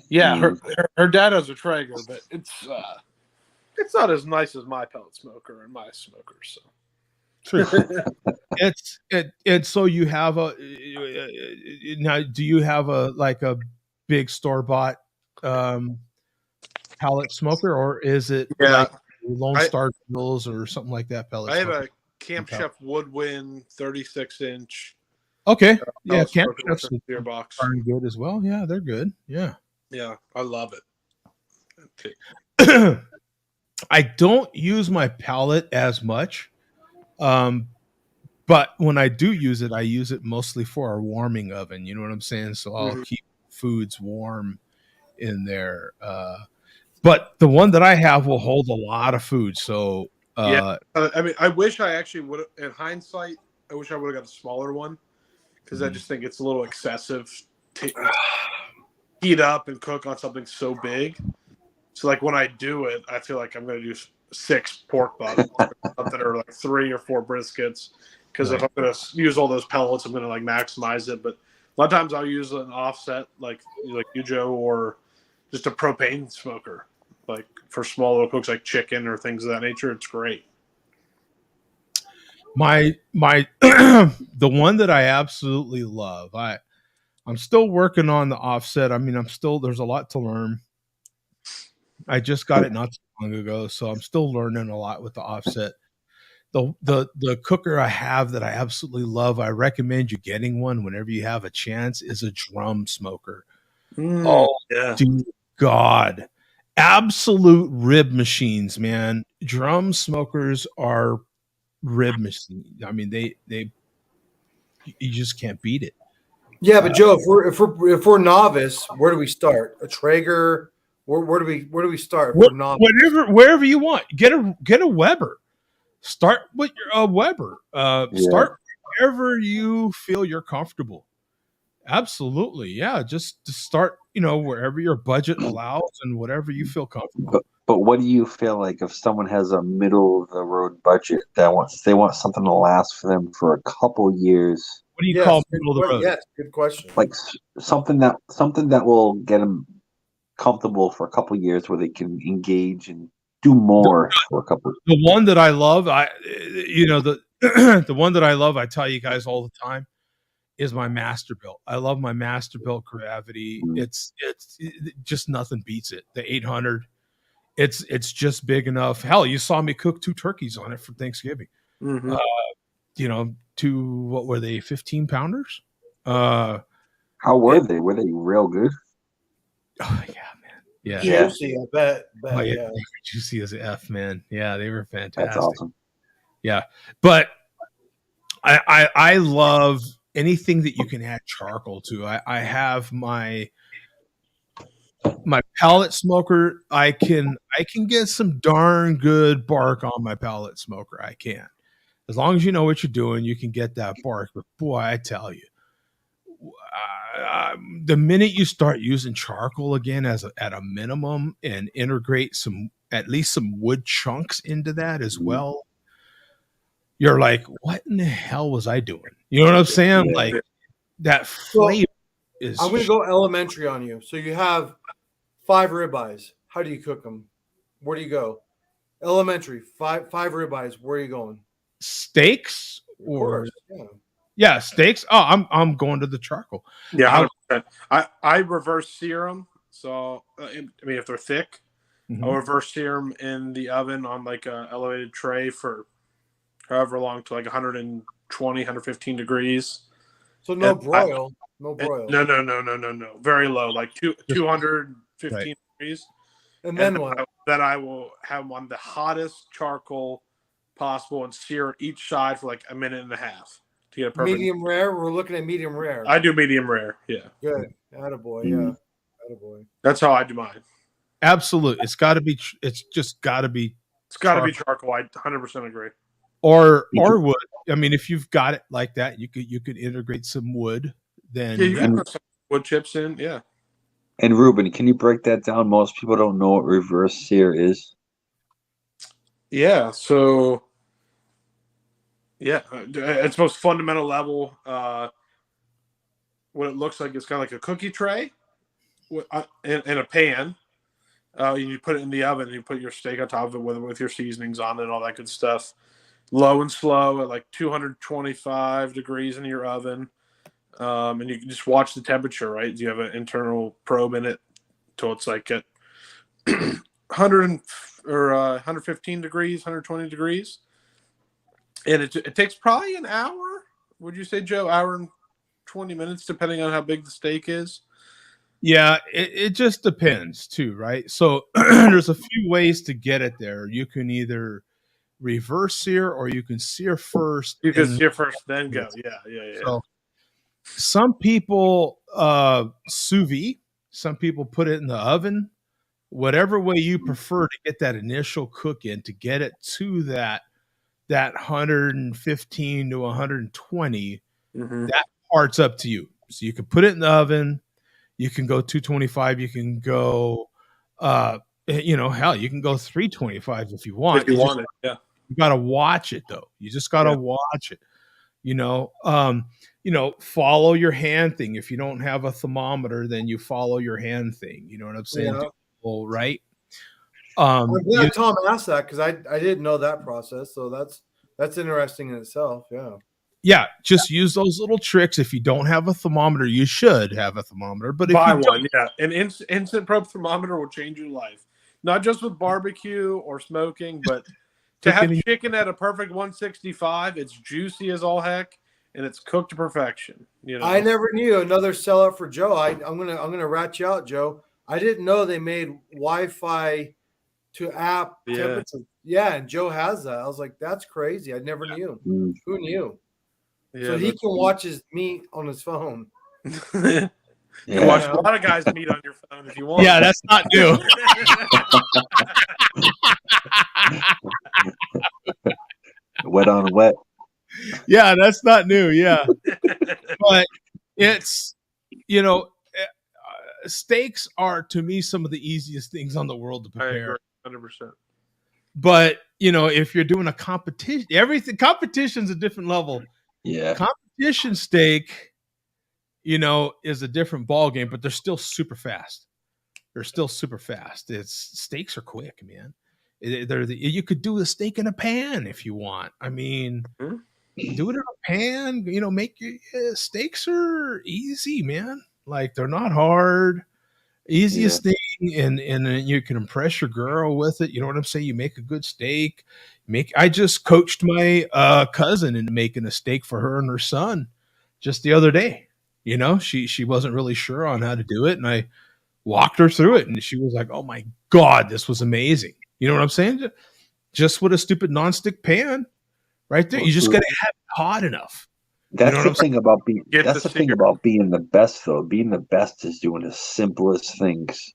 Yeah, her dad has a Traeger, but it's not as nice as my pellet smoker and my smoker. So. True. And so you have now, do you have a big store-bought pellet smoker, or is it like Lone Star Grills or something like that? Pellet. I have a Camp Chef Woodwind 36-inch. Okay, yeah, Camp Chef's beer box. Are good as well. Yeah, they're good. Yeah, I love it. Okay. I don't use my pallet as much, but But when I do use it, I use it mostly for a warming oven. You know what I'm saying? So I'll keep foods warm in there. But the one that I have will hold a lot of food. So I mean, I wish I actually would. In hindsight, I wish I would have got a smaller one because I just think it's a little excessive to heat up and cook on something so big. So like when I do it, I feel like I'm going to do 6 pork butts or something, or like 3 or 4 briskets. Because if I'm going to use all those pellets, I'm going to like maximize it. But a lot of times I'll use an offset like you, Joe, or just a propane smoker, like for small little cooks like chicken or things of that nature. It's great. My the one that I absolutely love. I'm still working on the offset. I mean, there's a lot to learn. I just got it not too long ago, so I'm still learning a lot with the offset. The cooker I have that I absolutely love, I recommend you getting one whenever you have a chance, is a drum smoker. Dude, God. Absolute rib machines, man. Drum smokers are rib machines. I mean, they you just can't beat it. Yeah, but Joe, if we're novice, where do we start? A Traeger? Where do we start? Wherever you want. Get a Weber. Start with your Weber. Start wherever you feel you're comfortable. Absolutely, yeah. Just to start, wherever your budget allows and whatever you feel comfortable. But what do you feel like if someone has a middle of the road budget they want something to last for them for a couple years? What do you call middle of the road? Yes, good question. Like something that will get them comfortable for a couple of years where they can engage and do more for a couple. The one that I love, the one that I love, I tell you guys all the time, is my Masterbuilt. I love my Masterbuilt Gravity. It's just nothing beats it. The 800. It's just big enough. Hell, you saw me cook 2 turkeys on it for Thanksgiving. What were they, 15 pounders? How were they? Were they real good? Oh yeah, man. Yeah. Juicy, I bet. Oh, yeah. They were juicy as F, man. Yeah, they were fantastic. That's awesome. Yeah. But I love anything that you can add charcoal to. I have my pellet smoker. I can get some darn good bark on my pellet smoker. I can. As long as you know what you're doing, you can get that bark. But boy, I tell you, the minute you start using charcoal again at a minimum and integrate at least some wood chunks into that as well, you're like, what in the hell was I doing? You know what I'm saying? Yeah. Like that flavor is. I'm going to go elementary on you. So you have 5 ribeyes. How do you cook them? Where do you go? Elementary, 5 ribeyes. Where are you going? Steaks or steaks. Oh, I'm going to the charcoal. Yeah, 100%. I reverse sear them. So I mean, if they're thick, I'll reverse sear them in the oven on like a elevated tray for however long, to like 120, 115 degrees. So no broil. No broil. No. Very low, like 215 degrees. And then what? Then I will have them on the hottest charcoal possible and sear each side for like a minute and a half to get a perfect. Medium rare. We're looking at medium rare. I do medium rare. Yeah. Good. Attaboy. Yeah. Attaboy. That's how I do mine. Absolutely. It's got to be. It's just got to be. It's got to be charcoal. I 100% agree. Or wood. I mean, if you've got it like that, you could integrate some wood. Then you can put some wood chips in. Yeah. And Ruben, can you break that down? Most people don't know what reverse sear is. Yeah. So. Yeah, it's most fundamental level. What it looks like is kind of like a cookie tray in a pan. You put it in the oven and you put your steak on top of it with your seasonings on it and all that good stuff. Low and slow at like 225 degrees in your oven. And you can just watch the temperature, right? You have an internal probe in it till it's like at 115 degrees, 120 degrees. And it takes probably an hour, would you say, Joe? Hour and 20 minutes, depending on how big the steak is? Yeah, it just depends too, right? So there's a few ways to get it there. You can either reverse sear, or you can sear first. You can sear first, then go. Yeah. So some people sous vide, some people put it in the oven. Whatever way you prefer to get that initial cook in, to get it to that 115 to 120, that part's up to you. So you can put it in the oven, you can go 225, you can go hell, you can go 325 if you want. If you want it, yeah. You gotta watch it though. You just gotta watch it. Follow your hand thing. If you don't have a thermometer, then you follow your hand thing. You know what I'm saying? Yeah. Well, right. I'm glad Tom asked that, because I didn't know that process. So that's interesting in itself. Yeah. Yeah, just use those little tricks. If you don't have a thermometer, you should have a thermometer. But if buy you one, an instant probe thermometer will change your life. Not just with barbecue or smoking, but to have chicken at a perfect 165. It's juicy as all heck, and it's cooked to perfection. I never knew. Another sellout for Joe. I'm gonna rat you out, Joe. I didn't know they made Wi-Fi to app temperature. Yeah, and Joe has that. I was like, that's crazy. I never knew. Who knew? Yeah, so he can watch his meat on his phone. You can watch a lot of guys' meat on your phone if you want. Yeah, that's not new. Wet on wet. Yeah, that's not new. Yeah. But it's, steaks are, to me, some of the easiest things on the world to prepare. 100%. But, if you're doing a competition, competition's a different level. Yeah. Competition steak, is a different ball game, but they're still super fast. Steaks are quick, man. You could do a steak in a pan if you want. I mean, do it in a pan, make your steaks are easy, man. Like, they're not hard. Easiest thing, and you can impress your girl with it. You know what I'm saying? You make a good steak. I just coached my cousin into making a steak for her and her son just the other day. She wasn't really sure on how to do it, and I walked her through it, and she was like, "Oh my God, this was amazing." You know what I'm saying? Just with a stupid nonstick pan, right there. You just got to have it hot enough. That's the thing about being. That's the thing about being the best, though. Being the best is doing the simplest things.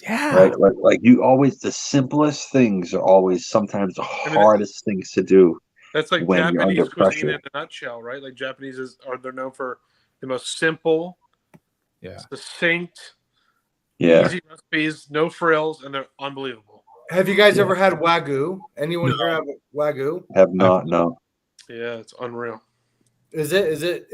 Yeah. Right. Like you always, the simplest things are always sometimes the hardest things to do. That's like when you're Japanese under cuisine pressure. in a nutshell, right? Like Japanese they're known for the most simple, succinct, easy recipes, no frills, and they're unbelievable. Have you guys ever had Wagyu? Anyone here have Wagyu? Have not, no. Yeah, it's unreal. Is it?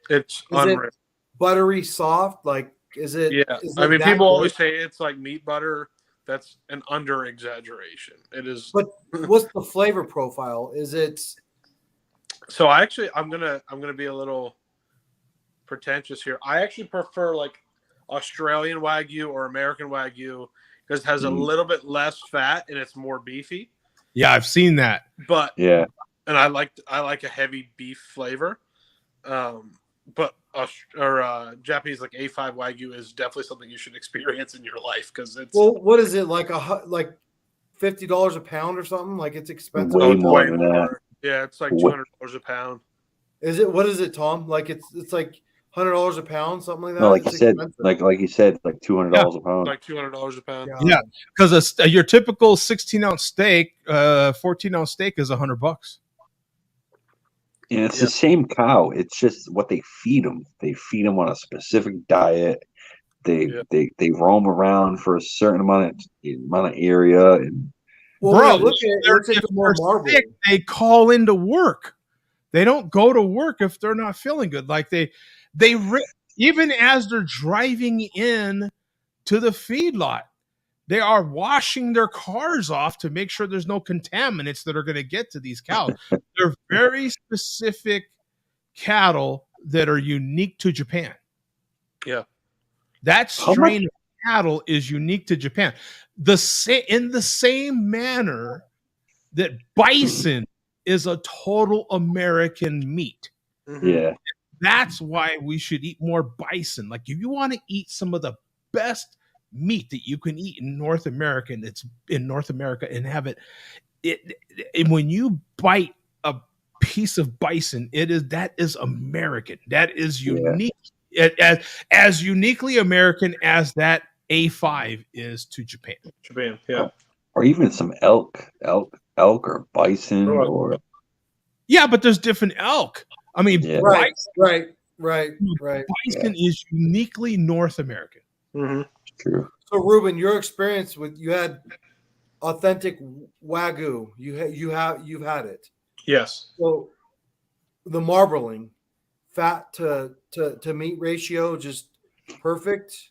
It's unreal. It buttery soft? Like, is it? Yeah. Is I mean, that people good? always say it's like meat butter. That's an under exaggeration. It is. But what's the flavor profile? Is it? So I'm gonna be a little pretentious here. I actually prefer like Australian Wagyu or American Wagyu because it has a little bit less fat and it's more beefy. Yeah, I've seen that. But and I like a heavy beef flavor. But Japanese like A5 Wagyu is definitely something you should experience in your life because it's. Well, what is it like $50 a pound or something? Like, it's expensive. Way more than that. Yeah, it's like $200 a pound. Is it? What is it, Tom? Like, it's like $100 a pound, something like that. No, like it's you said, expensive. like you said, like $200 a pound. Like $200 a pound. Yeah, because your typical 16-ounce steak, 14-ounce steak is $100. And it's the same cow. It's just what they feed them. They feed them on a specific diet. They roam around for a certain amount of area. And bro, look at it more marble. Sick, they call into work. They don't go to work if they're not feeling good. Like they even as they're driving in to the feedlot, they are washing their cars off to make sure there's no contaminants that are going to get to these cows. They're very specific cattle that are unique to Japan. Yeah. That strain of cattle is unique to Japan. In the same manner that bison is a total American meat. Yeah. That's why we should eat more bison. Like, if you want to eat some of the best meat that you can eat in North America, and it's in North America, and have it when you bite a piece of bison, that is American. That is unique. As uniquely American as that A5 is to Japan. Japan, yeah. Or even some elk or bison or. Yeah, but there's different elk. I mean, right. Bison is uniquely North American. Mm-hmm. True. So, Ruben, your experience you had authentic Wagyu. You've had it. Yes. So, the marbling, fat to meat ratio, just perfect.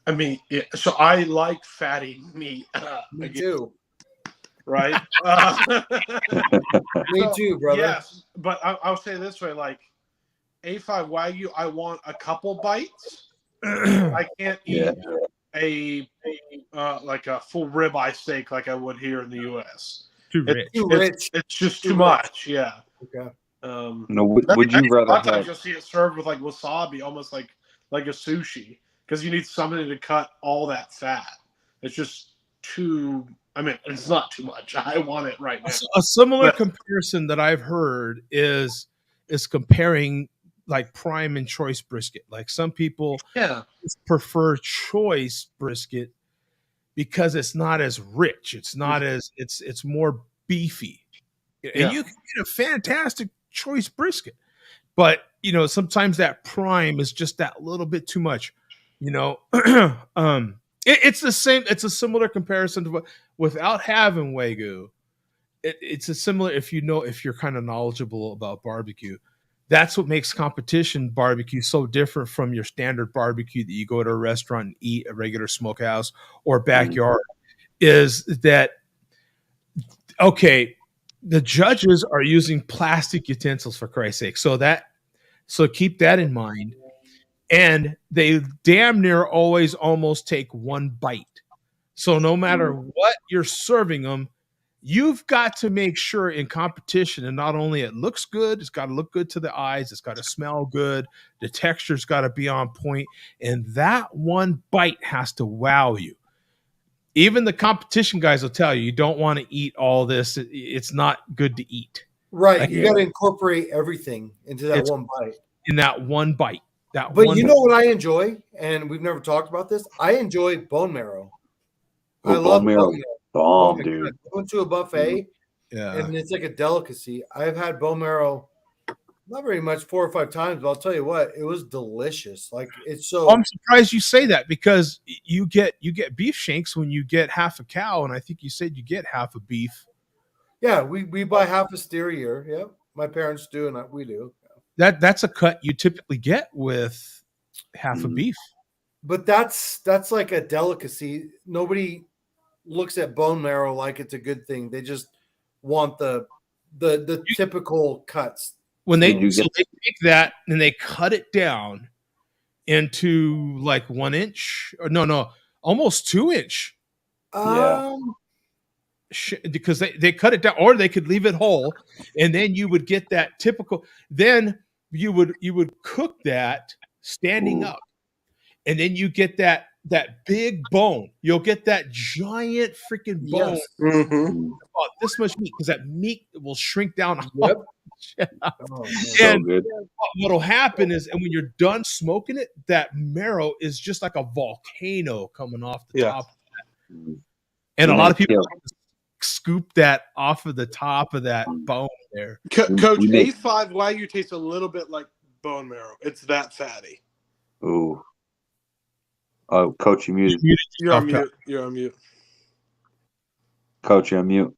I mean, yeah, so I like fatty meat. Me too. Right? Me too, brother. Yes, but I'll say it this way, like A5 Wagyu, I want a couple bites. I can't eat like a full ribeye steak like I would here in the U.S. Too rich. It's just too much. Yeah. Okay. No, would you rather sometimes you'll see it served with like wasabi, almost like a sushi, because you need something to cut all that fat. It's just too. I mean, it's not too much. I want it right now. A similar comparison that I've heard is comparing like prime and choice brisket. Like some people prefer choice brisket because it's not as rich. It's not as it's more beefy. And you can get a fantastic choice brisket. But, sometimes that prime is just that little bit too much, it's the same. It's a similar comparison to without having Wagyu. It's a similar, if you're kind of knowledgeable about barbecue, that's what makes competition barbecue so different from your standard barbecue that you go to a restaurant and eat, a regular smokehouse or backyard, is that, okay, the judges are using plastic utensils, for Christ's sake. So keep that in mind. And they damn near always almost take one bite. So no matter what you're serving them, you've got to make sure in competition, and not only it looks good, it's got to look good to the eyes, it's got to smell good, the texture's got to be on point, and that one bite has to wow you. Even the competition guys will tell you, you don't want to eat all this. It's not good to eat. Right. Like, you got to incorporate everything into that one bite. In that one bite. But know what I enjoy, and we've never talked about this? I enjoy bone marrow. I love bone marrow. Bomb, dude. I went to a buffet, and it's like a delicacy. I've had bone marrow not very much, 4 or 5 times, but I'll tell you what, it was delicious. Like, it's so. I'm surprised you say that, because you get beef shanks when you get half a cow, and I think you said you get half a beef. Yeah, we buy half a steer a year. Yeah, my parents do, and we do. That's a cut you typically get with half a beef. But that's like a delicacy. Nobody looks at bone marrow like it's a good thing. They just want the typical cuts. When they take that and they cut it down into like 1 inch, or no, almost 2 inch. Because they cut it down, or they could leave it whole, and then you would get that typical. Then you would cook that standing up, and then you get that big bone. You'll get that giant freaking bone. About this much meat, because that meat will shrink down. Yep. And what'll happen is, and when you're done smoking it, that marrow is just like a volcano coming off the top of that. And a lot of people scoop that off of the top of that bone there. Coach, A5 Wagyu tastes a little bit like bone marrow. It's that fatty. Ooh. Oh, Coach, you're muted. You're on mute. You're on mute. Coach, you're on mute.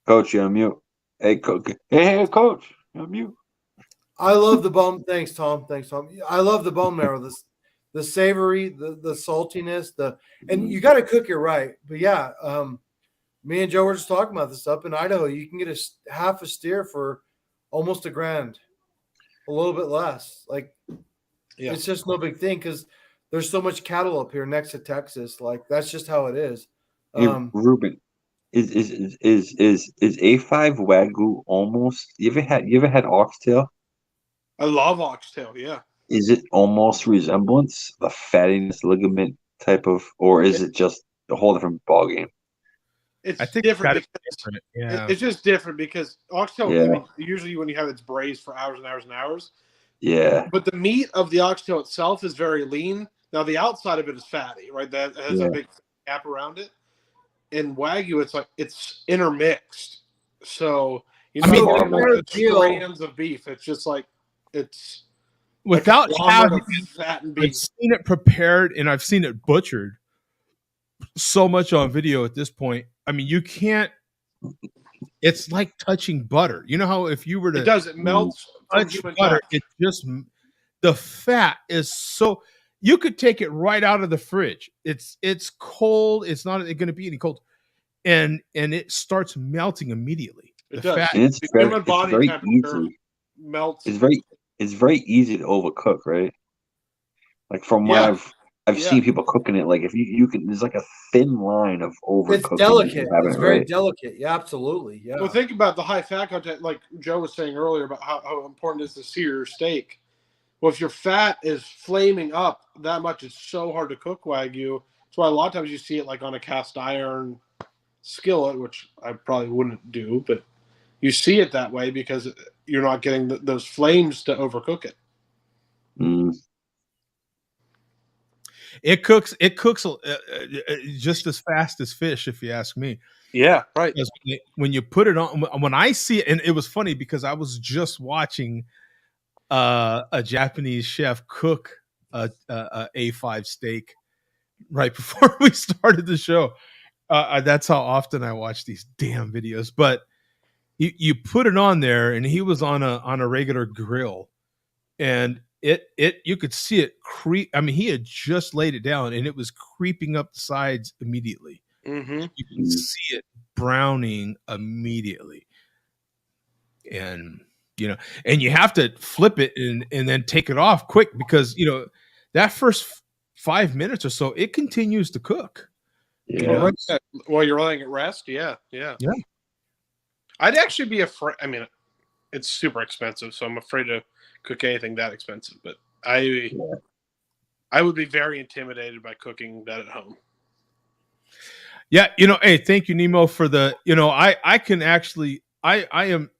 Coach, you're on mute. Hey, Coach. Hey, Coach, you're on mute. I love the bone. Thanks, Tom. I love the bone marrow. The savory, the saltiness, and you got to cook it right. But yeah, me and Joe were just talking about this up in Idaho. You can get half a steer for almost $1,000, a little bit less. Like, it's just no big thing because there's so much cattle up here next to Texas. Like, that's just how it is. Ruben, is A5 Wagyu almost? You ever had oxtail? I love oxtail. Yeah. Is it almost resemblance, the fattiness ligament type of, or is it just a whole different ballgame? It's I think different it's because different. Yeah. it's just different because oxtail. Yeah. I mean, usually when you have it's braised for hours and hours and hours. Yeah. But the meat of the oxtail itself is very lean. Now the outside of it is fatty, right? That has a big gap around it. In Wagyu, it's like it's intermixed. So you know, the strands of beef. It's just like it's without like having fat and I've beef. seen it prepared and I've seen it butchered so much on video at this point. I mean, you can't. It's like touching butter. You know how if you were to It does. It melts from touch human butter, touch. it just the fat is so. You could take it right out of the fridge. It's cold. It's not going to be any cold, and it starts melting immediately. It The does. fat. And it's The very, human body temperature easy. melts. It's very easy to overcook, right? Like from what I've seen people cooking it, like if you can, there's like a thin line of overcooking. It's delicate. It's very delicate. Yeah, absolutely. Yeah. Well, think about the high fat content, like Joe was saying earlier about how important it is to sear your steak. Well, if your fat is flaming up that much, it's so hard to cook Wagyu. That's why a lot of times you see it like on a cast iron skillet, which I probably wouldn't do, but you see it that way because you're not getting those flames to overcook it. Mm. It cooks just as fast as fish, if you ask me. Yeah, right. Because when you put it on, when I see it, and it was funny because I was just watching a Japanese chef cook a A5 steak right before we started the show. That's how often I watch these damn videos. But you put it on there, and he was on a regular grill, and you could see it creep. I mean, he had just laid it down, and it was creeping up the sides immediately. Mm-hmm. You can see it browning immediately, and and you have to flip it and then take it off quick because that first 5 minutes or so it continues to cook. Yeah. While you're letting it rest. Yeah. I'd actually be afraid. I mean, it's super expensive, so I'm afraid to cook anything that expensive. But I would be very intimidated by cooking that at home. Yeah, hey, thank you, Nemo, for the. I can actually. I am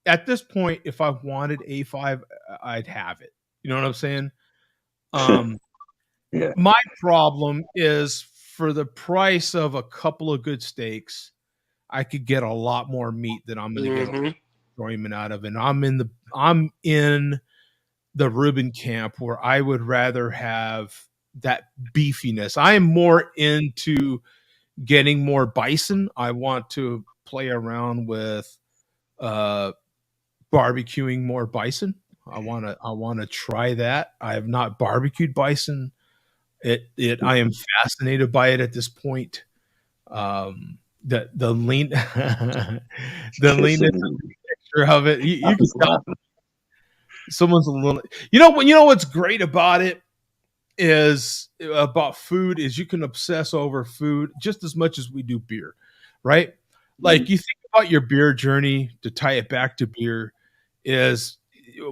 at this point. If I wanted A5, I'd have it. You know what I'm saying? Yeah. My problem is for the price of a couple of good steaks, I could get a lot more meat than I'm going to get enjoyment out of, and I'm in the Reuben camp where I would rather have that beefiness. I am more into getting more bison. I want to play around with barbecuing more bison. I want to try that. I have not barbecued bison. I am fascinated by it at this point. The lean the leanness texture of it. You can tell someone's a little. You know what's great about it is about food is you can obsess over food just as much as we do beer, right? Like you think about your beer journey to tie it back to beer is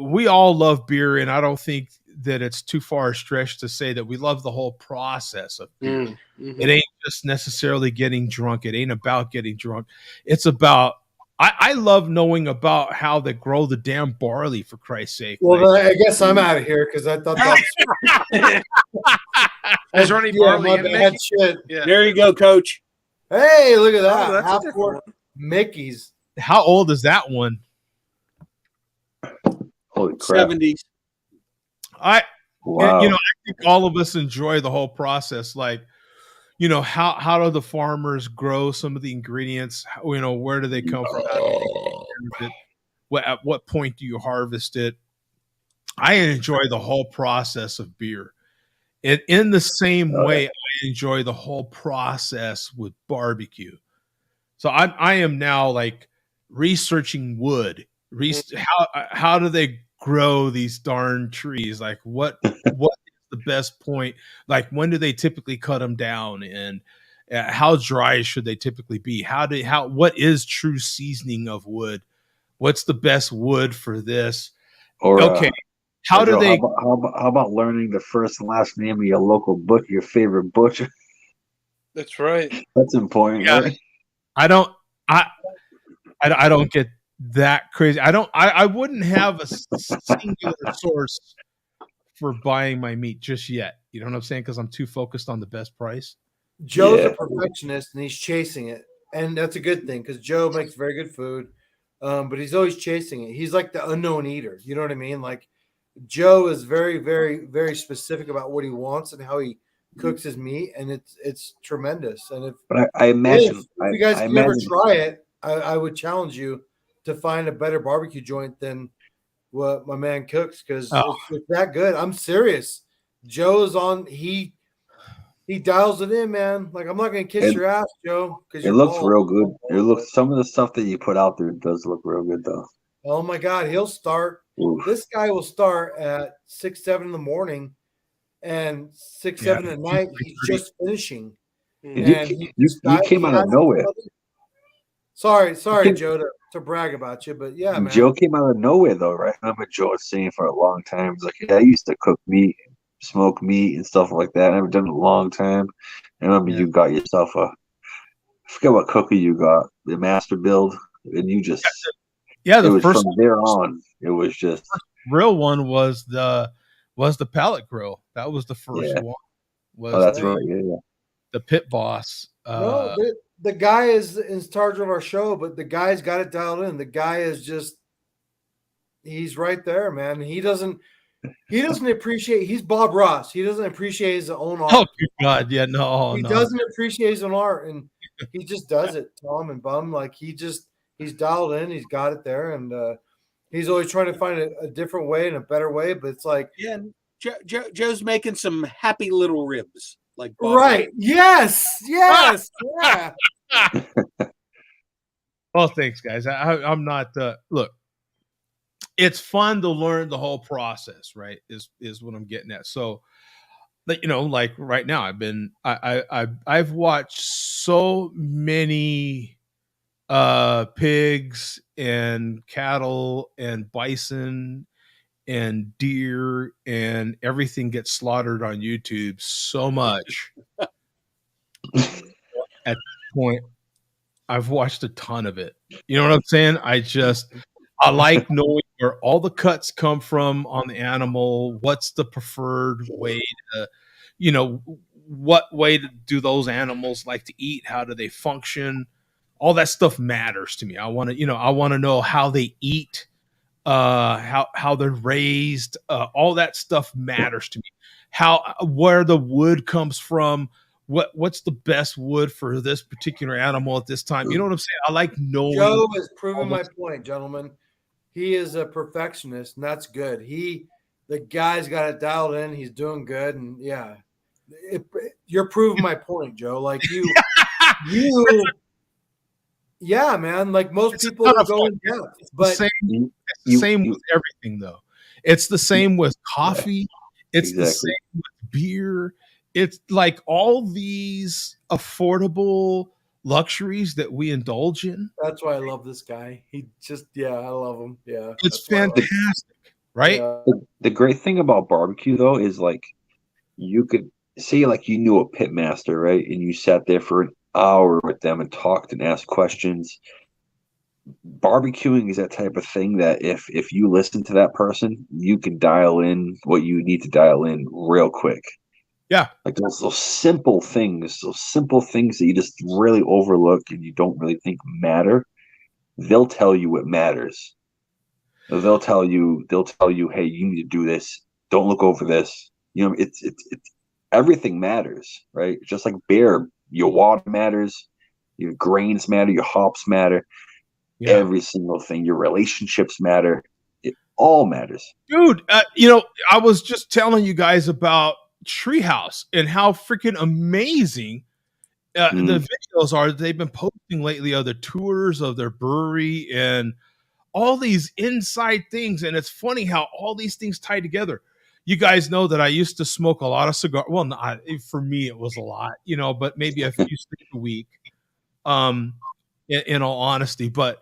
we all love beer, and I don't think that it's too far a stretch to say that we love the whole process of beer. Mm-hmm. It ain't just necessarily getting drunk. It ain't about getting drunk. It's about I love knowing about how they grow the damn barley, for Christ's sake. Well, I guess I'm out of here because I thought that Is there any barley in bad Mickey? shit. Yeah. There you go, Coach. Hey, look at that. that's a Half different quart one. Mickey's. How old is that one? Holy crap. 70s. I Wow. I think all of us enjoy the whole process. Like, how do the farmers grow some of the ingredients? Where do they come from? How do they at what point do you harvest it? I enjoy the whole process of beer. And in the same way, I enjoy the whole process with barbecue. So I am now like researching wood. How do they grow these darn trees? Like what is the best point? Like when do they typically cut them down, and how dry should they typically be? What is true seasoning of wood? What's the best wood for this? Or, okay, how do they? How about learning the first and last name of your local butcher, your favorite butcher? That's right. That's important, Yeah. right? I don't get that crazy. I wouldn't have a singular source for buying my meat just yet. You know what I'm saying? Because I'm too focused on the best price. Joe's a perfectionist and he's chasing it, and that's a good thing because Joe makes very good food, but he's always chasing it. He's like the unknown eater. You know what I mean? Like Joe is very, very, very specific about what he wants and how he cooks his meat, and it's tremendous. And but I imagine if you guys can ever try it, I would challenge you to find a better barbecue joint than what my man cooks because it's that good. I'm serious. Joe is on. He dials it in, man. Like I'm not gonna kiss your ass, Joe, because it looks real good. It looks some of the stuff that you put out there does look real good though. Oh my God, he'll start. Oof. This guy will start at 6, 7 in the morning, and 6, 7 at night. He's just finishing. And you came out of nowhere. Sorry, Joe, to brag about you, but yeah, man. Joe came out of nowhere though, right? I remember Joe was saying for a long time, he's like, "Yeah, I used to cook meat, smoke meat, and stuff like that. I haven't done it in a long time." I remember you got yourself I forget what cooker you got, the master build, and you just the first from there on. It was just real one was the pallet grill. That was the first one. That's right. Yeah. The pit boss. No, the guy is in charge of our show, but the guy's got it dialed in. The guy is he's right there, man. He doesn't appreciate. He's Bob Ross. He doesn't appreciate his own art. Oh God, yeah, no, he doesn't appreciate his own art, and he just does it, Tom and Bum. Like he's dialed in. He's got it there, and he's always trying to find a different way and a better way. But it's like, yeah, Joe's making some happy little ribs. Like Bob right. Yes. Yeah. Well, thanks, guys. I'm not look. It's fun to learn the whole process, right? Is what I'm getting at. So, like right now, I've watched so many pigs and cattle and bison and deer and everything gets slaughtered on YouTube so much. At this point, I've watched a ton of it. You know what I'm saying? I like knowing where all the cuts come from on the animal. What's the preferred way to, what way do those animals like to eat? How do they function? All that stuff matters to me. I want to know how they eat. How they're raised, all that stuff matters to me. Where the wood comes from, what's the best wood for this particular animal at this time? You know what I'm saying? I like knowing. Joe has proven my point, gentlemen. He is a perfectionist, and that's good. The guy's got it dialed in. He's doing good, and yeah, you're proving my point, Joe. Like you. Yeah, man. Like most people will go in depth, but it's the same with everything, though. It's the same with coffee. It's the same with beer. It's like all these affordable luxuries that we indulge in. That's why I love this guy. I love him. Yeah, it's fantastic, right? Yeah. The great thing about barbecue, though, is like you could say like you knew a pit master, right? And you sat there for an hour with them and talked and asked questions. Barbecuing is that type of thing that if you listen to that person, you can dial in what you need to dial in real quick. Yeah, like those simple things that you just really overlook and you don't really think matter. They'll tell you what matters. They'll tell you, hey, you need to do this. Don't look over this. It's everything matters, right? Just like beer. Your water matters, your grains matter, your hops matter, every single thing. Your relationships matter. It all matters. Dude, I was just telling you guys about Treehouse and how freaking amazing the videos are that they've been posting lately of the tours of their brewery and all these inside things. And it's funny how all these things tie together. You guys know that I used to smoke a lot of cigars. Well, for me, it was a lot, but maybe a few sticks a week, in all honesty. But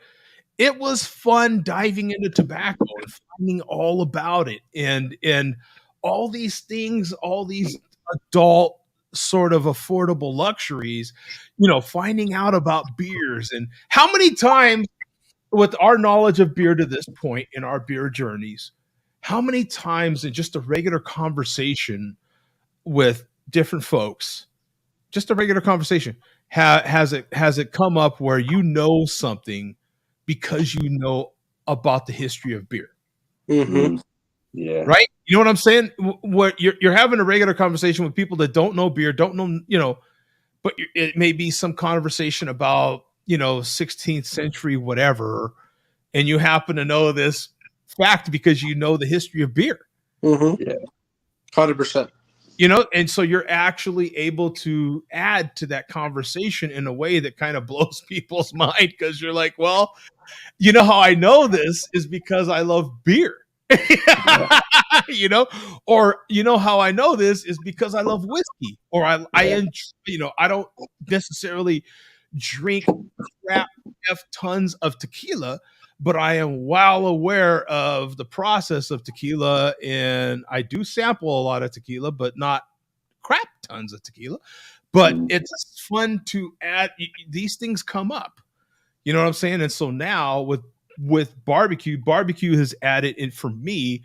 it was fun diving into tobacco and finding all about it. And all these things, all these adult sort of affordable luxuries, finding out about beers. And how many times, with our knowledge of beer to this point in our beer journeys, how many times in just a regular conversation with different folks, just a regular conversation, has it come up where something because you know about the history of beer? Mm-hmm. Yeah. Right? You know what I'm saying? What you're having a regular conversation with people that don't know beer, don't know, but it may be some conversation about 16th century whatever, and you happen to know this fact because you know the history of beer. Mm-hmm. Yeah. 100%. And so you're actually able to add to that conversation in a way that kind of blows people's mind, because you're like, well, how I know this is because I love beer. Or how I know this is because I love whiskey, or I don't necessarily drink crap tons of tequila, but I am well aware of the process of tequila, and I do sample a lot of tequila, but not crap tons of tequila. But it's fun to add. These things come up, you know what I'm saying? And so now with barbecue has added in for me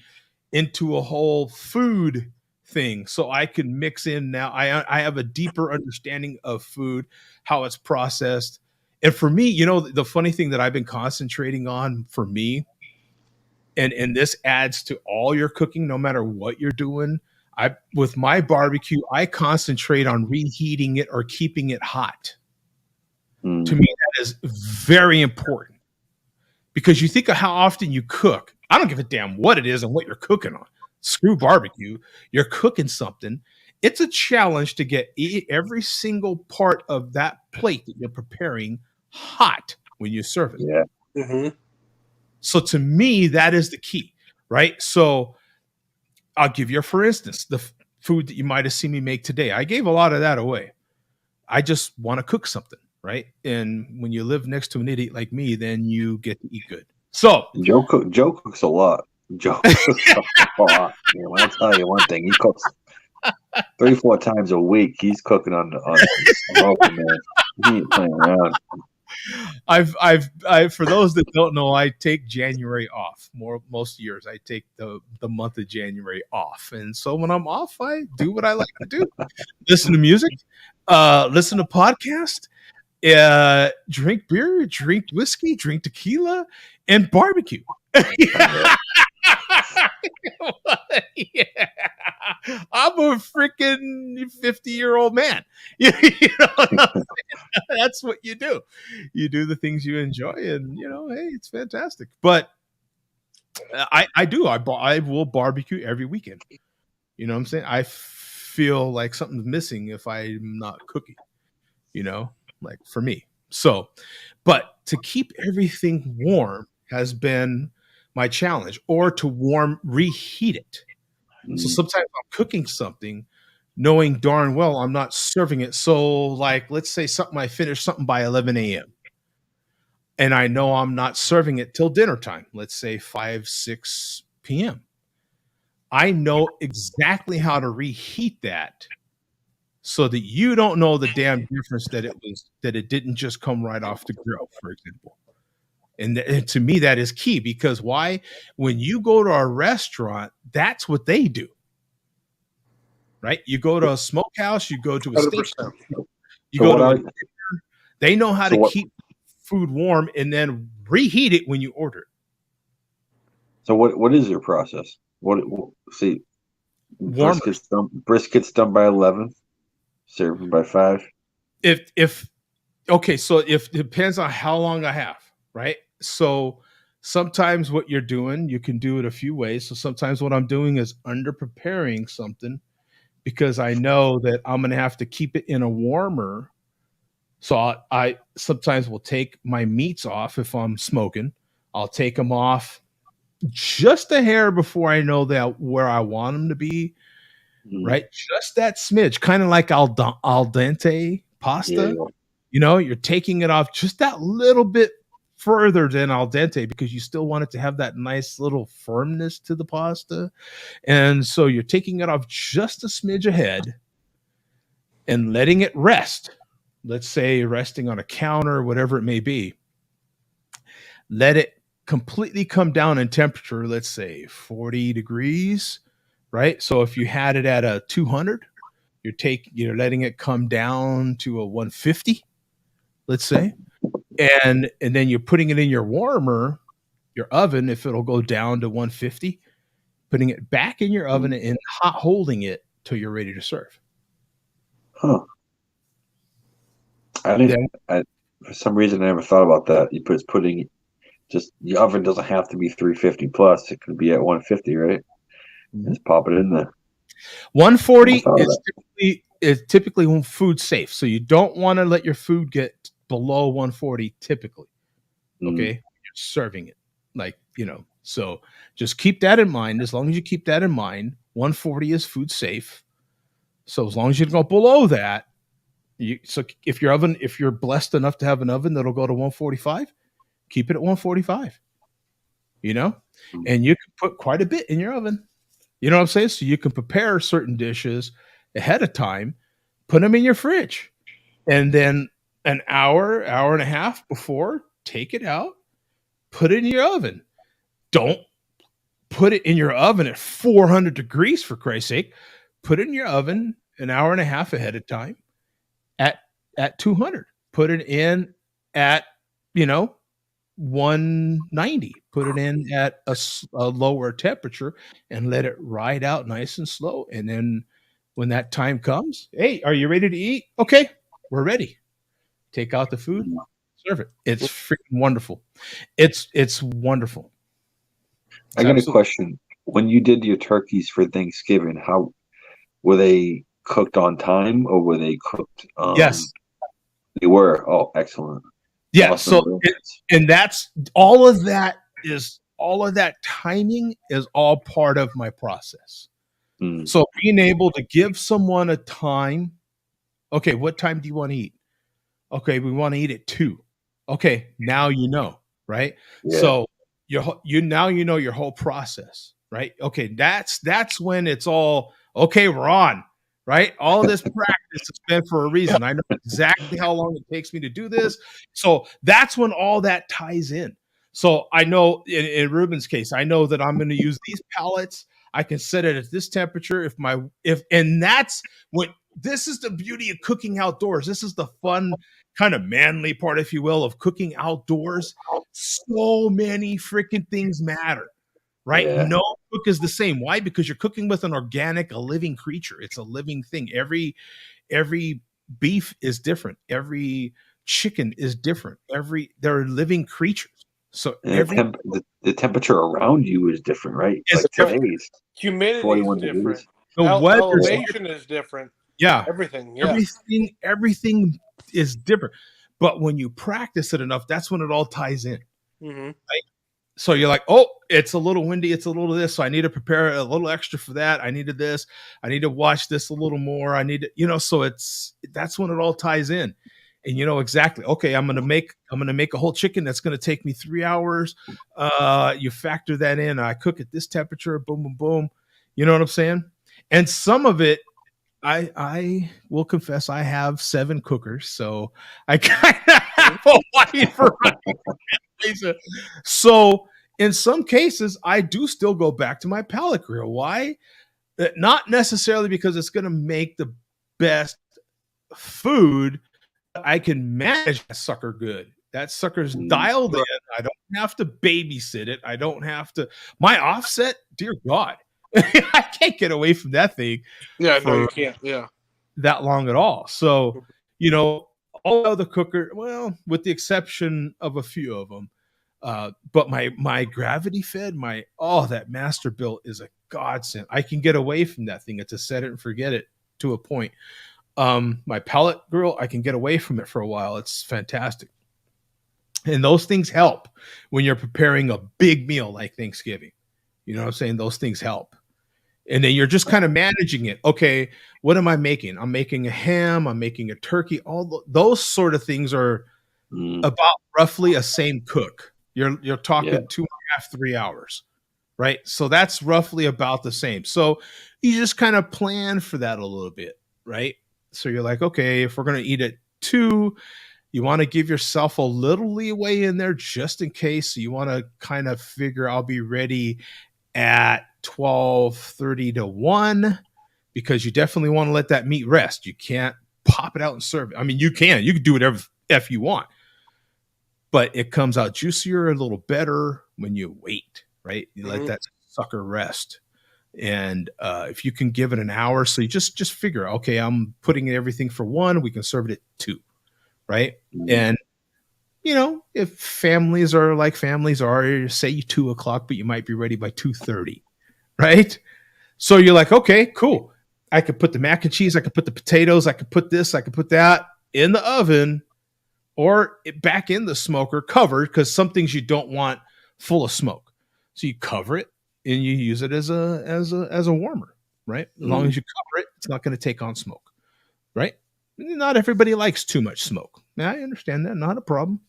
into a whole food thing, so I can mix in now. I have a deeper understanding of food, how it's processed. And for me, the funny thing that I've been concentrating on for me, and this adds to all your cooking, no matter what you're doing. With my barbecue, I concentrate on reheating it or keeping it hot. To me, that is very important, because you think of how often you cook. I don't give a damn what it is and what you're cooking on. Screw barbecue. You're cooking something. It's a challenge to get every single part of that plate that you're preparing hot when you serve it. Yeah. Mm-hmm. So to me, that is the key, right? So I'll give you, for instance, the food that you might have seen me make today. I gave a lot of that away. I just want to cook something, right? And when you live next to an idiot like me, then you get to eat good. So Joe cooks a lot. Joe cooks a lot. Yeah, when I tell you one thing, he cooks 3-4 times a week. He's cooking on the smoke, man. He ain't playing around. I've for those that don't know, I take January off. Most years I take the month of January off, and so when I'm off, I do what I like to do: listen to music, listen to podcasts, drink beer, drink whiskey, drink tequila, and barbecue. Yeah. I'm a freaking 50-year-old man. That's what you do. You do the things you enjoy, and hey, it's fantastic. But I will barbecue every weekend. You know what I'm saying? I feel like something's missing if I'm not cooking, like for me. So, but to keep everything warm has been my challenge, or to reheat it. So sometimes I'm cooking something knowing darn well I'm not serving it. So like, let's say I finished something by 11 a.m. and I know I'm not serving it till dinner time. Let's say 5-6 p.m. I know exactly how to reheat that so that you don't know the damn difference that it didn't just come right off the grill, for example. And to me, that is key, because why? When you go to a restaurant, that's what they do, right? You go to a smokehouse, you go to a steak, they know how to keep food warm and then reheat it when you order it. So what is your process? See, brisket's done by 11, served by 5. So it depends on how long I have, right? So sometimes what you're doing, you can do it a few ways. So sometimes what I'm doing is under preparing something, because I know that I'm going to have to keep it in a warmer. So I sometimes will take my meats off if I'm smoking. I'll take them off just a hair before I know that where I want them to be, right? Just that smidge, kind of like al dente pasta. Yeah. You're taking it off just that little bit further than al dente, because you still want it to have that nice little firmness to the pasta. And so you're taking it off just a smidge ahead. and letting it rest. Let's say resting on a counter, whatever it may be. Let it completely come down in temperature, let's say 40 degrees, right? So if you had it at a 200, you're letting it come down to a 150, let's say. And then you're putting it in your warmer, your oven, if it'll go down to 150, putting it back in your oven and hot holding it till you're ready to serve. Huh. For some reason I never thought about that. Just the oven doesn't have to be 350 plus. It could be at 150, right? Just pop it in there. 140 is typically food safe. So you don't want to let your food get below 140 typically. Okay. You're serving it. So just keep that in mind. As long as you keep that in mind, 140 is food safe. So as long as you don't go below that, so if you're blessed enough to have an oven that'll go to 145, keep it at 145, and you can put quite a bit in your oven. You know what I'm saying? So you can prepare certain dishes ahead of time, put them in your fridge, and then an hour and a half before, take it out, put it in your oven. Don't put it in your oven at 400 degrees, for Christ's sake. Put it in your oven an hour and a half ahead of time at 200. Put it in at, 190. Put it in at a lower temperature and let it ride out nice and slow. And then when that time comes, hey, are you ready to eat? Okay, we're ready. Take out the food, serve it. It's freaking wonderful. It's wonderful. I got a question. When you did your turkeys for Thanksgiving, how were they cooked on time or were they cooked? Yes, they were. Oh, excellent. Yeah. Awesome. So, and that's all of that timing is all part of my process. So being able to give someone a time. Okay, what time do you want to eat? Okay, we want to eat at 2. Okay, now you know, right? Yeah. So now you know your whole process, right? Okay, that's when it's all okay. We're on, right? All this practice has been for a reason. I know exactly how long it takes me to do this. So that's when all that ties in. So I know in Ruben's case, I know that I'm going to use these pallets. I can set it at this temperature. And that's what. This is the beauty of cooking outdoors. This is the fun, kind of manly part, if you will, of cooking outdoors. So many freaking things matter, right? Yeah. No cook is the same. Why? Because you're cooking with a living creature. It's a living thing. Every beef is different. Every chicken is different. They're living creatures. So the temperature around you is different, right? It's like different. Humidity is different. Elevation is different. Yeah. Everything. Yeah. Everything is different. But when you practice it enough, that's when it all ties in. Mm-hmm. Right? So you're like, oh, it's a little windy. It's a little this. So I need to prepare a little extra for that. I needed this. I need to watch this a little more. I need to, so that's when it all ties in. And you know exactly, okay, I'm gonna make a whole chicken that's gonna take me 3 hours. You factor that in. I cook at this temperature, boom, boom, boom. You know what I'm saying? And some of it, I will confess, I have 7 cookers, so I kind of have a wide variety. So in some cases, I do still go back to my pellet grill. Why? Not necessarily because it's going to make the best food. I can manage that sucker good. That sucker's dialed in. I don't have to babysit it. I don't have to. My offset, dear God. I can't get away from that thing. Yeah, no, you can't. Yeah, that long at all. So, all of the cooker, well, with the exception of a few of them, but my gravity fed, that master built is a godsend. I can get away from that thing. It's a set it and forget it to a point. My pellet grill, I can get away from it for a while. It's fantastic. And those things help when you're preparing a big meal like Thanksgiving. You know what I'm saying? Those things help. And then you're just kind of managing it. Okay, what am I making? I'm making a ham. I'm making a turkey. All those sort of things are about roughly a same cook. You're talking 2.5, 3 hours, right? So that's roughly about the same. So you just kind of plan for that a little bit, right? So you're like, okay, if we're going to eat at 2, you want to give yourself a little leeway in there just in case. So you want to kind of figure I'll be ready at 12:30 to 1, because you definitely want to let that meat rest. You can't pop it out and serve it. I mean, you can do whatever F you want, but it comes out juicier, a little better when you wait, right? You let that sucker rest. And if you can give it an hour, so you just figure, okay, I'm putting everything for 1, we can serve it at 2, right? And if families are like families are, say 2 o'clock, but you might be ready by 2:30, right? So you're like, okay, cool. I could put the mac and cheese, I could put the potatoes, I could put this, I could put that in the oven or back in the smoker covered, because some things you don't want full of smoke. So you cover it and you use it as a warmer, right? As long as you cover it, it's not going to take on smoke, right? Not everybody likes too much smoke. Now, I understand that, not a problem,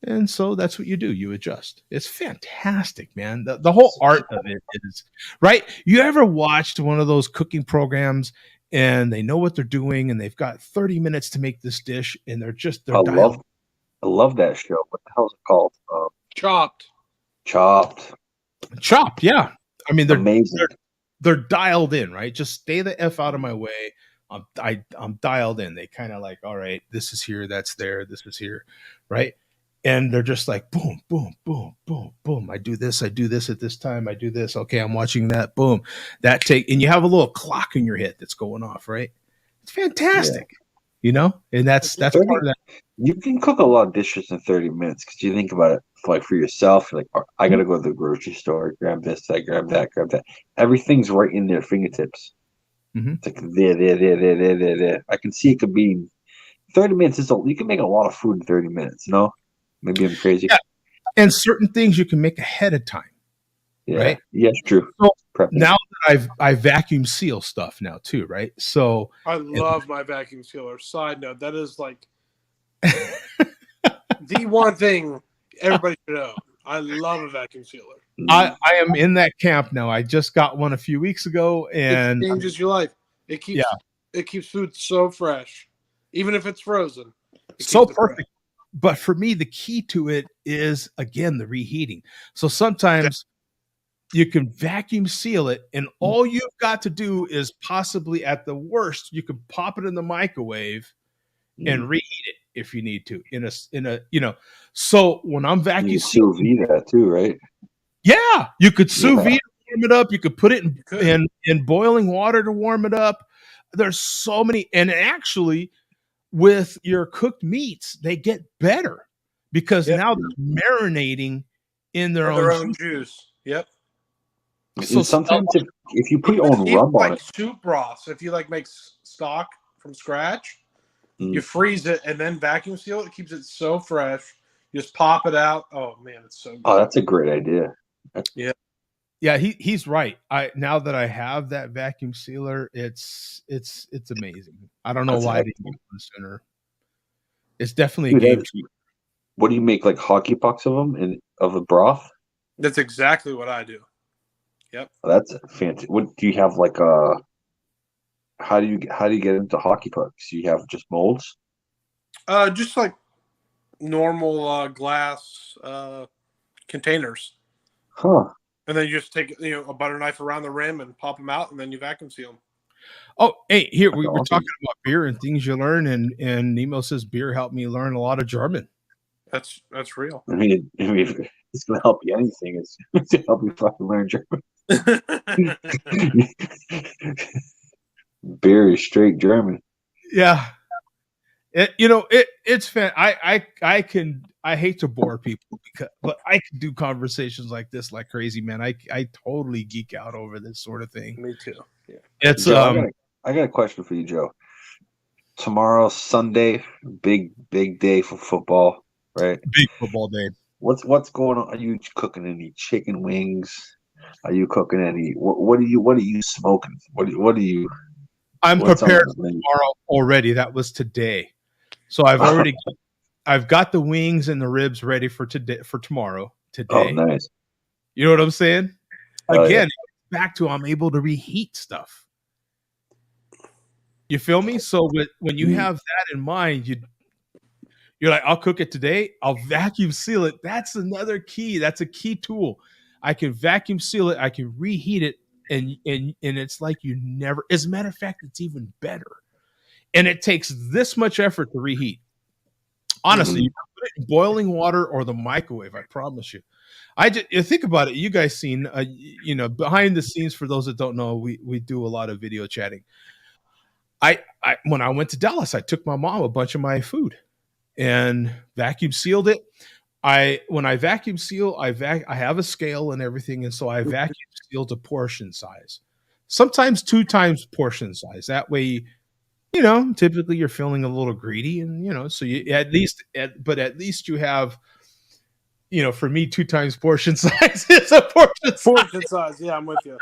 And so that's what you do. You adjust. It's fantastic, man. The whole art of it is right. You ever watched one of those cooking programs and they know what they're doing and they've got 30 minutes to make this dish and they're I love that show. What the hell is it called? Chopped. Yeah. I mean, they're amazing. They're dialed in, right? Just stay the F out of my way. I'm dialed in. They kind of like, all right, this is here, that's there, this is here, right? And they're just like, boom, boom, boom, boom, boom. I do this at this time. I do this. Okay, I'm watching that. Boom. And you have a little clock in your head that's going off, right? It's fantastic, And that's part of that. You can cook a lot of dishes in 30 minutes because you think about it like for yourself. Like, I got to go to the grocery store, grab this, I grab that, grab that. Everything's right in their fingertips. It's like there. I can see it could be 30 minutes. You can make a lot of food in 30 minutes, Maybe I'm crazy. Yeah. And certain things you can make ahead of time. Yeah. Right? Yes, true. So now that I vacuum seal stuff now too, right? So I love my vacuum sealer. Side note, that is like the one thing everybody should know. I love a vacuum sealer. I am in that camp now. I just got one a few weeks ago, and it changes your life. It keeps food so fresh, even if it's frozen. So perfect. But for me, the key to it is, again, the reheating. So sometimes you can vacuum seal it, and all you've got to do is possibly, at the worst, you can pop it in the microwave and reheat it if you need to. So when I'm vacuum sous vide that too, right? Yeah, you could sous vide, warm it up. You could put it in boiling water to warm it up. There's so many, and actually, with your cooked meats, they get better because now they're marinating in their own juice. Yep. So sometimes if you put your own rub on it, soup broths, if you make stock from scratch, you freeze it and then vacuum seal it. It keeps it so fresh. You just pop it out. Oh man, it's so good. Oh, that's a great idea. Yeah, he's right. Now that I have that vacuum sealer, it's amazing. I don't know why I didn't get one sooner. It's definitely a game changer. What do you make, like hockey pucks of them of the broth? That's exactly what I do. Yep. That's fantastic. What do you have how do you get into hockey pucks? Do you have just molds? Just like normal glass containers. Huh. And then you just take a butter knife around the rim and pop them out, and then you vacuum seal them. Oh, hey, here we were talking about beer and things you learn, and Nemo says beer helped me learn a lot of German. That's real. I mean, it's going to help you anything. It's to help you fucking learn German. Beer is straight German. Yeah. It's fan. I hate to bore people but I can do conversations like this like crazy, man. I totally geek out over this sort of thing. Me too. Yeah. It's Joe, I got a question for you, Joe. Tomorrow, Sunday, big day for football, right? Big football day. What's going on? Are you cooking any chicken wings? Are you cooking any? What are you smoking? What are you? I'm prepared for tomorrow already. That was today, so I've got the wings and the ribs ready for tomorrow. Today. Oh, nice. You know what I'm saying? Again, back to I'm able to reheat stuff. You feel me? So when you have that in mind, you're like, I'll cook it today. I'll vacuum seal it. That's another key. That's a key tool. I can vacuum seal it. I can reheat it, and it's like you never. As a matter of fact, it's even better. And it takes this much effort to reheat. Honestly, you put it in boiling water or the microwave. I promise you. You think about it. You guys seen, behind the scenes. For those that don't know, we do a lot of video chatting. When I went to Dallas, I took my mom a bunch of my food and vacuum sealed it. When I vacuum seal, I have a scale and everything, and so I vacuum seal to portion size. Sometimes 2 times portion size. That way, typically you're feeling a little greedy, and so you at least you have, for me, 2 times portion size is a portion size. Yeah, I'm with you.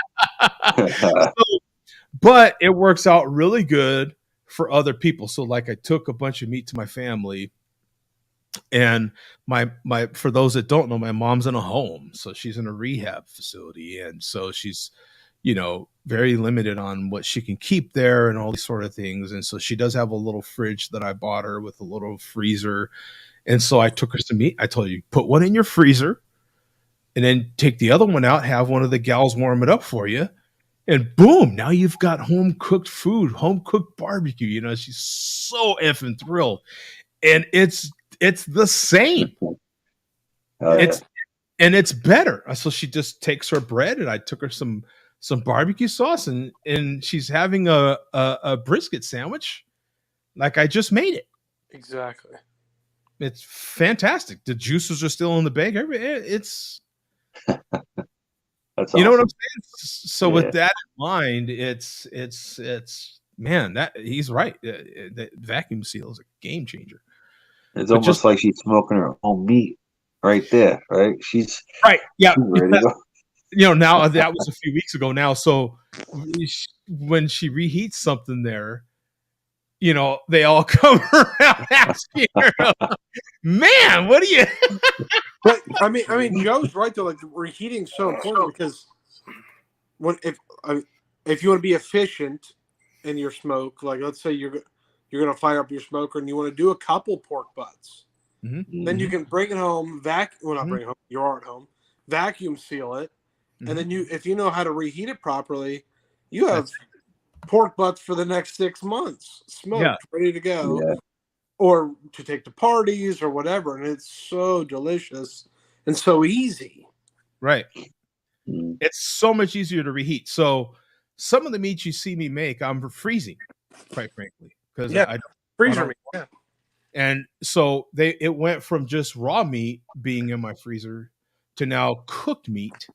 But it works out really good for other people. So like I took a bunch of meat to my family, and my for those that don't know, my mom's in a home, so she's in a rehab facility, and so she's very limited on what she can keep there and all these sort of things. And so she does have a little fridge that I bought her with a little freezer. And so I took her some meat. I told you, put one in your freezer and then take the other one out, have one of the gals warm it up for you. And boom, now you've got home cooked food, home cooked barbecue. She's so effing thrilled. And it's the same. It's better. So she just takes her bread, and I took her some barbecue sauce, and she's having a brisket sandwich like I just made it. Exactly. It's fantastic. The juices are still in the bag. It's That's you know awesome. what I'm saying? So with that in mind, it's man, that he's right. The vacuum seal is a game changer. It's almost like she's smoking her own meat right there, right? She's right. Yeah. She's ready to go. Now that was a few weeks ago now. So when she reheats something there, they all come around asking her, man, what do you? But I mean, Joe's right though. Like, reheating's so important because if you want to be efficient in your smoke, like let's say you're going to fire up your smoker and you want to do a couple pork butts, then you can bring it home, not bring it home, you are at home, vacuum seal it, and then if you know how to reheat it properly, you have pork butts for the next 6 months, smoked, ready to go, or to take to parties or whatever, and it's so delicious and so easy. Right. It's so much easier to reheat. So some of the meats you see me make, I'm freezing, quite frankly, because I freezer meat. Yeah. And so it went from just raw meat being in my freezer to now cooked meat.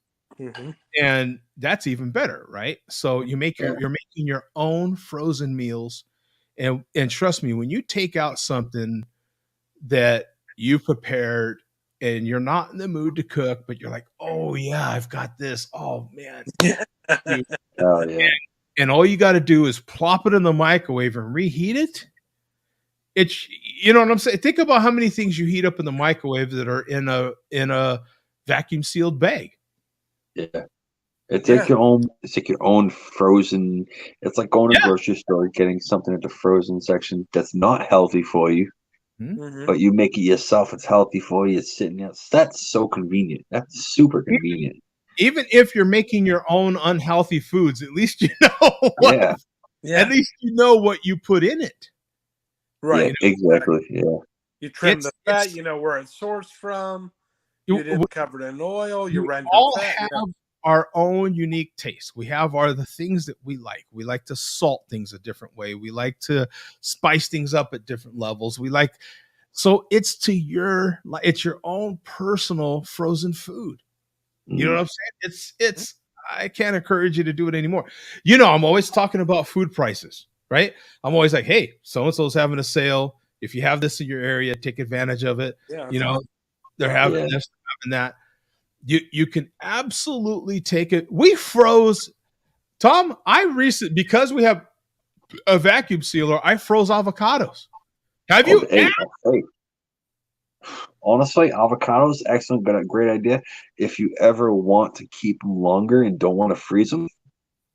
And that's even better, right? So you're making your own frozen meals, and trust me, when you take out something that you prepared and you're not in the mood to cook, but you're like, oh yeah, I've got this. Oh man, and all you got to do is plop it in the microwave and reheat it. It's what I'm saying. Think about how many things you heat up in the microwave that are in a vacuum sealed bag. Yeah. It's like your own frozen. It's like going to the grocery store, getting something at the frozen section that's not healthy for you, but you make it yourself. It's healthy for you. It's sitting there. That's so convenient. That's super convenient. Even if you're making your own unhealthy foods, at least you know what. At least you know what you put in it. Right. Yeah, exactly. Yeah. You trim the fat. You know where it's sourced from. You didn't cover it in oil. You render all fat. Have our own unique taste. We have the things that we like. We like to salt things a different way. We like to spice things up at different levels. So it's your own personal frozen food. You know what I'm saying? It's I can't encourage you to do it anymore. I'm always talking about food prices, right? I'm always like, hey, so-and-so's having a sale. If you have this in your area, take advantage of it. They're having this, having that. You can absolutely take it. We froze, Tom. Because we have a vacuum sealer, I froze avocados. Have you? Hey, honestly, avocados, great idea. If you ever want to keep them longer and don't want to freeze them,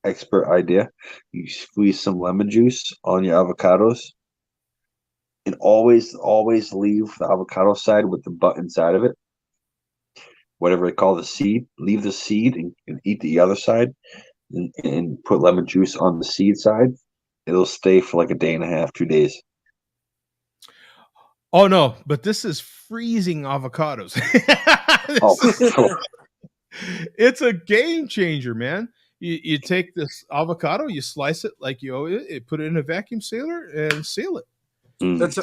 expert idea. You squeeze some lemon juice on your avocados, and always leave the avocado side with the butt inside of it. Whatever they call the seed, leave the seed and eat the other side, and put lemon juice on the seed side. It'll stay for like a day and a half, 2 days. Oh no, but this is freezing avocados. It's a game changer, man. You take this avocado, you slice it like you always, put it in a vacuum sealer and seal it. That's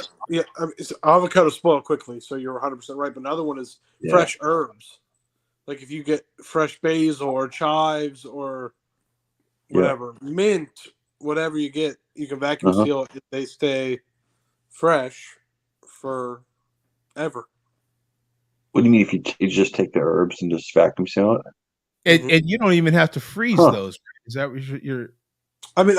it's avocado spoil quickly, so you're 100% right. But another one is fresh herbs. Like if you get fresh basil or chives or whatever, mint, whatever you get, you can vacuum seal it. They stay fresh forever. What do you mean if you just take the herbs and just vacuum seal it? And you don't even have to freeze those. Is that what you're? I mean,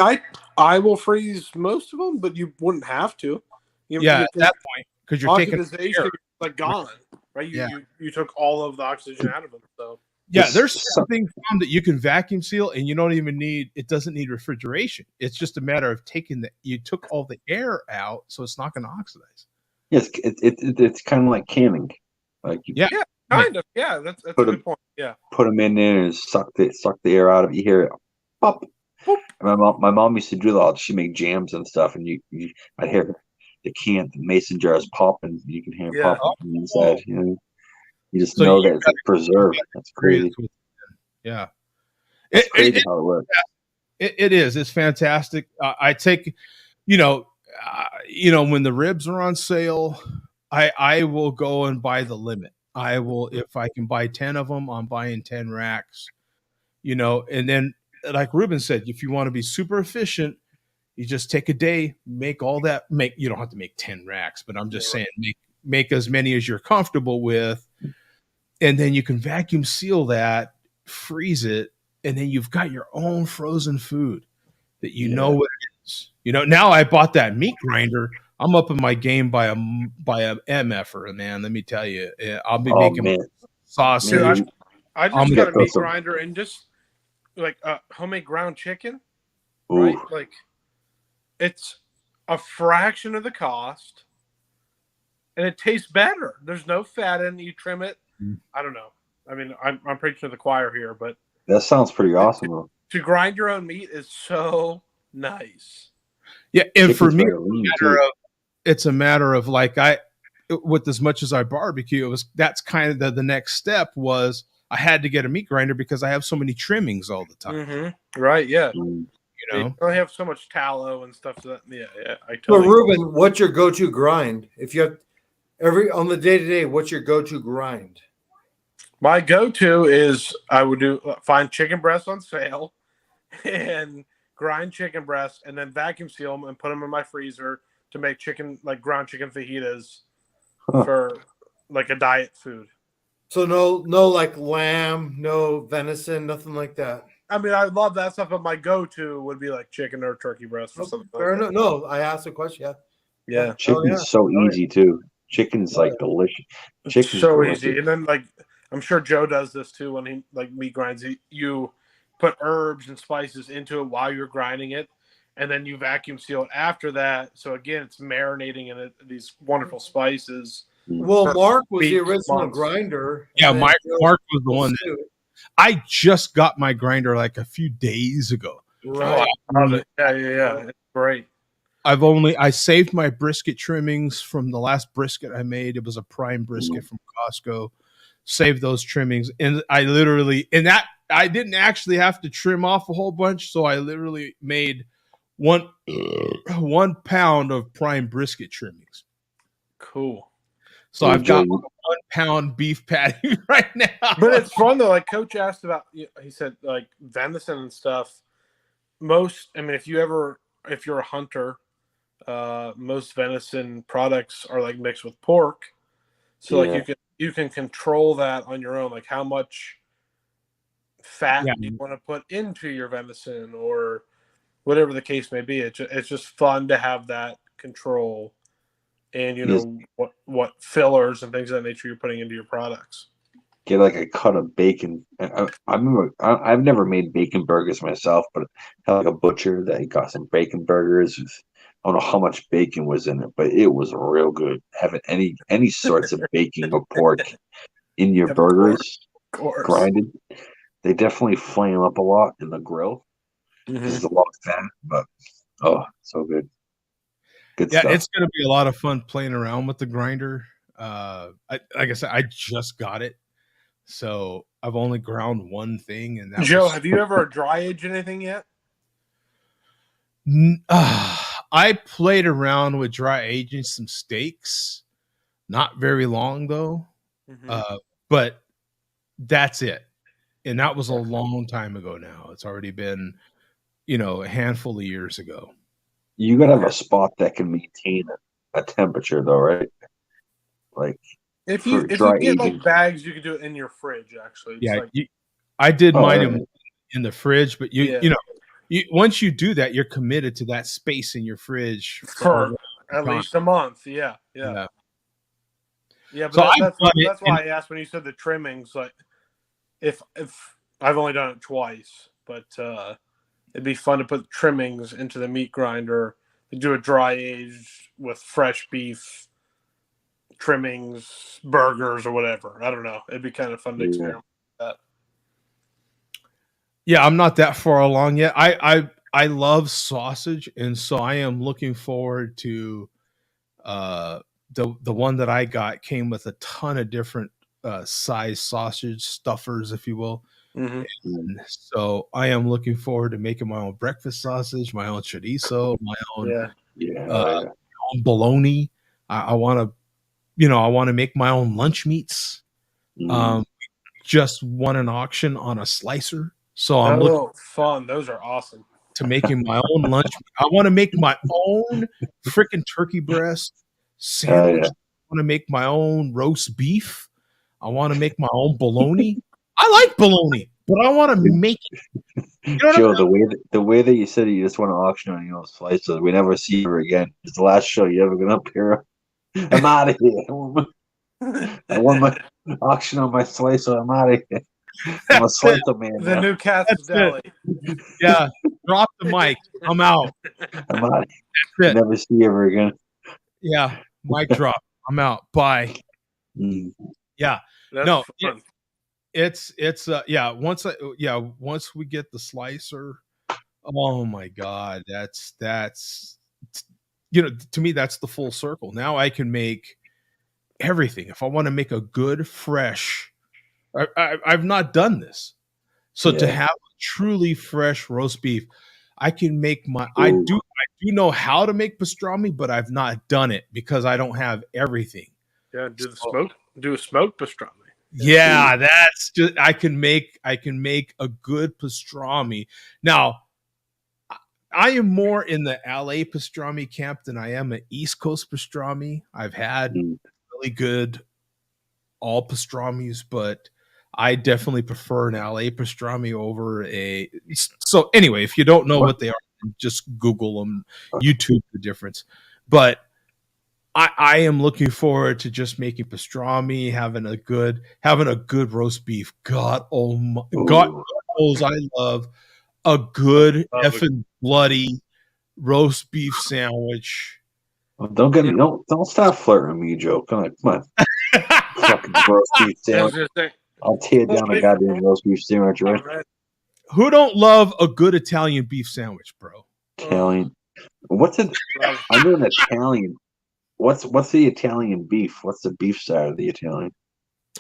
I will freeze most of them, but you wouldn't have to. At that point, because you're taking oxidization like gone, right? You took all of the oxygen out of them. So there's something that you can vacuum seal, and you don't even need. It doesn't need refrigeration. It's just a matter of you took all the air out, so it's not going to oxidize. Yes, it's kind of like canning. Like kind of. Yeah, that's a good point. Yeah, put them in there and suck the air out of it. You hear it pop. Boop. My mom used to do that. She'd make jams and stuff, and I'd hear the mason jars pop, and you can hear it popping from the inside. You just know that it's preserved. That's crazy. Yeah, it's crazy how it works. It is. It's fantastic. I take, when the ribs are on sale, I will go and buy the limit. I will, if I can buy 10 of them, I'm buying 10 racks. And then, like Ruben said, if you want to be super efficient, you just take a day, make all that. You don't have to make 10 racks, but I'm just saying, make as many as you're comfortable with, and then you can vacuum seal that, freeze it, and then you've got your own frozen food that know what it is. Now I bought that meat grinder. I'm up in my game by a MFer, man. Let me tell you, I'll be making sausage. I just got a meat grinder and just like homemade ground chicken, right? Like it's a fraction of the cost, and it tastes better. There's no fat in it. You trim it. I don't know. I mean, I'm preaching to the choir here, but that sounds pretty awesome. To grind your own meat is so nice. Yeah, and for me, it's a matter of like with as much as I barbecue, that's kind of the next step was I had to get a meat grinder because I have so many trimmings all the time. Mm-hmm. Right? Yeah. You only have so much tallow and stuff. I totally. So, Ruben, what's your go-to grind? If you have on the day-to-day, what's your go-to grind? My go-to is I would find chicken breasts on sale and grind chicken breasts and then vacuum seal them and put them in my freezer to make ground chicken fajitas for like a diet food. So no like lamb, no venison, nothing like that. I mean, I love that stuff, but my go-to would be like chicken or turkey breast or something. Fair enough. No, I asked a question. Yeah. Chicken's so easy too. Chicken's like delicious. Chicken's so easy, and then like I'm sure Joe does this too when he meat grinds. You put herbs and spices into it while you're grinding it, and then you vacuum seal it after that. So again, it's marinating in these wonderful spices. Well, Mark was the original grinder. Yeah, Mark was the one. I just got my grinder like a few days ago. Right. Yeah. It's great. I saved my brisket trimmings from the last brisket I made. It was a prime brisket from Costco. Saved those trimmings, and I didn't actually have to trim off a whole bunch, so I literally made 1 pound of prime brisket trimmings. Cool. So I've got 1 pound beef patty right now. But it's fun though. Like Coach asked about, he said like venison and stuff. If you're a hunter, most venison products are like mixed with pork. So like you can control that on your own, like how much fat you want to put into your venison or whatever the case may be. It's just fun to have that control. And what fillers and things of that nature you're putting into your products. get like a cut of bacon. I remember I've never made bacon burgers myself, but I had like a butcher that he got some bacon burgers. I don't know how much bacon was in it, but it was real good. Having any sorts of bacon or pork in your burgers, Of course. grinded, they definitely flame up a lot in the grill. There's a lot of fat, but so good. Good stuff. It's going to be a lot of fun playing around with the grinder. Like I said, I just got it, so I've only ground one thing. And that Joe, have you ever dry aged anything yet? I played around with dry aging some steaks, not very long though, but that's it. And that was a long time ago now. It's already been, a handful of years ago. You gotta have a spot that can maintain a temperature, though, right? Like if you get like bags, you can do it in your fridge. Actually, I did mine in the fridge, but once you do that, you're committed to that space in your fridge for at least a month. Yeah. But so that's why I asked when you said the trimmings. Like, if I've only done it twice, but it'd be fun to put trimmings into the meat grinder. Do a dry age with fresh beef trimmings, burgers, or whatever. I don't know. It'd be kind of fun to experiment with that. Yeah, I'm not that far along yet. I love sausage, and so I am looking forward to the one that I got came with a ton of different size sausage stuffers, if you will. And so I am looking forward to making my own breakfast sausage, my own chorizo, my own own bologna. I want to make my own lunch meats. Just won an auction on a slicer, so I'm looking fun. Those are awesome. To making my own lunch. I want to make my own freaking turkey breast sandwich. I want to make my own roast beef. I want to make my own bologna. I like bologna, but I want to make it. Joe, the way that you said it, you just want to auction on your own slices. We never see you again. It's the last show you ever going to appear. I'm out of here. I want my auction on my slicer. I'm out of here. I'm a slicer man. The new Cass Deli. Yeah, drop the mic. I'm out. I'm out. That's it. Never see you ever again. Yeah, mic drop. I'm out. Bye. Yeah. That's fun. It's once we get the slicer, oh my God, that's to me that's the full circle. Now I can make everything. If I want to make a good fresh, I've not done this, so to have a truly fresh roast beef, I can make my. I do know how to make pastrami, but I've not done it because I don't have everything. Yeah, do a smoked pastrami. Yeah, that's just I can make a good pastrami. Now, I am more in the LA pastrami camp than I am an East Coast pastrami. I've had really good all pastramis, but I definitely prefer an LA pastrami over a. So anyway, if you don't know what they are, just Google them, YouTube the difference. But I am looking forward to just making pastrami, having a good roast beef. God, oh my God, knows I love a good effing bloody roast beef sandwich. Well, don't stop flirting with me, Joe. Come on. Fucking roast beef sandwich. I'll tear down a goddamn roast beef sandwich, right? Who don't love a good Italian beef sandwich, bro? Italian. I know an Italian. What's the Italian beef? What's the beef side of the Italian?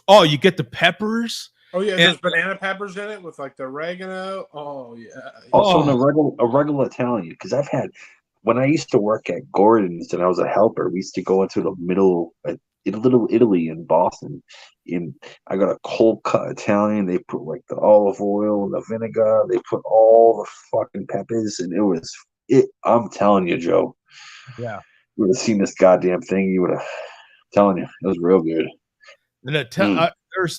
Oh, you get the peppers. Oh yeah, there's banana peppers in it with like the oregano. Oh yeah. Also, a regular Italian, because I've had when I used to work at Gordon's and I was a helper. We used to go into the middle, Little Italy in Boston. I got a cold cut Italian. They put like the olive oil and the vinegar. They put all the fucking peppers, and it was it. I'm telling you, Joe. Yeah. You would have seen this goddamn thing. You would have. I'm telling you, it was real good. And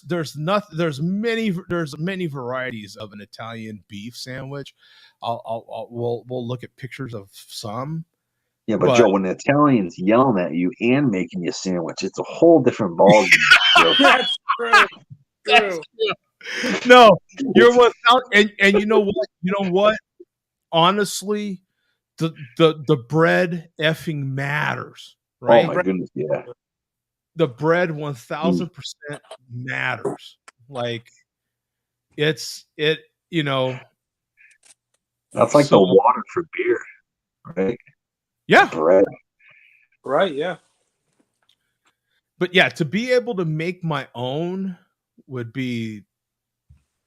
there's many varieties of an Italian beef sandwich. We'll look at pictures of some. Yeah, but Joe, when the Italian's yelling at you and making you a sandwich, it's a whole different ballgame. That's true. true. No, you're 1,000. And you know what? You know what? Honestly, the bread effing matters, Oh right? my goodness, yeah. The bread 1,000% matters. Like you know. That's like So the water for beer, right? yeah, Bread. Right, yeah. but yeah, to be able to make my own would be,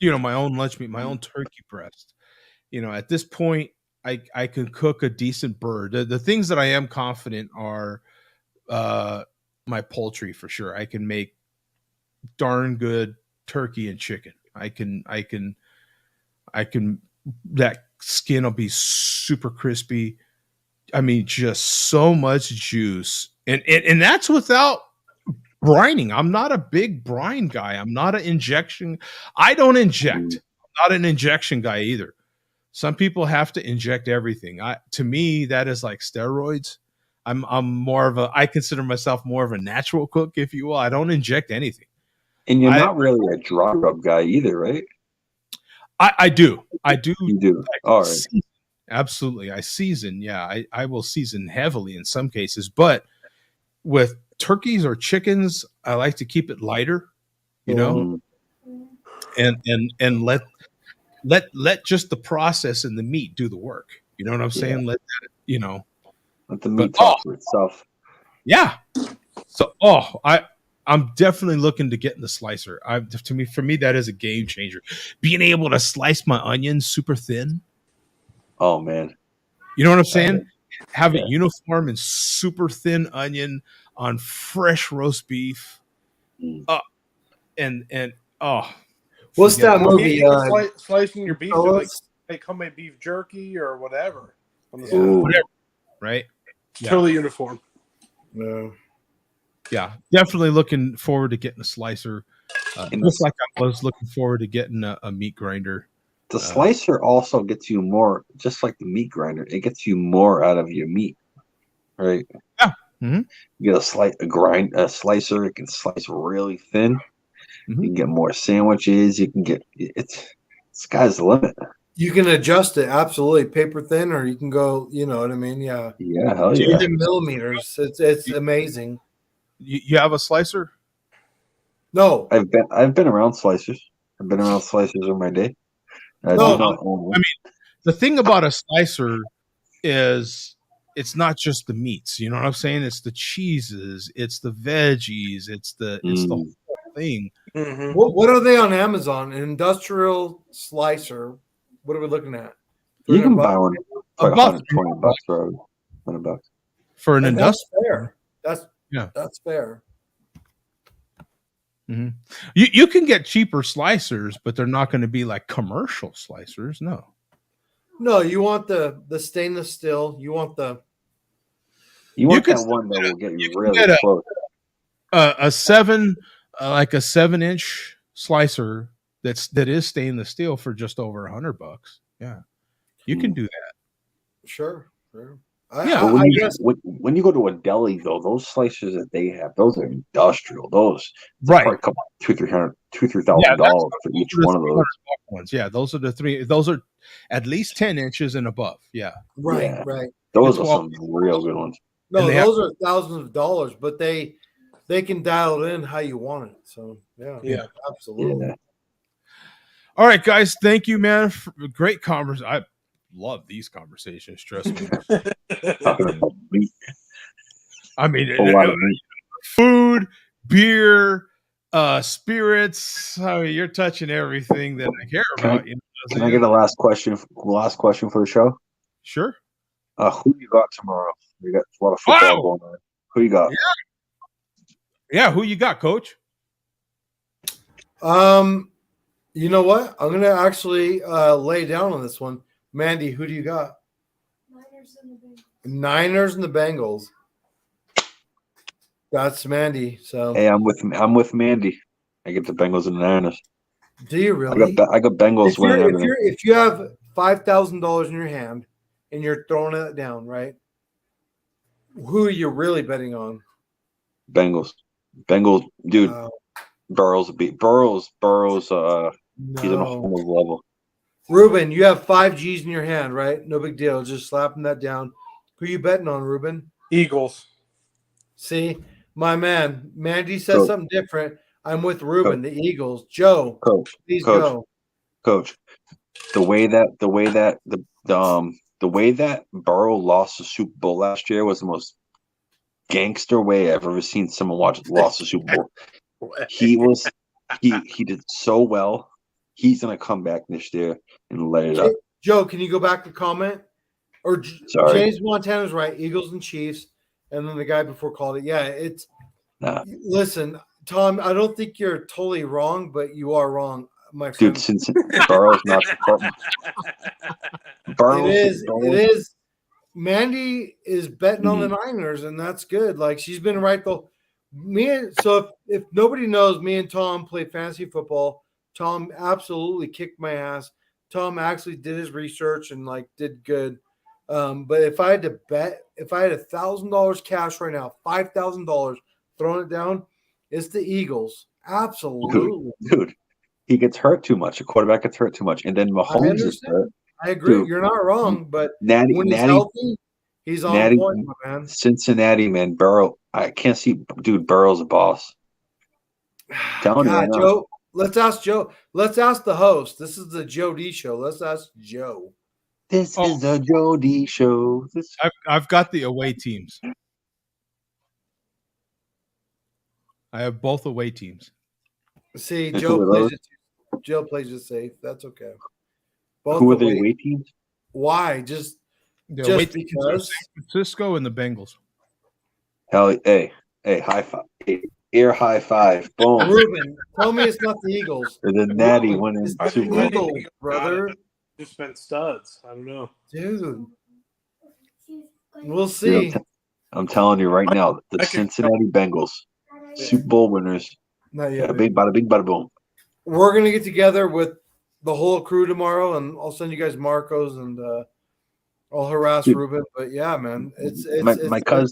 my own lunch meat, my own turkey breast. At this point, I can cook a decent bird. The things that I am confident are my poultry for sure. I can make darn good turkey and chicken. I can that skin will be super crispy. I mean, just so much juice. And that's without brining. I'm not a big brine guy. I'm not an injection. I don't inject. I'm not an injection guy either. Some people have to inject everything. To me, that is like steroids. I'm more of I consider myself more of a natural cook, if you will. I don't inject anything. And you're not really a dry rub guy either, right? I do. You do. All right. Absolutely. I season. Yeah, I will season heavily in some cases, but with turkeys or chickens, I like to keep it lighter, and let just the process and the meat do the work. You know what I'm saying? Let the meat talk for itself. Yeah. So, I'm definitely looking to get in the slicer. For me, that is a game changer. Being able to slice my onions super thin. Oh man. You know what I'm saying? Have it uniform and super thin onion on fresh roast beef. What's that movie? Slicing your beef with like homemade beef jerky or whatever. Whatever, right? Totally uniform. No. Yeah, definitely looking forward to getting a slicer. Just like I was looking forward to getting a meat grinder. The slicer also gets you more, just like the meat grinder. It gets you more out of your meat, right? Yeah. Mm-hmm. You get a slicer. It can slice really thin. Mm-hmm. You can get more sandwiches. You can get sky's the limit. You can adjust it absolutely, paper thin, or you can go. You know what I mean? Yeah. Yeah. Hell yeah. Millimeters. It's amazing. You have a slicer? No. I've been around slicers. I've been around slicers in my day. I mean, the thing about a slicer is it's not just the meats. You know what I'm saying? It's the cheeses, it's the veggies, it's the whole thing. Mm-hmm. What are they on Amazon? An industrial slicer. What are we looking at? You can buy one for about $120 for $100 for an That's industrial. fair. That's fair. Mm-hmm. You can get cheaper slicers, but they're not going to be like commercial slicers. No, you want the stainless steel. You want that one that will get you really close. A 7-inch slicer that is stainless steel for just over $100. Yeah, you can do that. Sure. When you go to a deli, though, those slicers that they have, those are industrial. Those right, come $2,000-$3,000 for each one of those ones. Yeah, those are the three. Those are at least 10 inches and above. Yeah, right. Those are some real good ones. No, those are thousands of dollars, but they can dial it in how you want it. So yeah, absolutely. Yeah. All right, guys, thank you, man. For a great conversation. I love these conversations. Trust me. I mean, a lot of meat. Food, beer, spirits. I mean, you're touching everything that I care about. Can I get a last question? Last question for the show? Sure. Who you got tomorrow? We got a lot of football going on. Who you got? Yeah. Who you got, Coach? You know what? I'm gonna actually lay down on this one. Mandy, who do you got? Niners and the Bengals. That's Mandy. So hey, I'm with Mandy. I get the Bengals and the Niners. Do you really? I got Bengals winning everything. If you have $5,000 in your hand and you're throwing it down, right? Who are you really betting on? Bengals, dude. Burrows. He's on a No. whole level. Ruben, you have 5 G's in your hand, right? No big deal. Just slapping that down. Who you betting on, Ruben? Eagles. See, my man, Mandy says something different. I'm with Ruben, Coach. the Eagles. Joe, please go. Coach, the way that Burrow lost the Super Bowl last year was the most gangster way I've ever seen someone lost the Super Bowl. He did so well. He's gonna come back this year and light it up. Joe, can you go back to comment? Or Sorry. James Montana's right. Eagles and Chiefs, and then the guy before called it. Yeah, it's. Listen, Tom, I don't think you're totally wrong, but you are wrong, my friend. Dude, since Burrow's not It is. Mandy is betting on the Niners, and that's good. Like, she's been right though. So if nobody knows, me and Tom play fantasy football. Tom absolutely kicked my ass. Tom actually did his research and like did good. But if I had to bet, if I had $1,000 cash right now, $5,000 throwing it down, it's the Eagles. Absolutely, dude. He gets hurt too much. A quarterback gets hurt too much, and then Mahomes is hurt. I agree. Dude, you're not wrong, but when he's healthy, he's on point, my man. Cincinnati, man. Burrow. I can't see, dude. Burrow's a boss. Telling you right now. Joe. Let's ask Joe. Let's ask the host. This is the Joe D show. Let's ask Joe. This is the Joe D show. I've got the away teams. I have both away teams. See, Joe plays it safe. That's okay. Both Who are the away teams? Why? Just because San Francisco and the Bengals. Hell, hey, high five. Hey, ear high five. Boom. Ruben, tell me it's not the Eagles. Or the Natty winning the Super Bowl. Eagles, brother. Just been studs. I don't know. Dude. We'll see. Dude, I'm telling you right now, the Cincinnati Bengals, Super Bowl winners. Not yet. Big bada bing bada boom. We're gonna get together with the whole crew tomorrow, and I'll send you guys Marcos, and I'll harass Ruben. But yeah, man, it's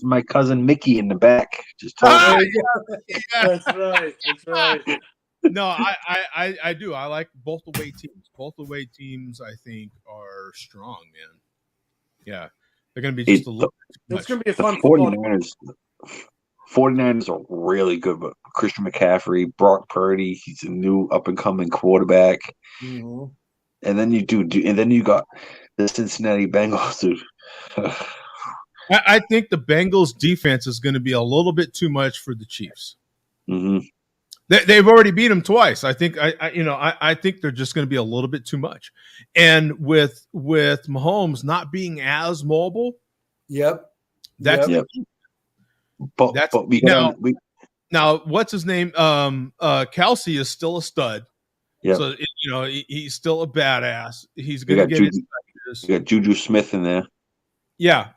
my cousin Mickey in the back just told me. That's right. That's right. No, I do. I like both away teams. Both away teams, I think, are strong, man. Yeah, they're going to be just a little. It's going to be a fun 49ers are really good, but Christian McCaffrey, Brock Purdy, he's a new up and coming quarterback. Mm-hmm. And then you got the Cincinnati Bengals, dude. I think the Bengals defense is going to be a little bit too much for the Chiefs. Mm-hmm. They've already beat them twice. I think I think they're just going to be a little bit too much. And with Mahomes not being as mobile, that's now what's his name? Kelsey is still a stud. Yeah. So he's still a badass. He's going to get his. You got Juju Smith in there. Yeah,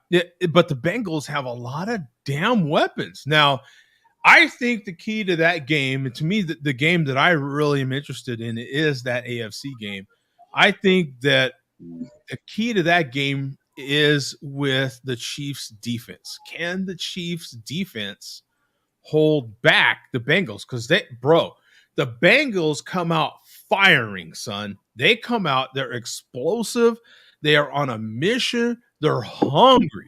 but the Bengals have a lot of damn weapons. Now, I think the key to that game, and to me, the game that I really am interested in is that AFC game. I think that the key to that game is with the Chiefs' defense. Can the Chiefs' defense hold back the Bengals? Because the Bengals come out firing, son. They come out, they're explosive. They are on a mission. They're hungry.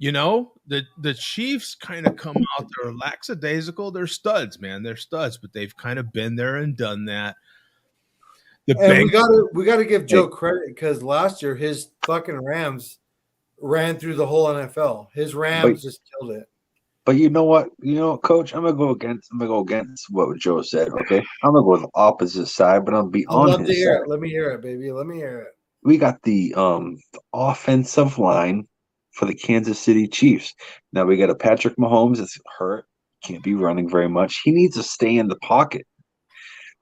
The Chiefs kind of come out, they're lackadaisical. They're studs, man. They're studs, but they've kind of been there and done that. We got to give Joe credit because last year his fucking Rams ran through the whole NFL. His Rams just killed it. But you know what? Coach, I'm gonna go against what Joe said. Okay, I'm gonna go with the opposite side, but I'll be on his side. Let me hear it, baby. Let me hear it. We got the offensive line for the Kansas City Chiefs. Now we got a Patrick Mahomes that's hurt, can't be running very much. He needs to stay in the pocket.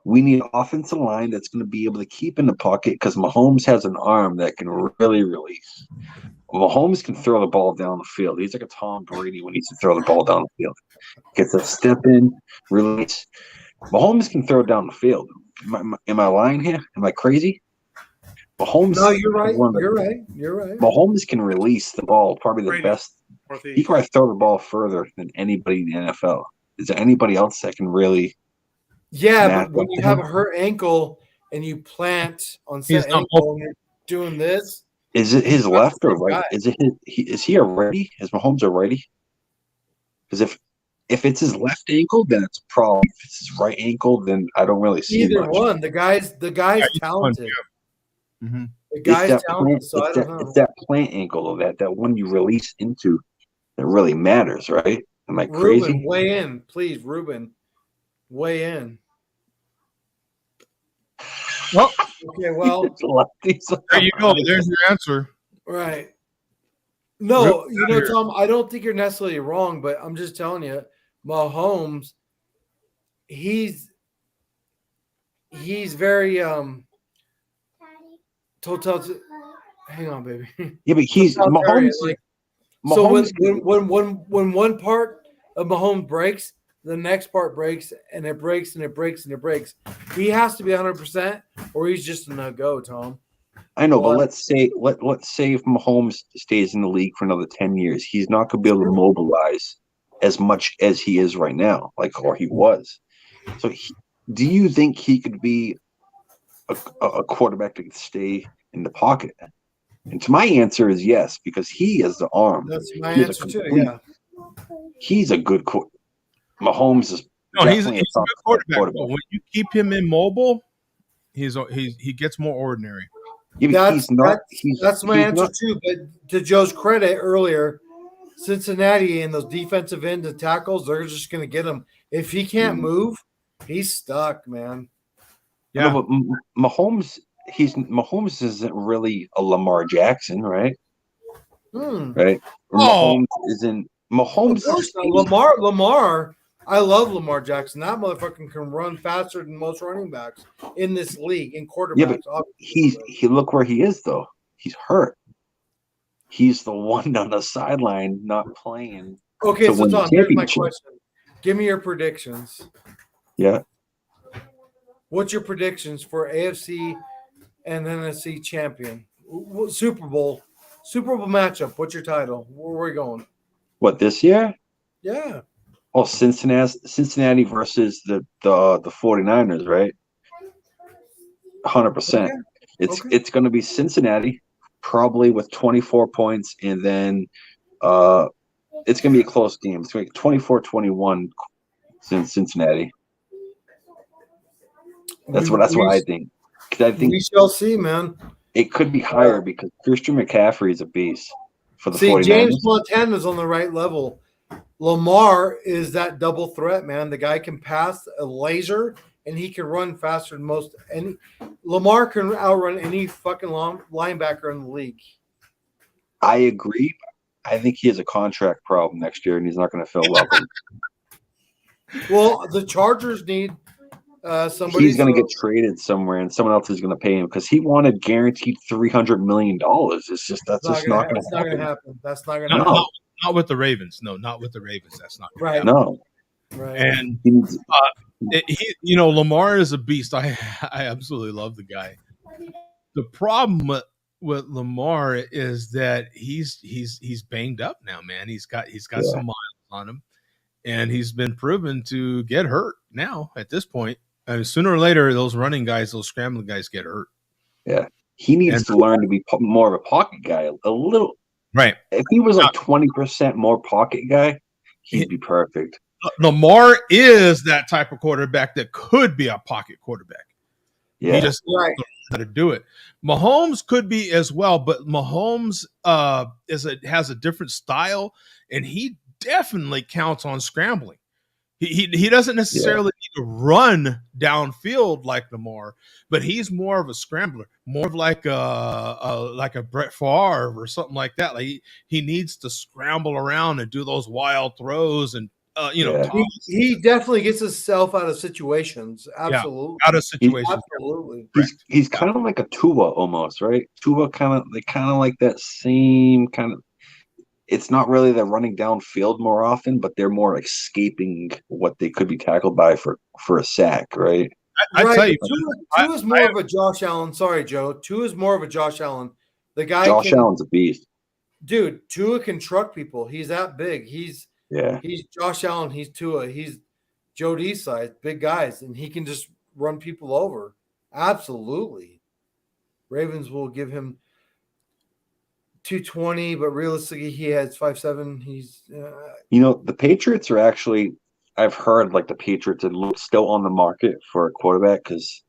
We need an offensive line that's going to be able to keep in the pocket because Mahomes has an arm that can really release. Mahomes can throw the ball down the field. He's like a Tom Brady when he needs to throw the ball down the field. Gets a step in, release. Mahomes can throw it down the field. Am I lying here? Am I crazy? Mahomes. No, you're right. You're right. Mahomes can release the ball, probably the best. He can probably throw the ball further than anybody in the NFL. Is there anybody else that can really Yeah, match but when up you to have him. a hurt ankle and you plant on He's set not ankle and you're doing this, Is it his he's not the left or same right? guy. Is it is he a righty? Is Mahomes a righty? Because if it's his left ankle, then it's a problem. If it's his right ankle, then I don't really see Either much. one. The guy's talented. Mm-hmm. The It's guy's that talented, plant. so I don't know. It's that plant ankle though, that one you release into that really matters, right? Am I Ruben, crazy? weigh in, please. Ruben, weigh in. Well, Okay, well, there you go. There's your answer. right. No, Ruben's you out know, here. Tom, I don't think you're necessarily wrong, but I'm just telling you, Mahomes, he's very total. Hang on, baby. Yeah, but he's Totalitarian, Mahomes. like, Mahomes. so when one part of Mahomes breaks, the next part breaks, and it breaks, and it breaks, and it breaks. He has to be 100%, or he's just a no-go, Tom. I know, but let's say if Mahomes stays in the league for another 10 years, he's not going to be able to mobilize as much as he is right now, or he was. So, do you think he could be a quarterback that could stay in the pocket? And to my answer is yes, because he has the arm. That's my answer too. Yeah, he's a good quarterback. Mahomes is he's a definitely good quarterback. But when you keep him immobile, he gets more ordinary. Yeah, that's my answer too. But to Joe's credit earlier, Cincinnati and those defensive end and tackles, they're just going to get him. If he can't move, he's stuck, man. Yeah, but Mahomes isn't really a Lamar Jackson, right? Right? Mahomes isn't. Mahomes is Lamar. I love Lamar Jackson. That motherfucker can run faster than most running backs in this league, in quarterbacks. Yeah, but he look where he is though. He's hurt. He's the one on the sideline not playing. Okay, so Tom, here's my question. Give me your predictions. Yeah. What's your predictions for AFC and NFC champion? Super Bowl matchup. What's your title? Where are we going? What, this year? Yeah. Oh, Cincinnati versus the 49ers, right? 100%. It's going to be Cincinnati, probably with 24 points, and then it's going to be a close game. It's going to be 24-21 Cincinnati. That's what I think. I think we shall see, man. It could be higher because Christian McCaffrey is a beast for the 49ers. James Montana's on the right level. Lamar is that double threat, man. The guy can pass a laser and he can run faster than most. And Lamar can outrun any fucking linebacker in the league. I agree. I think he has a contract problem next year, and he's not going to feel welcome. Well, the Chargers need somebody. He's going to get traded somewhere, and someone else is going to pay him because he wanted guaranteed $300 million. It's just not going to happen. That's not going to happen. That's not going to happen. Not with the Ravens. No, not with the Ravens. That's not right. No. Right. And Lamar is a beast. I absolutely love the guy. The problem with Lamar is that he's banged up now, man. He's got some miles on him, and he's been proven to get hurt now at this point. And sooner or later, those running guys, those scrambling guys, get hurt. Yeah, he needs to learn to be more of a pocket guy. A little, right? If he was like 20% more pocket guy, he'd be perfect. Lamar is that type of quarterback that could be a pocket quarterback. Yeah, he just knows how to do it. Mahomes could be as well, but Mahomes has a different style, and he definitely counts on scrambling. He doesn't necessarily need to run downfield like Lamar, but he's more of a scrambler, more of like a Brett Favre or something like that. Like he needs to scramble around and do those wild throws and he definitely gets himself out of situations. Absolutely, out of situations. Absolutely, he's kind of like a Tua almost, right? Tua kind of like that same kind of. It's not really they're running downfield more often, but they're more escaping what they could be tackled by for a sack, right? I tell you, Tua is more of a Josh Allen. Sorry, Joe. Tua is more of a Josh Allen. The guy, Allen's a beast, dude. Tua can truck people. He's that big. He's Josh Allen. He's Tua. Joe D size, big guys, and he can just run people over. Absolutely. Ravens will give him 220, but realistically, he has 5'7". He's the Patriots are actually. I've heard like the Patriots are still on the market for a quarterback because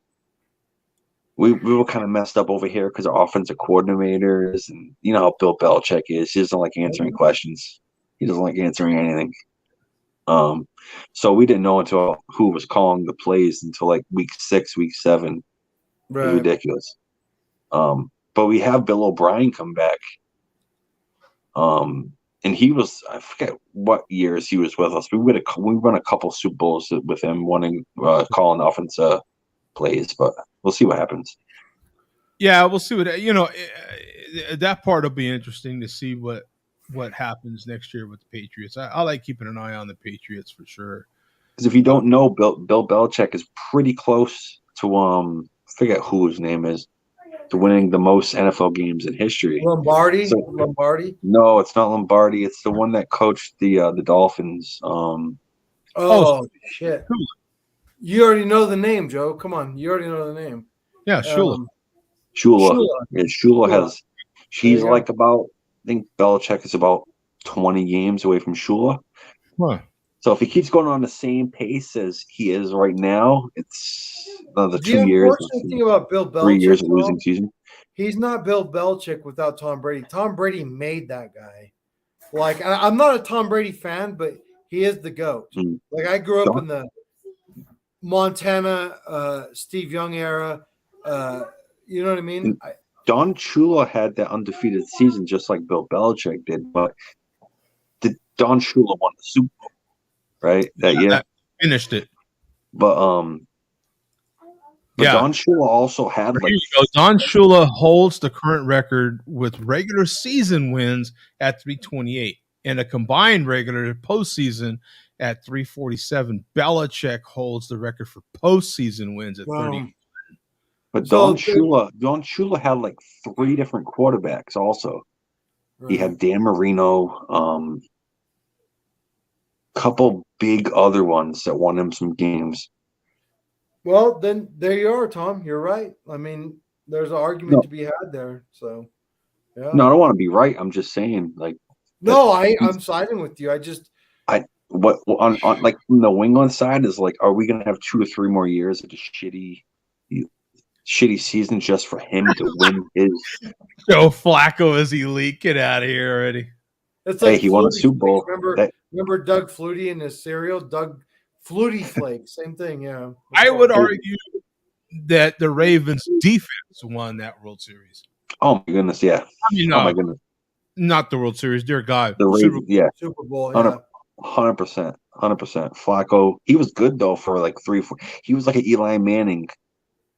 we were kind of messed up over here because our offensive coordinators and you know how Bill Belichick is. He doesn't like answering questions. He doesn't like answering anything. So we didn't know until who was calling the plays until like week 6, week 7. Right. It was ridiculous. But we have Bill O'Brien come back. And he was, I forget what years he was with us. We won a couple Super Bowls with him, calling offensive plays, but we'll see what happens. Yeah, we'll see what that part will be interesting to see what happens next year with the Patriots. I like keeping an eye on the Patriots for sure. Because if you don't know, Bill Belichick is pretty close to I forget who his name is, to winning the most NFL games in history. Lombardi? No, it's not Lombardi. It's the one that coached the Dolphins. Shit! You already know the name, Joe. Come on, you already know the name. Yeah, Shula. Shula. Yeah, Shula has. She's like about. I think Belichick is about 20 games away from Shula. Huh. So if he keeps going on the same pace as he is right now, it's another 2 years. The unfortunate thing about Bill Belichick, 3 years of losing season. He's not Bill Belichick without Tom Brady. Tom Brady made that guy. Like I'm not a Tom Brady fan, but he is the GOAT. Mm. Like I grew up in the Montana, Steve Young era. You know what I mean? Don Shula had that undefeated season just like Bill Belichick did, but Don Shula won the Super Bowl, right? That year. Finished it. But Don Shula also had like Don Shula holds the current record with regular season wins at 328 and a combined regular postseason at 347. Belichick holds the record for postseason wins at 30. But Don Shula had like 3 different quarterbacks also. Right. He had Dan Marino, couple big other ones that won him some games. Well, then there you are, Tom. You're right. I mean, there's an argument to be had there. So, yeah. No, I don't want to be right. I'm just saying, like. No, I'm siding with you. On like from the New England side is like, are we going to have 2 or 3 more years of just shitty season just for him to win his? Joe Flacco is elite. Get out of here already. It's like he won a Super Bowl. Remember Doug Flutie and his cereal? Doug Flutie Flakes. Same thing, yeah. I would argue that the Ravens defense won that World Series. Oh my goodness, yeah. I mean, oh my goodness. Not the World Series, dear God. The Ravens, Super Bowl, yeah. 100%. Flacco, he was good though for like 3-4. He was like an Eli Manning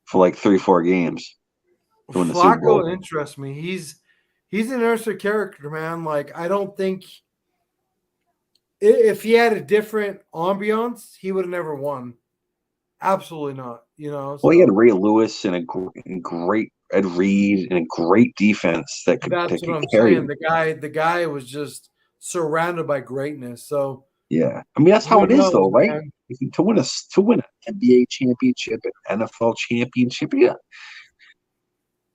for like 3-4 games. Flacco interests me. He's an interesting character, man. Like I don't think if he had a different ambiance, he would have never won. Absolutely not. You know. Well, he had Ray Lewis and a great Ed Reed and a great defense that could. That's what I'm saying. The guy was just surrounded by greatness. So yeah, I mean that's how it is, though, right? To win an NBA championship, an NFL championship, yeah,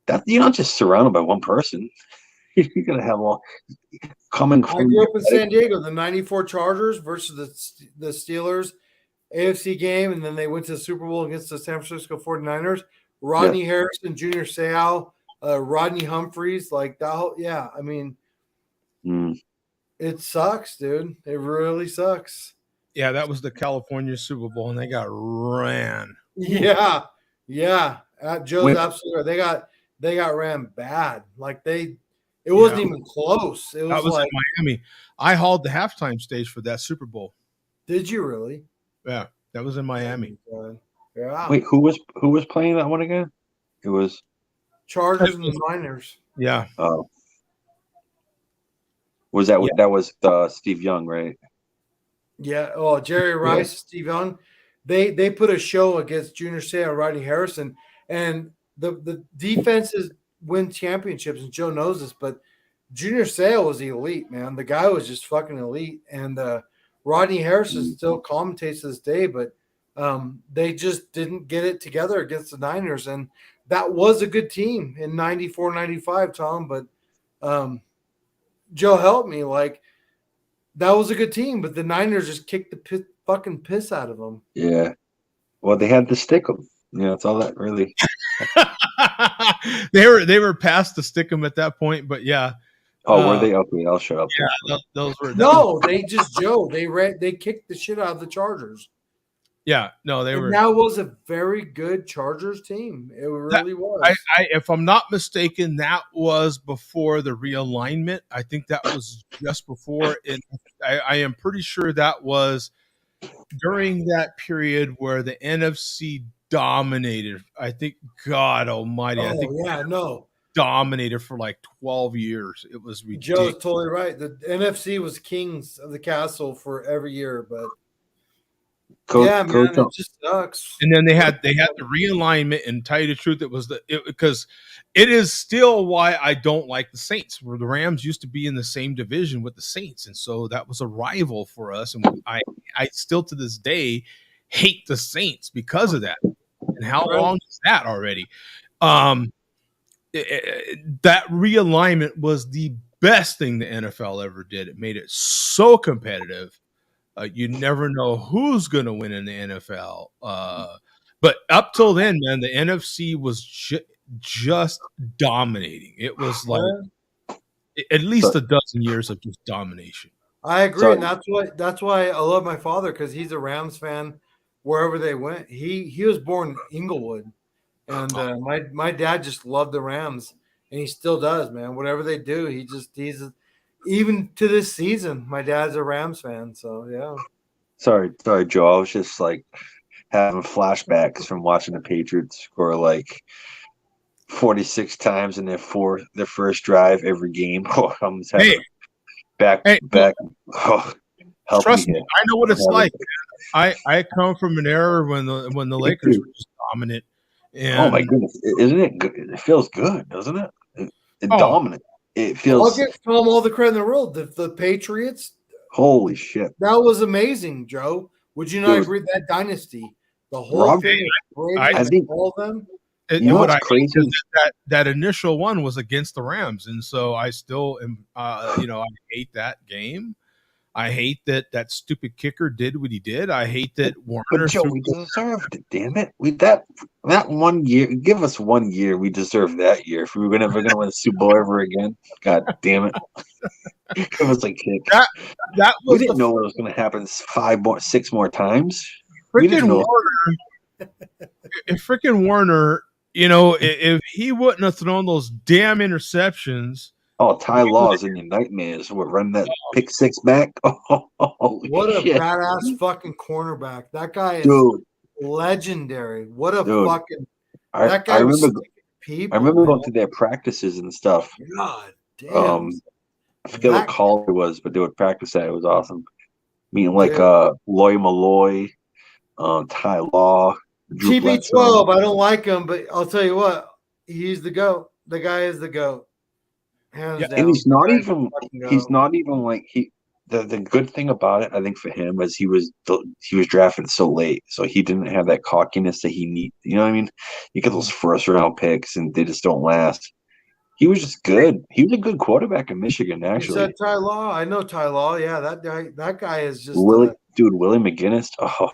that you're not just surrounded by one person. You're gonna have all coming. I grew up in San Diego, the '94 Chargers versus the Steelers AFC game, and then they went to the Super Bowl against the San Francisco 49ers. Rodney Harrison, Junior Seau, Rodney Humphreys, like that whole, I mean, it sucks, dude. It really sucks. Yeah, that was the California Super Bowl, and they got ran. Yeah. Joe's absolutely right. They got ran bad. Like it wasn't even close. It was like in Miami. I hauled the halftime stage for that Super Bowl. Did you really? Yeah, that was in Miami. Yeah. Wait, who was playing that one again? It was Chargers and the Niners. Yeah. Oh. Was that that was Steve Young, right? Yeah. Oh, Jerry Rice, Steve Young. They put a show against Junior Seau and Rodney Harrison, and the defenses win championships, and Joe knows this, but Junior Seau was elite, man. The guy was just fucking elite, and Rodney Harrison still commentates to this day, but they just didn't get it together against the Niners. And that was a good team in 94, 95, Tom. But Joe, help me. Like, that was a good team, but the Niners just kicked the fucking piss out of them. Yeah. Well, they had to stick them. It's all that really. they were past the stick 'em at that point, but yeah. Oh, were they? Okay, I'll shut up. Yeah, those were. They just they kicked the shit out of the Chargers. Yeah, no, they were. That was a very good Chargers team. It really was. If I'm not mistaken, that was before the realignment. I think that was just before it. I am pretty sure that was during that period where the NFC dominated. I think, God Almighty, dominated for like 12 years. It was ridiculous. Joe's totally right. The NFC was kings of the castle for every year, but it just sucks. And then they had the realignment, and tell you the truth, it was because it is still why I don't like the Saints, where the Rams used to be in the same division with the Saints, and so that was a rival for us. And I still to this day hate the Saints because of that. And how long is that already? That realignment was the best thing the NFL ever did. It made it so competitive. You never know who's going to win in the NFL. But up till then, man, the NFC was just dominating. It was like at least a dozen years of just domination. I agree, and that's why I love my father, because he's a Rams fan wherever they went. He was born in Inglewood, and my dad just loved the Rams, and he still does, man. Whatever they do, he's even to this season, my dad's a Rams fan. So yeah. Sorry, Joe. I was just like having flashbacks from watching the Patriots score like 46 times in their first drive every game. Oh, I'm just having back. Oh, trust me, I know what it's like. I come from an era when the Lakers were just dominant. And, oh my goodness, isn't it good? It feels good, doesn't it? Dominant. It feels. I'll give Tom all the credit in the world. The Patriots. Holy shit! That was amazing, Joe. Would you not agree with that dynasty? The whole thing. I think all of them. What's crazy is that initial one was against the Rams, and so I still am. I hate that game. I hate that stupid kicker did what he did. I hate that Warner. But Joe, we deserved it. Damn it! That 1 year. Give us 1 year. We deserved that year. If we were never going to win the Super Bowl ever again, God damn it! Give us a kick. That we didn't know what was going to happen 6 more times. Freaking Warner. If he wouldn't have thrown those damn interceptions. Oh, Ty Law's in your nightmares. We're running that pick six back. Oh, what a badass fucking cornerback. That guy is legendary. What a fucking that guy. I remember going to their practices and stuff. God damn. I forget what call it was, but they would practice that. It was awesome. Meeting like Loy Malloy, Ty Law, TB12. I don't like him, but I'll tell you what, he's the GOAT. The guy is the GOAT. And he's not even like the good thing about it, I think, for him was he was drafted so late, so he didn't have that cockiness that he need. You know what I mean? You get those first round picks and they just don't last. He was just good. He was a good quarterback in Michigan, actually. You said Ty Law. I know Ty Law. Yeah, that guy is just Willie McGinnis. Oh,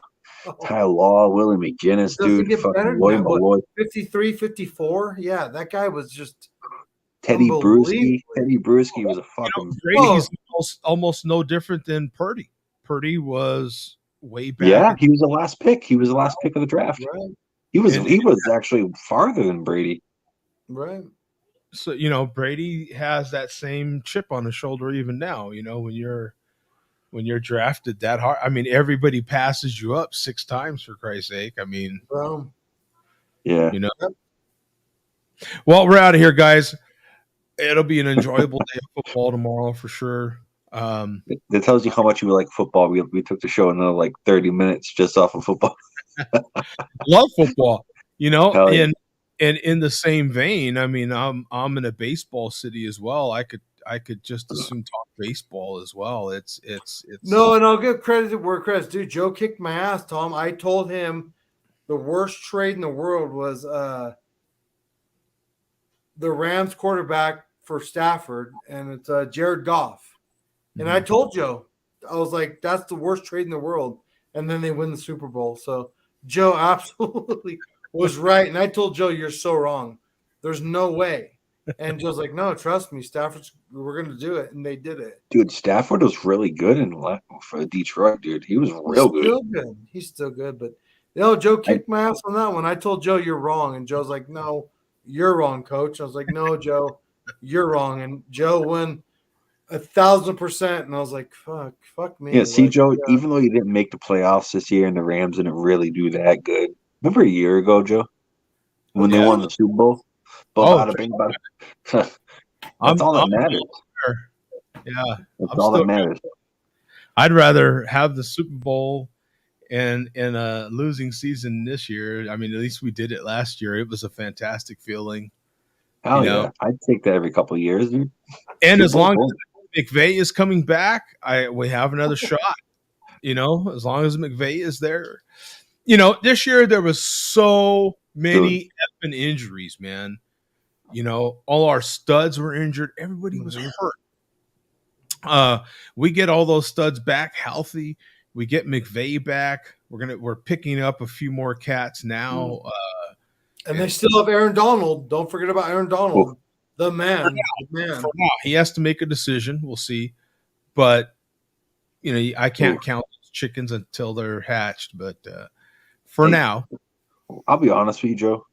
Ty Law, Willie McGinnis, dude. Fucking Loy Malloy. 53, 54. Yeah, that guy was just Teddy Bruschi. Teddy Bruschi was a fucking. Brady's almost no different than Purdy. Purdy was way back. Yeah, he was the last pick. He was the last pick of the draft. Right. He was actually farther than Brady. Right. So Brady has that same chip on his shoulder even now. When you're drafted that hard. I mean, everybody passes you up 6 times, for Christ's sake. I mean, yeah. Well, we're out of here, guys. It'll be an enjoyable day of football tomorrow for sure. That tells you how much you like football. We took the show another like 30 minutes just off of football. Love football, and in the same vein, I mean, I'm in a baseball city as well. I I could just as soon talk baseball as well. It's no, and I'll give credit where credit's due. Joe kicked my ass, Tom. I told him the worst trade in the world was the Rams quarterback for Stafford, and it's Jared Goff. And I told Joe, I was like, that's the worst trade in the world. And then they win the Super Bowl. So Joe absolutely was right. And I told Joe, you're so wrong. There's no way. And Joe's like, no, trust me, we're going to do it. And they did it. Dude, Stafford was really good for Detroit, dude. He was real good. He's still good. But, Joe kicked my ass on that one. I told Joe, you're wrong. And Joe's like, no, you're wrong, coach. I was like, no, Joe, you're wrong. And Joe won 1,000%. And I was like, fuck me. Yeah, see, Joe, even though you didn't make the playoffs this year and the Rams didn't really do that good. Remember a year ago, Joe, when they won the Super Bowl? That's all that matters. Yeah. That's all that matters. I'd rather have the Super Bowl and a losing season this year. I mean, at least we did it last year. It was a fantastic feeling. Hell yeah. I'd take that every couple of years, dude. And as long as McVay is coming back, we have another shot. As long as McVay is there. This year there was so many effing injuries, man. All our studs were injured. Everybody was hurt. We get all those studs back healthy. We get McVay back. We're picking up a few more cats now. And they still have Aaron Donald. Don't forget about Aaron Donald, the man. For now, he has to make a decision. We'll see. But, I can't count chickens until they're hatched. But for now. I'll be honest with you, Joe.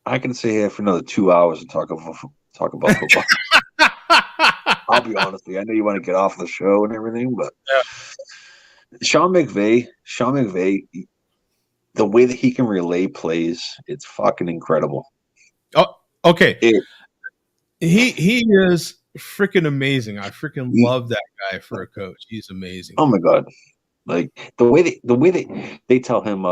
I can stay here for another 2 hours and talk about football. I'll be honest with you. I know you want to get off the show and everything, but Sean McVay, the way that he can relay plays, it's fucking incredible. Oh, okay. He is freaking amazing. I freaking love that guy for a coach. He's amazing. Oh my God. Like the way they tell him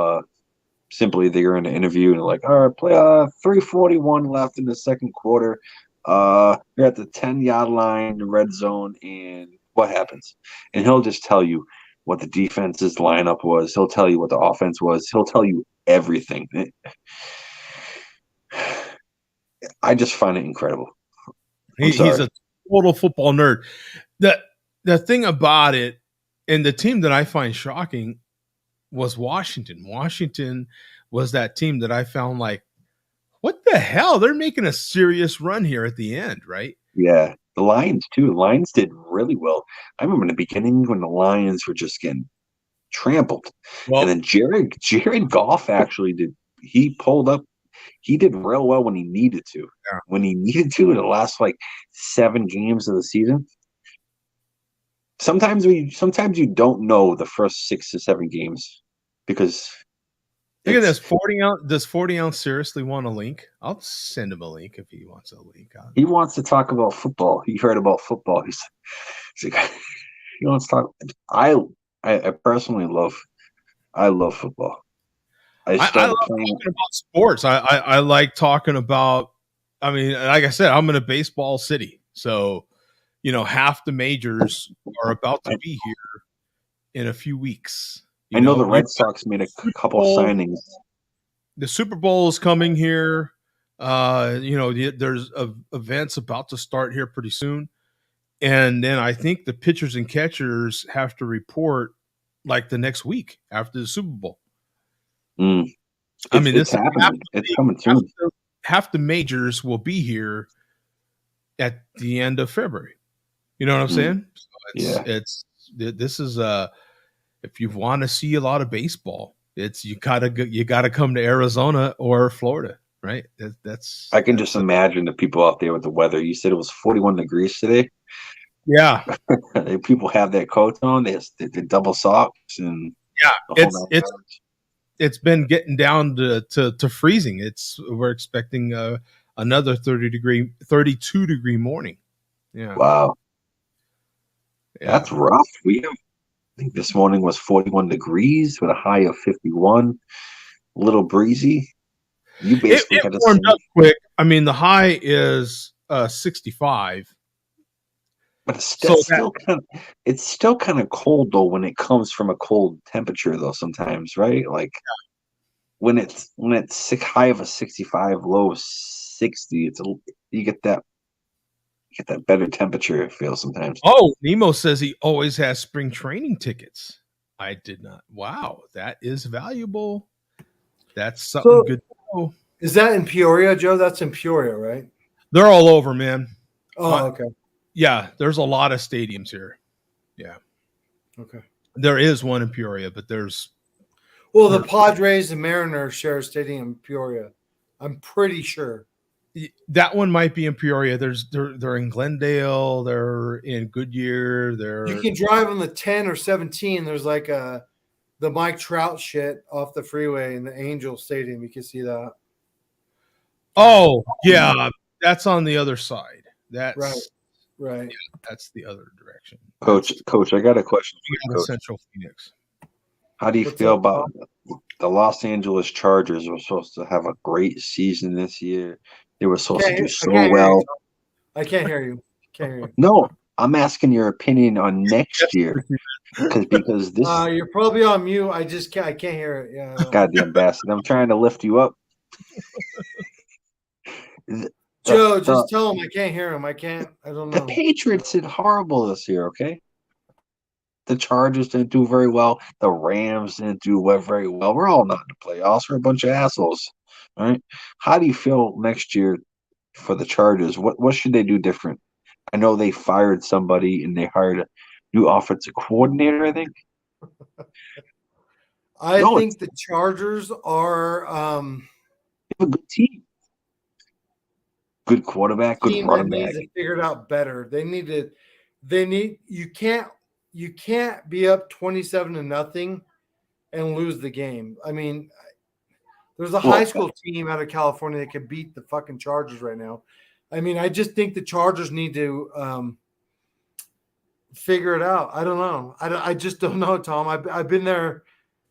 simply they're in an interview and like, all right, play 3:41 left in the second quarter. You're at the 10-yard line, the red zone, and what happens? And he'll just tell you what the defense's lineup was. He'll tell you what the offense was. He'll tell you everything. I just find it incredible. He's a total football nerd. The thing about it, and the team that I find shocking was Washington. Washington was that team that I found like, what the hell? They're making a serious run here at the end, right? Yeah. The Lions, too. The Lions did really well. I remember in the beginning when the Lions were just getting trampled. Well, and then Jared Goff actually did. He pulled up. He did real well when he needed to. Yeah. When he needed to in the last, 7 games of the season. Sometimes you don't know the first 6 to 7 games because look at this 40 ounce. Does 40 ounce seriously want a link? I'll send him a link if he wants a link. He wants to talk about football. He heard about football. He's like, he wants to talk. I personally love football. I love talking about sports. I like talking about. I mean, like I said, I'm in a baseball city, so. Half the majors are about to be here in a few weeks. I know the Red Sox made a couple signings. The Super Bowl is coming here. There's events about to start here pretty soon. And then I think the pitchers and catchers have to report the next week after the Super Bowl. It's happening. It's coming soon. Half the majors will be here at the end of February. You know what I'm saying? So this is if you want to see a lot of baseball, you gotta come to Arizona or Florida, right? I can just imagine the people out there with the weather. You said it was 41 degrees today. Yeah, people have their coats on. They double socks and it's been getting down to freezing. We're expecting another 32 degree morning. Yeah. Wow. Yeah. That's rough. I think this morning was 41 degrees with a high of 51. A little breezy. You basically had to warmed up quick. I mean, the high is 65, But it's So still kind of cold though when it comes from a cold temperature though sometimes, right? Like when it's high of a 65, low of 60, you get that better temperature it feels sometimes. Oh, Nemo says he always has spring training tickets. I did not. Wow, that is valuable. That's something good to know. Is that in Peoria, Joe? That's in Peoria, right? They're all over, man. Oh, okay. Yeah, there's a lot of stadiums here. Yeah. Okay. There is one in Peoria, but there's the Padres and Mariners share a stadium in Peoria. I'm pretty sure. That one might be in Peoria. They're in Glendale. They're in Goodyear. You can drive on the 10 or 17. There's like the Mike Trout shit off the freeway in the Angel Stadium. You can see that. Oh yeah, that's on the other side. That's right. Yeah, that's the other direction. Coach, I got a question for you, Coach. Central Phoenix. How do you feel about the Los Angeles Chargers? Were supposed to have a great season this year. They were supposed to do so well. I can't hear you. No, I'm asking your opinion on next year because this. You're probably on mute. I can't hear it. Yeah. Goddamn bastard! I'm trying to lift you up. Joe, just tell him I can't hear him. I don't know. The Patriots did horrible this year. Okay. The Chargers didn't do very well. The Rams didn't do very well. We're all not in the playoffs. We're a bunch of assholes. All right. How do you feel next year for the Chargers? What should they do different? I know they fired somebody and they hired a new offensive coordinator, I think. I think the Chargers are they have a good team. Good quarterback, good running back. Needs to figure it out better. You can't be up 27-0 and lose the game. I mean, there's a high school team out of California that could beat the fucking Chargers right now. I mean, I just think the Chargers need to figure it out. I don't know. I just don't know, Tom. I've been there.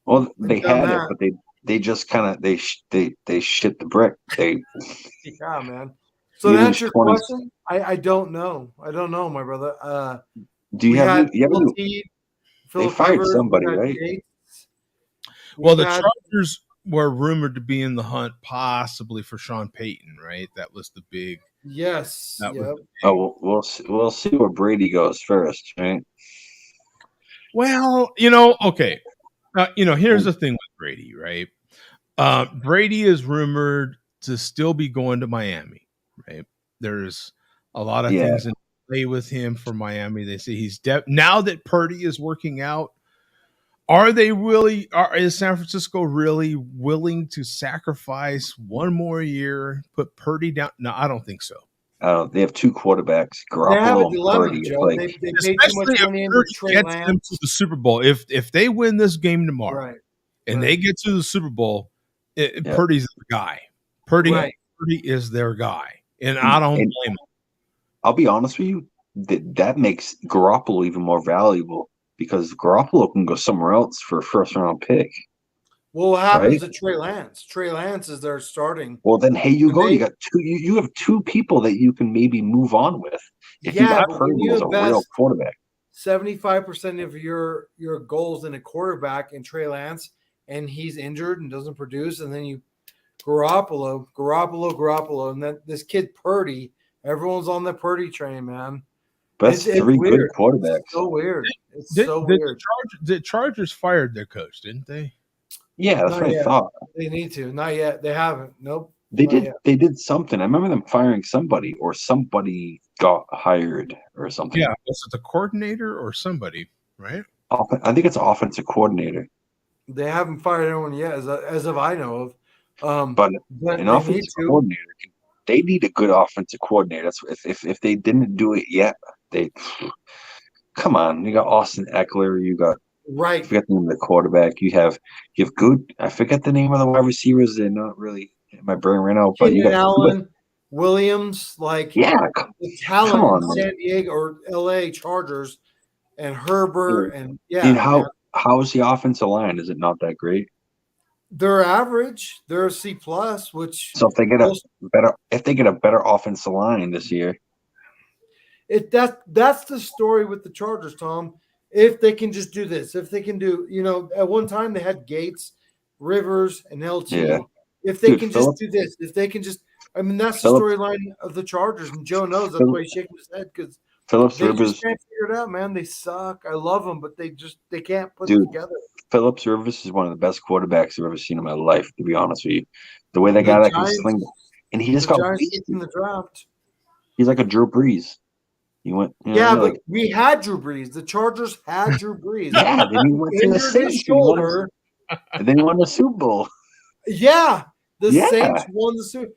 Well, they had it, but they just kind of they shit the brick. Yeah, man. So to answer your question, I don't know. I don't know, my brother. Do you have they fired somebody, right? Well, the Chargers were rumored to be in the hunt possibly for Sean Payton, right? That was the big. Yes. Oh, we'll see where Brady goes first, right? Well, okay. Here's the thing with Brady, right? Brady is rumored to still be going to Miami, right? There's a lot of things in play with him for Miami. They say he's now that Purdy is working out. Is San Francisco really willing to sacrifice one more year, put Purdy down? No, I don't think so. They have two quarterbacks, Garoppolo and Purdy. They paid too much money into Trey Lance. Them to the Super Bowl. If they win this game tomorrow and they get to the Super Bowl, Purdy's the guy. Purdy is their guy, and I don't blame him. I'll be honest with you, that makes Garoppolo even more valuable because Garoppolo can go somewhere else for a first-round pick. Well, what happens to Trey Lance? Trey Lance is their starting. Well, then you got two. You have two people that you can maybe move on with. If you got Purdy as a real quarterback, 75% of your goals in a quarterback in Trey Lance, and he's injured and doesn't produce, and then you Garoppolo, and then this kid Purdy. Everyone's on the Purdy train, man. That's three good quarterbacks. It's so weird. It's so weird. The Chargers fired their coach, didn't they? Yeah, that's what I thought. They need to. Not yet. They haven't. Nope. They did. They did something. I remember them firing somebody, or somebody got hired, or something. Yeah, was it the coordinator or somebody? Right. I think it's offensive coordinator. They haven't fired anyone yet, as of I know of. But an offensive coordinator, they need a good offensive coordinator. That's if they didn't do it yet, they come on. You got Austin Eckler. You got I forget the name of the quarterback. You have good. I forget the name of the wide receivers. They're not really in my brain right now. But you got Allen, Williams, the talent in San Diego or LA Chargers, and Herbert, and And how is the offensive line? Is it not that great? They're average. They're a C+, which so if they get a better offensive line this year, That's the story with the Chargers, Tom. If they can just do this, if they can do, at one time they had Gates, Rivers, and LT. Yeah. If they Dude, can Phillip- just do this, if they can just, that's Phillip- the storyline of the Chargers, and Joe knows that's why he's shaking his head because Phillips they Rivers, just can't figure it out, man. They suck. I love them, but they can't put Dude. it together. Phillips Rivers is one of the best quarterbacks I've ever seen in my life, to be honest with you. The way that guy that can sling, and he just got Giants beat. in the draft. He's like a Drew Brees. He went, But we had Drew Brees. The Chargers had Drew Brees. Yeah, then he went to the Injured his Saints. shoulder. And then he won the Super Bowl. Yeah, the Yeah. Saints won the Super.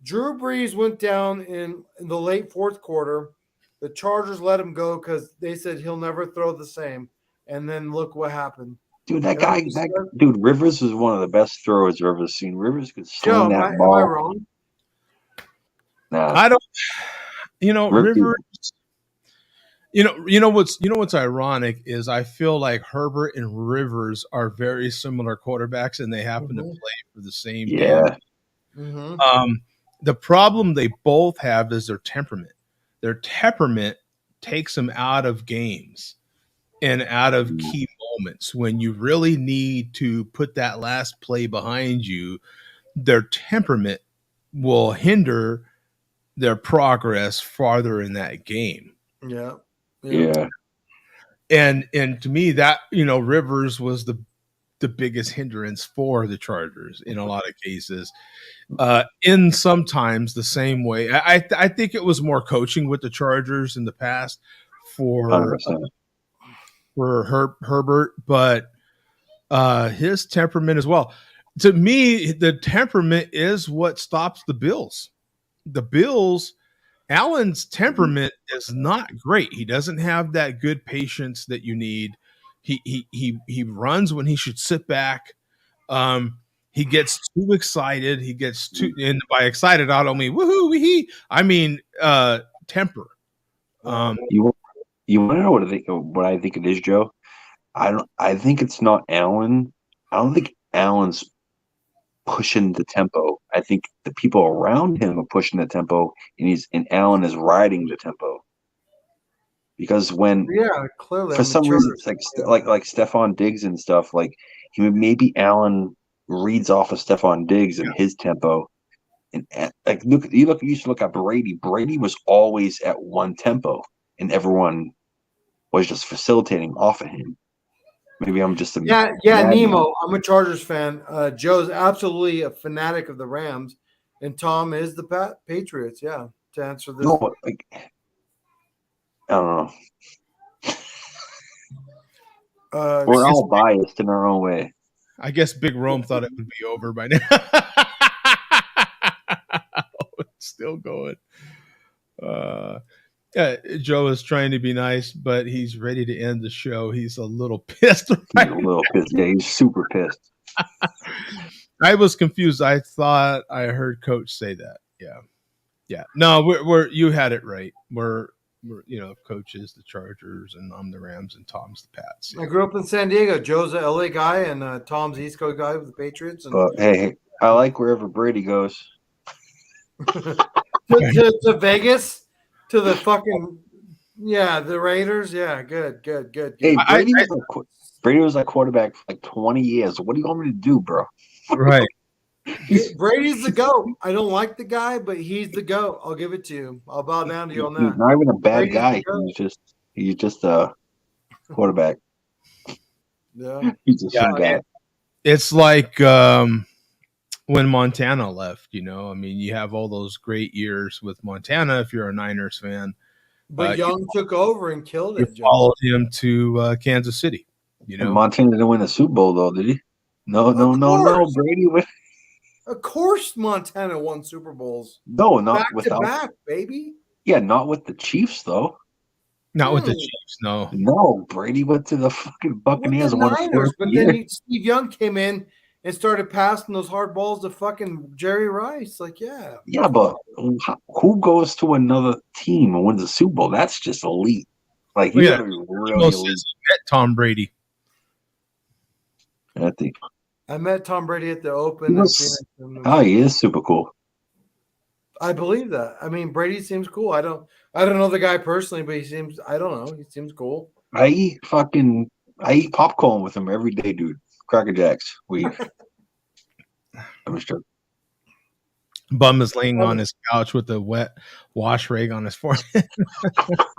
Drew Brees went down in the late fourth quarter. The Chargers let him go because they said he'll never throw the same. And then look what happened. Dude, dude, Rivers is one of the best throwers I've ever seen. Rivers could sling Joe, that am ball. I wrong? Nah. I don't. Rivers. What's ironic is I feel like Herbert and Rivers are very similar quarterbacks, and they happen to play for the same Yeah. team. The problem they both have is their temperament. Their temperament takes them out of games and out of key moments when you really need to put that last play behind you. Their temperament will hinder their progress farther in that game. Yeah. And to me that, Rivers was the biggest hindrance for the Chargers in a lot of cases. In sometimes the same way. I think it was more coaching with the Chargers in the past for Herbert, but his temperament as well. To me, the temperament is what stops the Bills. The Bills, Allen's temperament is not great. He doesn't have that good patience that you need. He runs when he should sit back. He gets too excited. He gets too, and by excited, I don't mean woohoo, wee. I mean temper. You want to know what I think it is, Joe? I think it's not Allen. I don't think Allen's pushing the tempo. I think the people around him are pushing the tempo, and Allen is riding the tempo. Because clearly for some reason, it's like Stephon Diggs and stuff, like maybe Allen reads off of Stephon Diggs and his tempo, and you used to look at Brady. Brady was always at one tempo, and everyone was just facilitating off of him. Maybe I'm just Nemo. I'm a Chargers fan. Joe's absolutely a fanatic of the Rams, and Tom is the Patriots. Yeah, to answer this. No, I don't know. We're all biased in our own way. I guess Big Rome thought it would be over by now. It's still going. Joe is trying to be nice, but he's ready to end the show. He's a little pissed. Right? He's a little pissed. Yeah, he's super pissed. I was confused. I thought I heard Coach say that. Yeah. No, we're you had it right. We're Coach is the Chargers, and I'm the Rams, and Tom's the Pats. I grew up in San Diego. Joe's a LA guy, and Tom's East Coast guy with the Patriots. And hey, I like wherever Brady goes. to Vegas, to the fucking the Raiders. Yeah, good. Hey, Brady was like quarterback for like 20 years. What do you want me to do, bro? Right. Brady's the GOAT. I don't like the guy, but he's the GOAT. I'll give it to you. I'll bow down to you on that. He's not even a bad Brady's guy. He's just a quarterback. Yeah. He's just some guy. It's like when Montana left, I mean, you have all those great years with Montana if you're a Niners fan. But Young took over and killed it. You followed him to Kansas City. And Montana didn't win the Super Bowl, though, did he? No. Brady went. Of course, Montana won Super Bowls. No, not back without. to back, baby. Yeah, not with the Chiefs, though. Not with the Chiefs, no. No, Brady went to the fucking Buccaneers and won Niners, but then Steve Young came in and started passing those hard balls to fucking Jerry Rice. Like, yeah. Yeah, but who goes to another team and wins a Super Bowl? That's just elite. Like, you gotta be really elite. Met Tom Brady. I met Tom Brady at the Open. He is super cool. I believe that. I mean, Brady seems cool. I don't know the guy personally, but he seems. I don't know. He seems cool. I eat popcorn with him every day, dude. Cracker Jacks. I'm just joking. Bum is laying on his couch with a wet wash rag on his forehead.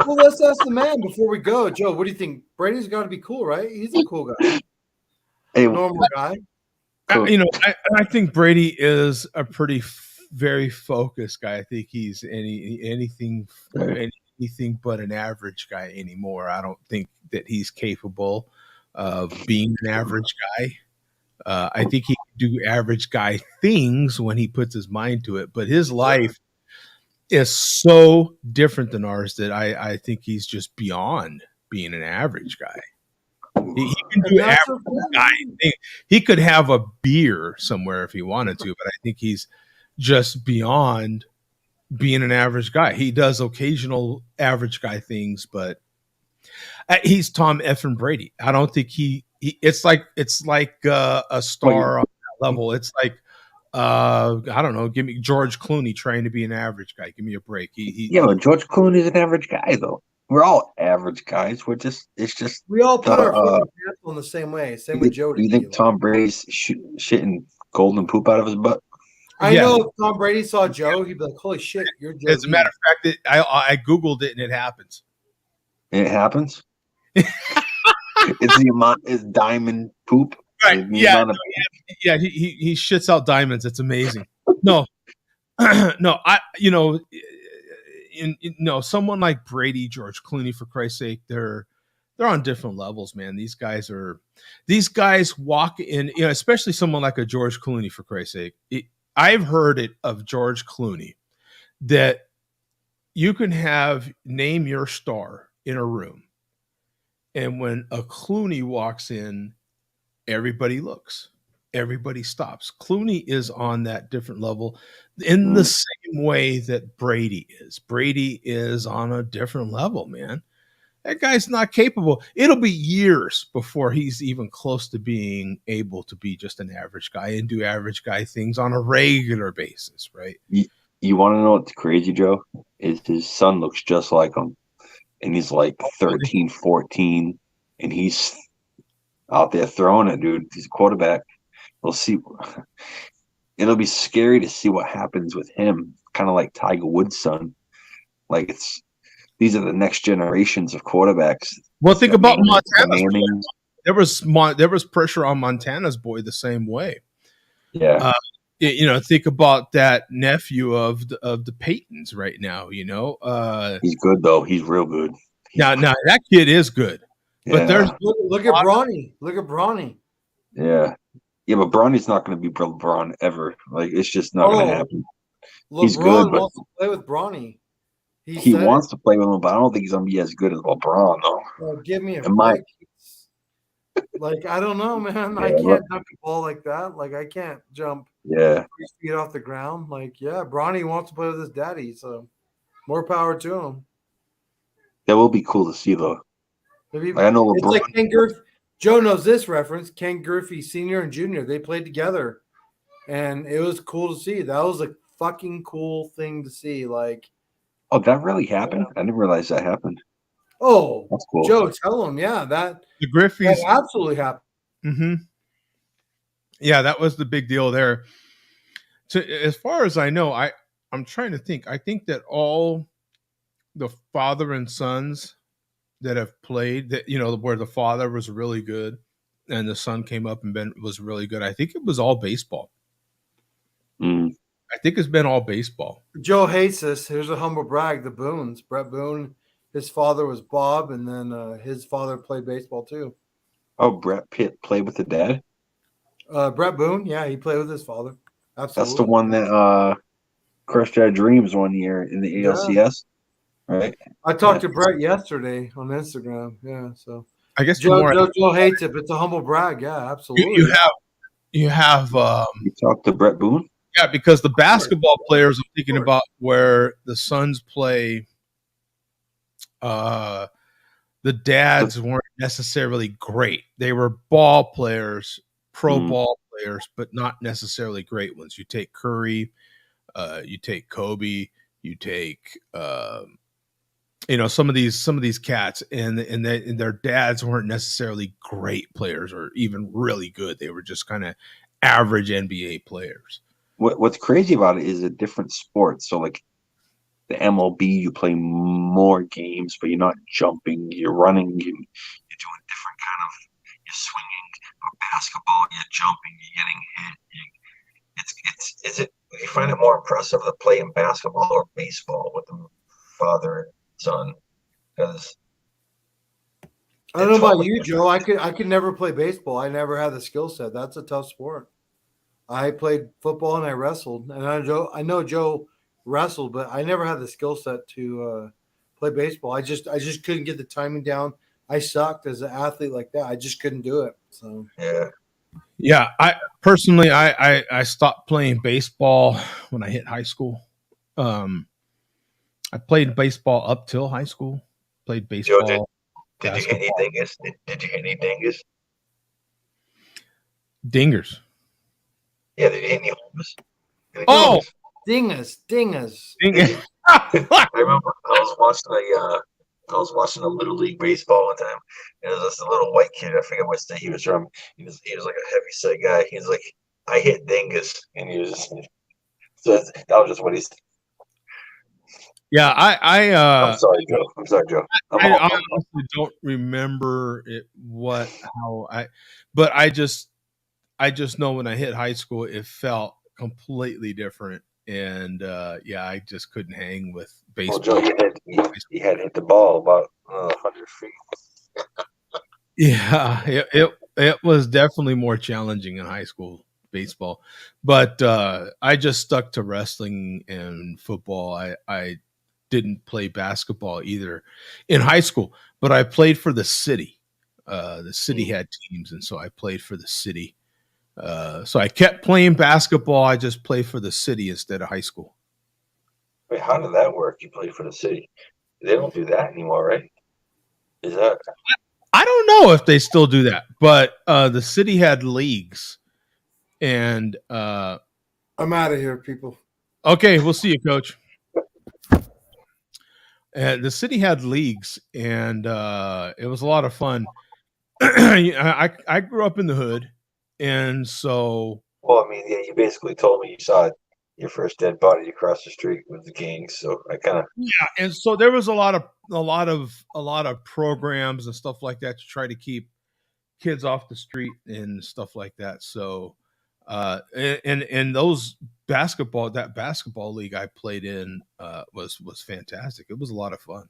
Well, let's ask the man before we go. Joe, what do you think? Brady's got to be cool, right? He's a cool guy. Hey, normal guy. I think Brady is a very focused guy. I think he's anything but an average guy anymore. I don't think that he's capable of being an average guy. I think he can do average guy things when he puts his mind to it, but his life is so different than ours that I think he's just beyond being an average guy. He can do average guy things. He could have a beer somewhere if he wanted to, but I think he's just beyond being an average guy. He does occasional average guy things, but he's Tom effing Brady. I don't think it's like a star on that level. It's like I don't know. Give me George Clooney trying to be an average guy. Give me a break. But George Clooney's an average guy, though. We're all average guys. We all put our foot on the apple in the same way. Same with Joe. Do you think Tom Brady's shitting golden poop out of his butt? I know if Tom Brady saw Joe, he'd be like, "Holy shit, you're Joe." As a matter of fact, I googled it and it happens. It happens. It's the amount is diamond poop. Right. Yeah. He shits out diamonds. It's amazing. No, someone like Brady, George Clooney, for Christ's sake, they're on different levels, man. These guys walk in, especially someone like a George Clooney, for Christ's sake. I've heard it of George Clooney that you can name your star in a room, and when a Clooney walks in, everybody looks, everybody stops. Clooney is on that different level in the same way that Brady is. Brady is on a different level, man. That guy's not capable. It'll be years before he's even close to being able to be just an average guy and do average guy things on a regular basis, right? You want to know what's crazy, Joe? Is his son looks just like him. And he's like 13, 14, and he's out there throwing it, dude. He's a quarterback. We'll see. It'll be scary to see what happens with him, kind of like Tiger Woods' son. Like these are the next generations of quarterbacks. Well, think about Montana's boy. There was pressure on Montana's boy the same way. Yeah. Think about that nephew of the Paytons right now. He's good though. He's real good. Now that kid is good. Yeah. But look at Bronny. Look at Bronny. Yeah. Yeah, but Bronny's not going to be LeBron ever. Like, it's just not going to happen. He's good, but wants to play with Bronny. He wants to play with him, but I don't think he's going to be as good as LeBron, though. Give me a break. Like, I don't know, man. I can't dunk a ball like that. Like, I can't jump 3 feet off the ground. Like, Bronny wants to play with his daddy, so more power to him. That will be cool to see, though. I know LeBron. It's like Ken Griffey. Joe knows this reference. Ken Griffey Sr. and Jr. They played together, and it was cool to see. That was a fucking cool thing to see. Like, oh, that really happened? I didn't realize that happened. Oh, that's cool. Joe, tell him, that the Griffeys absolutely happened. Mm-hmm. Yeah, that was the big deal there. As far as I know, I'm trying to think. I think that all the father and sons that have played, that where the father was really good and the son came up and was really good, I think it was all baseball. I think it's been all baseball. Joe hates this. Here's a humble brag: the Boones, Brett Boone. His father was Bob, and then his father played baseball too. Oh, Brett Pitt played with the dad? Brett Boone, he played with his father. Absolutely. That's the one that crushed our dreams one year in the ALCS, right? I talked to Brett yesterday on Instagram. Yeah, so I guess Joe hates it, but it's a humble brag. Yeah, absolutely. You talked to Brett Boone? Yeah, because the basketball players, I'm thinking about where the Suns play. The dads weren't necessarily great. They were ball players, pro ball players, but not necessarily great ones. You take Curry, You take Kobe, you take some of these cats, and their dads weren't necessarily great players or even really good. They were just kind of average NBA players. What's crazy about it is a different sport. So like the MLB, you play more games, but you're not jumping, you're running, you're doing different kind of, you're swinging. Basketball, you're jumping, you're getting hit. Do you find it more impressive to play in basketball or baseball with the father and son? Because I don't know about you, Joe. I could never play baseball. I never had the skill set. That's a tough sport. I played football and I wrestled, and I know Joe wrestled, but I never had the skill set to play baseball. I just couldn't get the timing down. I sucked as an athlete like that. I just couldn't do it. So yeah. I personally, I stopped playing baseball when I hit high school. I played baseball up till high school. Played baseball. Joe, did you hit any dingers? Did you hit any dingers? Dingers. Yeah, did you hit any homers? Dingas. I remember I was watching a little league baseball one time, and there was this little white kid. I forget what state he was from. He was like a heavy set guy. He was like, "I hit dingus," and he was so that was just what he said. Yeah, I'm sorry, Joe. I honestly don't remember but I just know when I hit high school, it felt completely different. And I just couldn't hang with baseball. Well, Joe, you had hit the ball about 100 feet. Yeah, it was definitely more challenging in high school baseball, but I just stuck to wrestling and football. I didn't play basketball either in high school, but I played for the city. The city had teams, and so I played for the city. So I kept playing basketball. I just played for the city instead of high school. Wait, how did that work? You played for the city. They don't do that anymore, right? Is that? I don't know if they still do that, but the city had leagues, and I'm out of here, people. Okay, we'll see you, Coach. The city had leagues, and it was a lot of fun. I grew up in the hood, and so. Well, I mean, yeah, you basically told me you saw your first dead body across the street with the gangs, so I kind of. Yeah, and so there was a lot of programs and stuff like that to try to keep kids off the street and stuff like that. So, and those that basketball league I played in was fantastic. It was a lot of fun,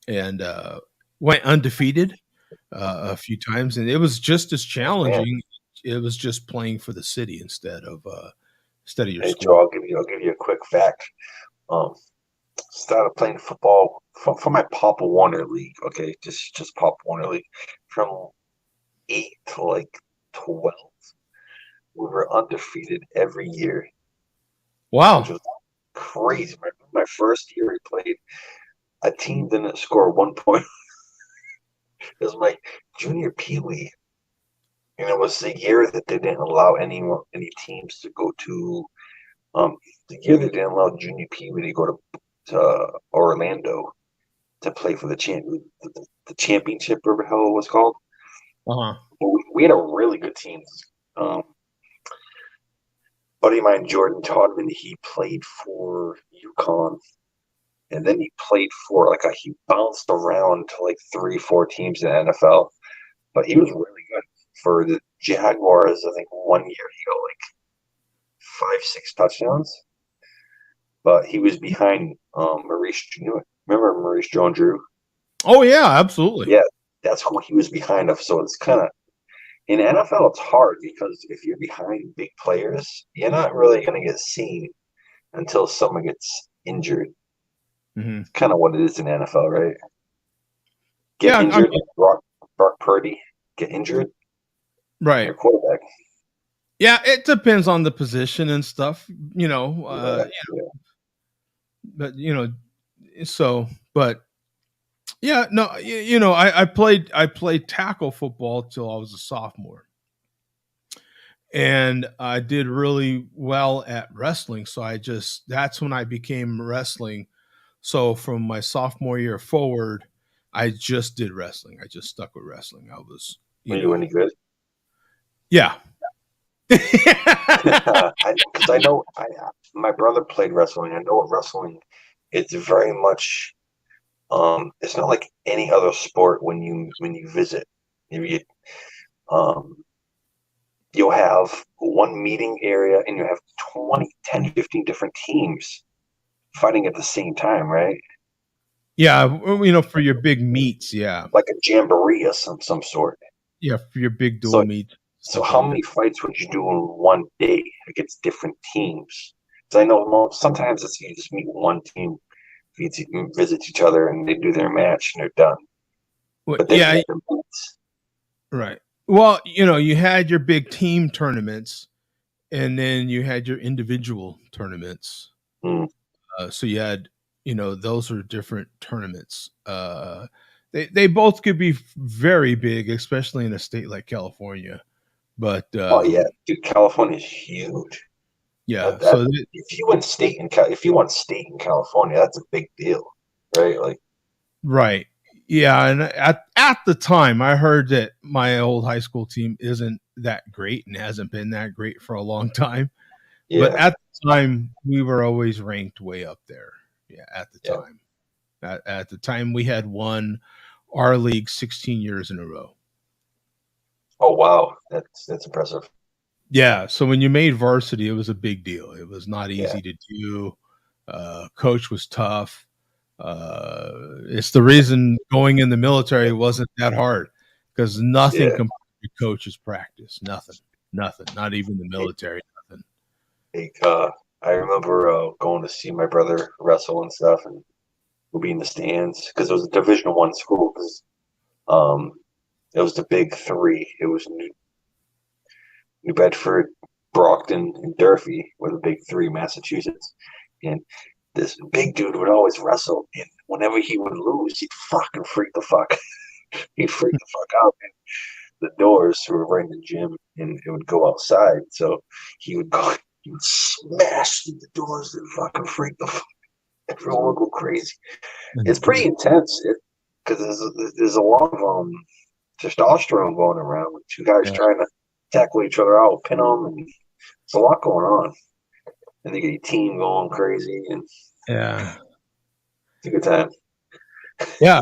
and went undefeated a few times, and it was just as challenging. It was just playing for the city instead of your school. Joe, I'll give you a quick fact. Started playing football from my Papa Warner League. Okay, just Papa Warner League from 8 to like 12. We were undefeated every year. Wow, which was crazy. My first year, we played. A team didn't score 1 point. It was my junior peewee, and it was the year that they didn't allow any teams to go to. The year they didn't allow junior peewee to go to Orlando to play for the championship, or whatever the hell it was called. We had a really good team. Buddy of mine, Jordan Todman, he played for UConn, and then he played for he bounced around to like 3-4 teams in the NFL, but he was really good for the Jaguars. I think 1 year he got like 5-6 touchdowns, but he was behind Maurice. Remember Maurice Jones-Drew? Oh yeah, absolutely. Yeah, that's who he was behind of. So it's kind of in NFL, it's hard because if you're behind big players, you're not really going to get seen until someone gets injured. Mm-hmm. It's kind of what it is in NFL, right? Get injured, Brock Purdy get injured, right? Your quarterback. Yeah, it depends on the position and stuff, But yeah, no, I played tackle football till I was a sophomore, and I did really well at wrestling. So that's when I became wrestling. So from my sophomore year forward, I just did wrestling. I just stuck with wrestling. I was, Were you any good? Yeah. Because I know my brother played wrestling. I know what wrestling. It's very much. It's not like any other sport when you visit. Um, you'll have one meeting area and you have 10, 15 different teams fighting at the same time, right? Yeah, for your big meets, yeah. Like a jamboree of some sort. Yeah, for your big dual meet. So how many fights would you do in one day against different teams? Because I know sometimes you just meet one team, visit each other, and they do their match and they're done. But then right. Well, you had your big team tournaments, and then you had your individual tournaments. So you had, those are different tournaments. They both could be very big, especially in a state like California. But oh yeah, dude, California is huge. Yeah. If you won state in California, that's a big deal, right? Like, right. Yeah, and at the time, I heard that my old high school team isn't that great and hasn't been that great for a long time. Yeah. But at the time, we were always ranked way up there. Yeah, at the time. At the time, we had won our league 16 years in a row. Oh wow, that's impressive. Yeah, so when you made varsity, it was a big deal. It was not easy to do. Coach was tough. It's the reason going in the military wasn't that hard, because nothing compared to coach's practice. Nothing. Not even the military. Nothing. I remember going to see my brother wrestle and stuff, and we'll be in the stands because it was a Division I school. Because it was the big three. It was New Bedford, Brockton, and Durfee were the big three, Massachusetts. And this big dude would always wrestle, and whenever he would lose, he'd fucking freak the fuck. He'd freak the fuck out. And the doors were right in the gym, and it would go outside. So he would smash the doors and fucking freak the fuck. Everyone would go crazy. It's pretty intense because there's a lot of testosterone going around with two guys trying to tackle each other out, pin them, and there's a lot going on. And they get your team going crazy, and it's a good time. Yeah,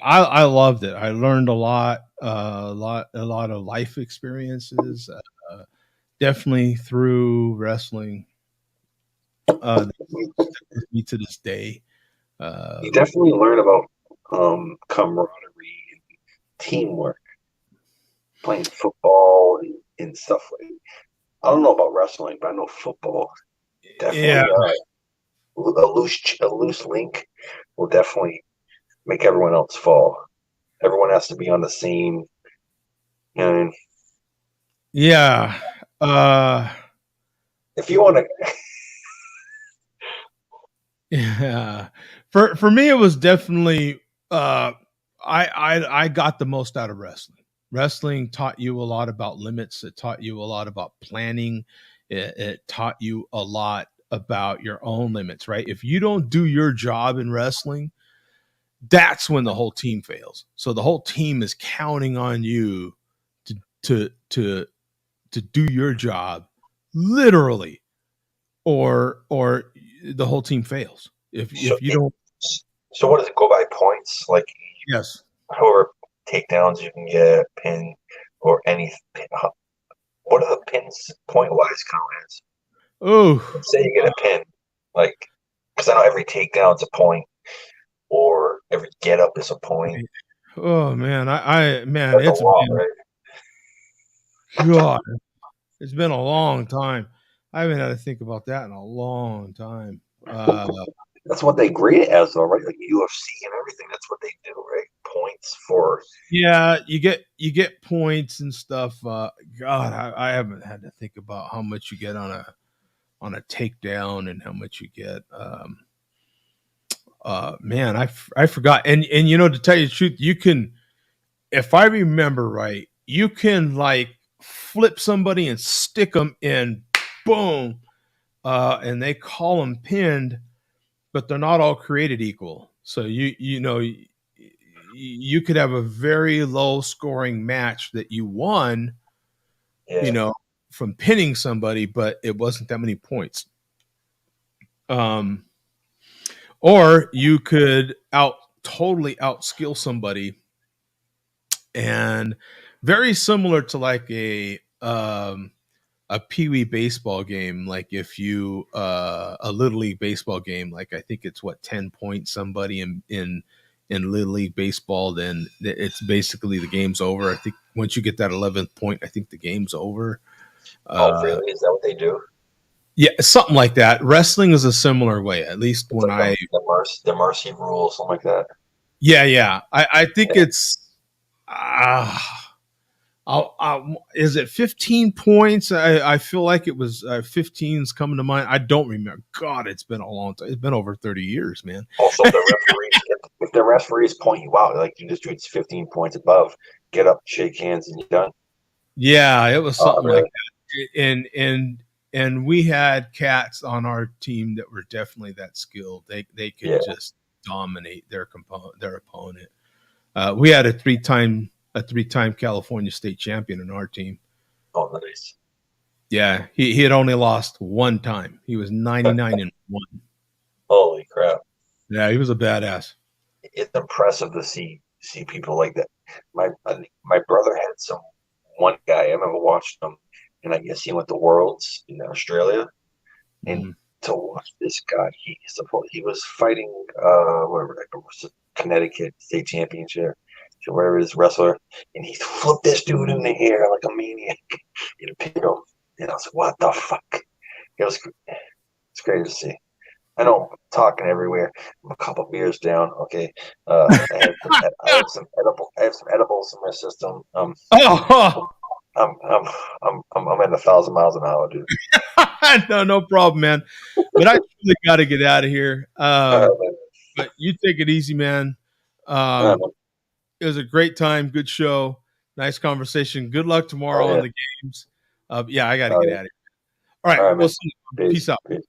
I loved it. I learned a lot of life experiences. Definitely through wrestling. Me to this day. You definitely learn about camaraderie and teamwork, playing football and stuff like. I don't know about wrestling, but I know football. Definitely, a loose link will definitely make everyone else fall. Everyone has to be on the same. You know what I mean? Yeah. If you want to. Yeah. For me, it was definitely I got the most out of wrestling. Wrestling taught you a lot about limits. It taught you a lot about planning. It taught you a lot about your own limits, right? If you don't do your job in wrestling, that's when the whole team fails. So the whole team is counting on you to do your job literally, or the whole team fails. If you don't. So what does it go by points? Like, yes, however takedowns you can get, pin or anything. What are the pins point wise count as? Oh, say you get a pin, like, because I know every takedown's a point, or every get up is a point. Oh man, it's long, right? God, it's been a long time. I haven't had to think about that in a long time. That's what they grade it as, though, right? Like UFC and everything. That's what they do, right? Points for. Yeah, you get points and stuff. God, I haven't had to think about how much you get on a takedown and how much you get. Man, I forgot. And to tell you the truth, you can, if I remember right, you can like flip somebody and stick them in, boom, and they call them pinned, but they're not all created equal. So you could have a very low scoring match that you won, from pinning somebody, but it wasn't that many points. Or you could totally outskill somebody, and very similar to like a peewee baseball game, like if you a little league baseball game, like I think it's 10 points somebody in little league baseball, then it's basically the game's over. I think once you get that 11th point, I think the game's over. Really? Is that what they do? Yeah, something like that. Wrestling is a similar way, at least it's when like the mercy rule, something like that. Yeah. I think it's is it 15 points? I feel like it was 15's coming to mind. I don't remember. God, it's been a long time. It's been over 30 years, man. Also, if the referees point you out, like you just do, it's 15 points above, get up, shake hands, and you're done. Yeah, it was something like that. And we had cats on our team that were definitely that skilled. They could just dominate their opponent. We had a three-time California state champion in our team. Oh, nice. Yeah, he had only lost one time. He was 99-1. Holy crap! Yeah, he was a badass. It's impressive to see people like that. My brother had one guy. I remember watching him, and I guess he went to Worlds in Australia, and to watch this guy, he was fighting whatever it was, Connecticut state championship, so wherever his wrestler, and he flipped this dude in the air like a maniac and pinned him. And I was like, what the fuck? It's crazy to see. I know I'm talking everywhere. I'm a couple beers down. Okay. I have some edibles in my system. I'm at 1,000 miles an hour, dude. No problem, man. But I really got to get out of here. But you take it easy, man. It was a great time. Good show. Nice conversation. Good luck tomorrow on the games. Yeah, I got to get out of here. All right. We'll see you. Peace out. Peace.